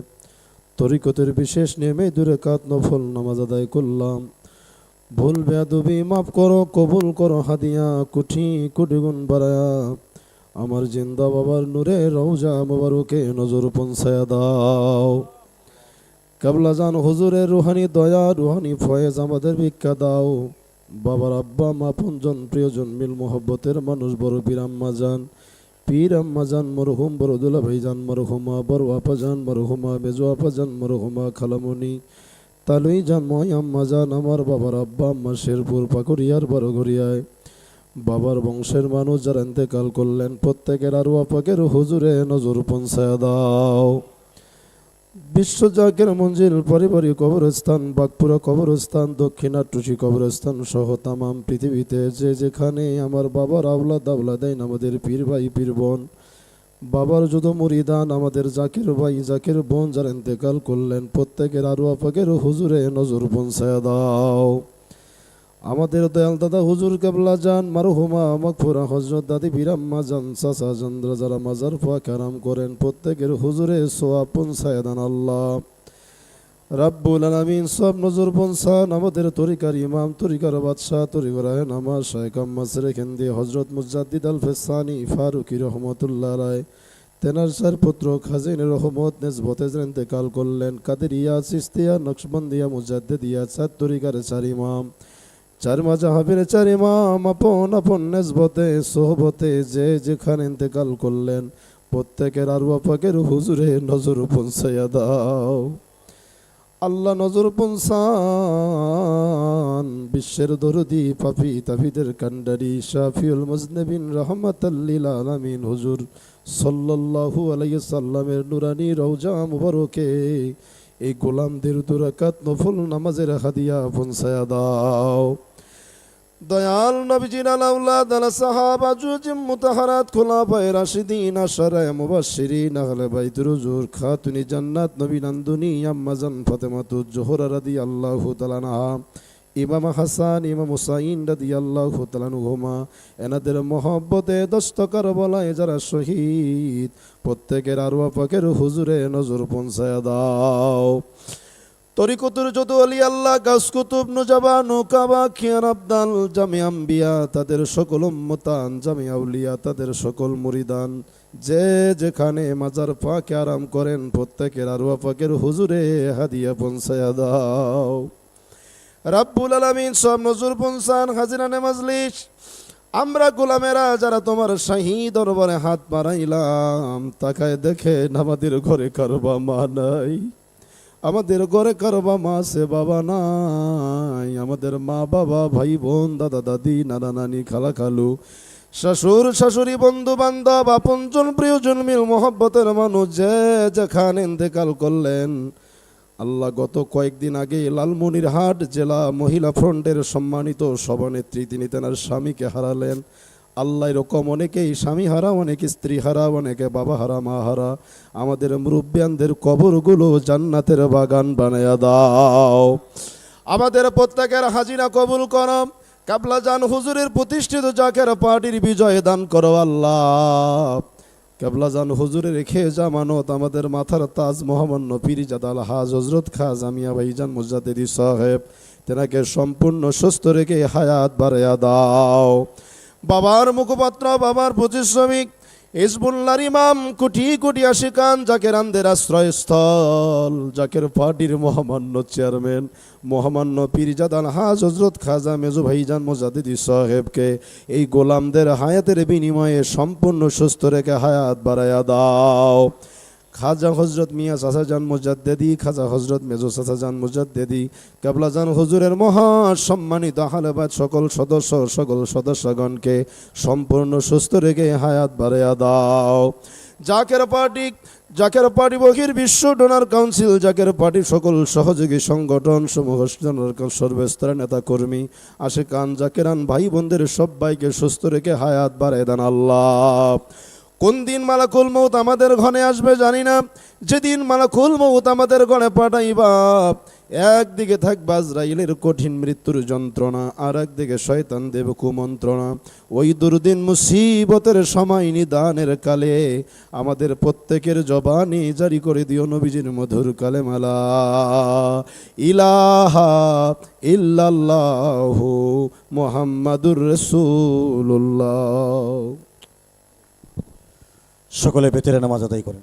তরিকতের বিশেষ নিয়মে 2 রাকাত নফল নামাজ আদায় করলাম। ভুল বেয়াদবি মাফ করো, কবুল করো হাদিয়া, কোটি কোটি গুণ বাড়ায়া আমার জিন্দা বাবার নূরে রওজা মোবারকে নজর পৌঁছায়া দাও। কেবলাজান হুজুরের রুহানি দয়া, রুহানি ফয়েজ আমাদের ভিক্ষা দাও। বাবার আব্বা মা পঞ্জন প্রিয়জন মিল মোহব্বতের মানুষ বড় পীর আম্মা জান মরহুম, বড় দুলা ভাইজান মরহুমা, বড় আপা জান মরহুমা, মেজো আপা জান মরহুমা, খালামণি তালুই জান ময় আম্মা জান, আমার বাবার আব্বা আম্মা শেরপুর পাকুড়িয়ার বড় ঘরিয়ায় বাবার বংশের মানুষ যারা ইন্তেকাল করলেন প্রত্যেকের আরো আপাকের হুজুরে নজর পৌঁছায়া দাও। বিশ্ব জাকের মঞ্জিল পারিবারিক কবরস্থান বাগপুরা কবরস্থান দক্ষিণাট্টুসি কবরস্থান সহ তামাম পৃথিবীতে যে যেখানে আমার বাবার আওলাদ আওলাদাইন আমাদের পীর ভাই পীর বোন বাবার যত মুরিদান আমাদের জাকির ভাই জাকির বোন যারা ইন্তেকাল করলেন প্রত্যেকের আরো আপাকের হুজুরে নজর পৌঁছায় দাও। আমাদের দয়াল দাদা হুজুর কেবলা জান মারহুমা মাগফুরা হযরত দাদি বীরাম্মা জান চাচা চন্দ্র যারা মাজার পাক আরাম করেন প্রত্যেকের হুজুরে সোয়াব পৌঁছায় দেন আল্লাহ রাব্বুল আলামিন। সব নজর পৌঁছান আমাদের তরিকার ইমাম তরিকার বাদশাহ তরিকার নামাজ শাইখ আম্মাস রেখেন্দি হযরত মুজাদ্দিদ আল ফেসানি ফারুকি রহমতুল্লাহ আলাইহি তেনার চার পুত্র খাজিন রহমত নেসবতে ইন্তেকাল করলেন কাদেরিয়া চিশতিয়া নকশবন্দিয়া মুজাদ্দিদিয়া চার তরিকার চার ইমাম চার মাযহাবের চার ইমাম আপন আপন নেসবতে সোহবতে যে যেখানে ইন্তেকাল করলেন প্রত্যেকের আরওয়াহ পাকের হুজুরে নজর পৌঁছায়া দাও আল্লাহ। নজর পৌঁছান বিশ্বের দরদি পাপি তাফিদের কান্ডারি শাফিউল মুজনিবিন রাহমাতাল লিল আলামিন হুজুর সাল্লাল্লাহু আলাইহি সাল্লামের নুরানি রওজা মুবারকে এই গোলামদের দুরাকাত নফল নামাজের হাদিয়া পৌঁছায়া দাও। দয়াল নবীজির আলাউলাদ আলা সাহাবা জুজিম মুতাহারাত খুলাফায়ে রাশিদিন আশারায়ে মুবাশশিরিন আহলে বাইতুর হুজুর খাতুনি জান্নাত নবী নন্দনী আম্মা জান ফাতেমাতুজ জোহরা রাদিয়াল্লাহু তাআলা আনহা ইমাম হাসান ইমাম হুসাইন রাদিয়াল্লাহু তাআলা আনহুমা এনাদের মহব্বতে দস্ত কারবালায় যারা শহীদ প্রত্যেকের আরওয়াহ পাকের হুজুরে নজর পৌঁছায়া দাও। তরিকতুর যত আলী আল্লাহ গাছ কুতুব নুজাবা নৌকাবা খিয়ার আবদাল জামে আম্বিয়া তাদের সকল উম্মতান জামে আউলিয়া তাদের সকল মুরিদান যে যেখানে মাজার পাকে আরাম করেন প্রত্যেকের আরওয়াহ পাকের হুজুরে হাদিয়া পৌঁছায়া দাও রাব্বুল আলামিন। সব নজর পৌঁছান হাজিরানে মাজলিস আমরা গোলামেরা যারা তোমার শাহী দরবারে হাত বাড়াইলাম তাকায় দেখে আমাদের ঘরে কারবা মা নাই আমাদের ঘরে কারবা মা সে বাবা নাই আমাদের মা বাবা ভাই বোন দাদা দাদি নানা নানি খালা খালু শ্বশুর শাশুড়ি বন্ধু বান্ধব আপনজন প্রিয়জন মিল মোহব্বতের মানুষ যে যেখানে ইন্তেকাল করলেন আল্লাহ। গত কয়েকদিন আগে লালমনিরহাট জেলা মহিলা ফ্রন্টের সম্মানিত সভানেত্রী তিনি তেনার স্বামীকে হারালেন। আল্লাহ এরকম অনেকেই স্বামী হারা অনেকে স্ত্রী হারা অনেকে বাবা হারা মা হারা আমাদের মুরব্বিয়ানদের কবরগুলো জান্নাতের বাগান বানায়া দাও। আমাদের প্রত্যেকের হাজিরা কবুল করো কাবলা জান হুজুরের প্রতিষ্ঠিত জাকের পার্টির বিজয় দান করো আল্লাহ। কেবলা জান হুজুরে রেখে জামানত আমাদের মাথার তাজ মহামান্য পীরজাদা আলহাজ হযরত খাজা মিয়া ভাইজান মুজাদ্দিদি সাহেব তেনাকে সম্পূর্ণ সুস্থ রেখে হায়াত বাড়ায়া দাও। বাবার মুখপাত্র বাবার পরিশ্রমিক হিজবুল্লাহর ইমাম কোটি কোটি আশিকান জাকের আন্দের আশ্রয়স্থল জাকের পার্টির মহামান্য চেয়ারম্যান মহামান্য পীরজাদা আলহাজ হযরত খাজা মেজু ভাইজান মুজাদ্দিদি সাহেবকে এই গোলামদের হায়াতের বিনিময়ে সম্পূর্ণ সুস্থ রেখে হায়াত বাড়ায়া দাও। খাজা হযরত মিয়া চাচাজান মুজাদ্দিদি খাজা হযরত মেজো চাচাজান মুজাদ্দিদি কেবলাজান হুজুরের মহা সম্মানিত আহলেবাদ সকল সদস্যগণকে সম্পূর্ণ সুস্থ রেখে হায়াত বাড়ায়া দাও। জাকের পার্টি বহির বিশ্ব ডোনার কাউন্সিল জাকের পার্টির সকল সহযোগী সংগঠন সমূহ সর্বস্তরের নেতা কর্মী আশিকান জাকেরান ভাই বোনদের সবাইকে সুস্থ রেখে হায়াত বাড়ায় দেন আল্লাহ। কোন দিন মালাকুল মউত আমাদের ঘরে আসবে জানি না যেদিন মালাকুল মউত আমাদের ঘরে পাঠাইবা একদিকে থাকবে আজরাইলের কঠিন মৃত্যুর যন্ত্রণা আর একদিকে শয়তান দেব কুমন্ত্রণা। ওই দুর্দিন মুসিবতের সময় নিদানের কালে আমাদের প্রত্যেকের জবানি জারি করে দিও নবীজির মধুর কালেমা লা ইলাহা ইল্লাল্লাহু মুহাম্মাদুর রাসূলুল্লাহ। সকলে বেতের নামাজ আদায় করেন।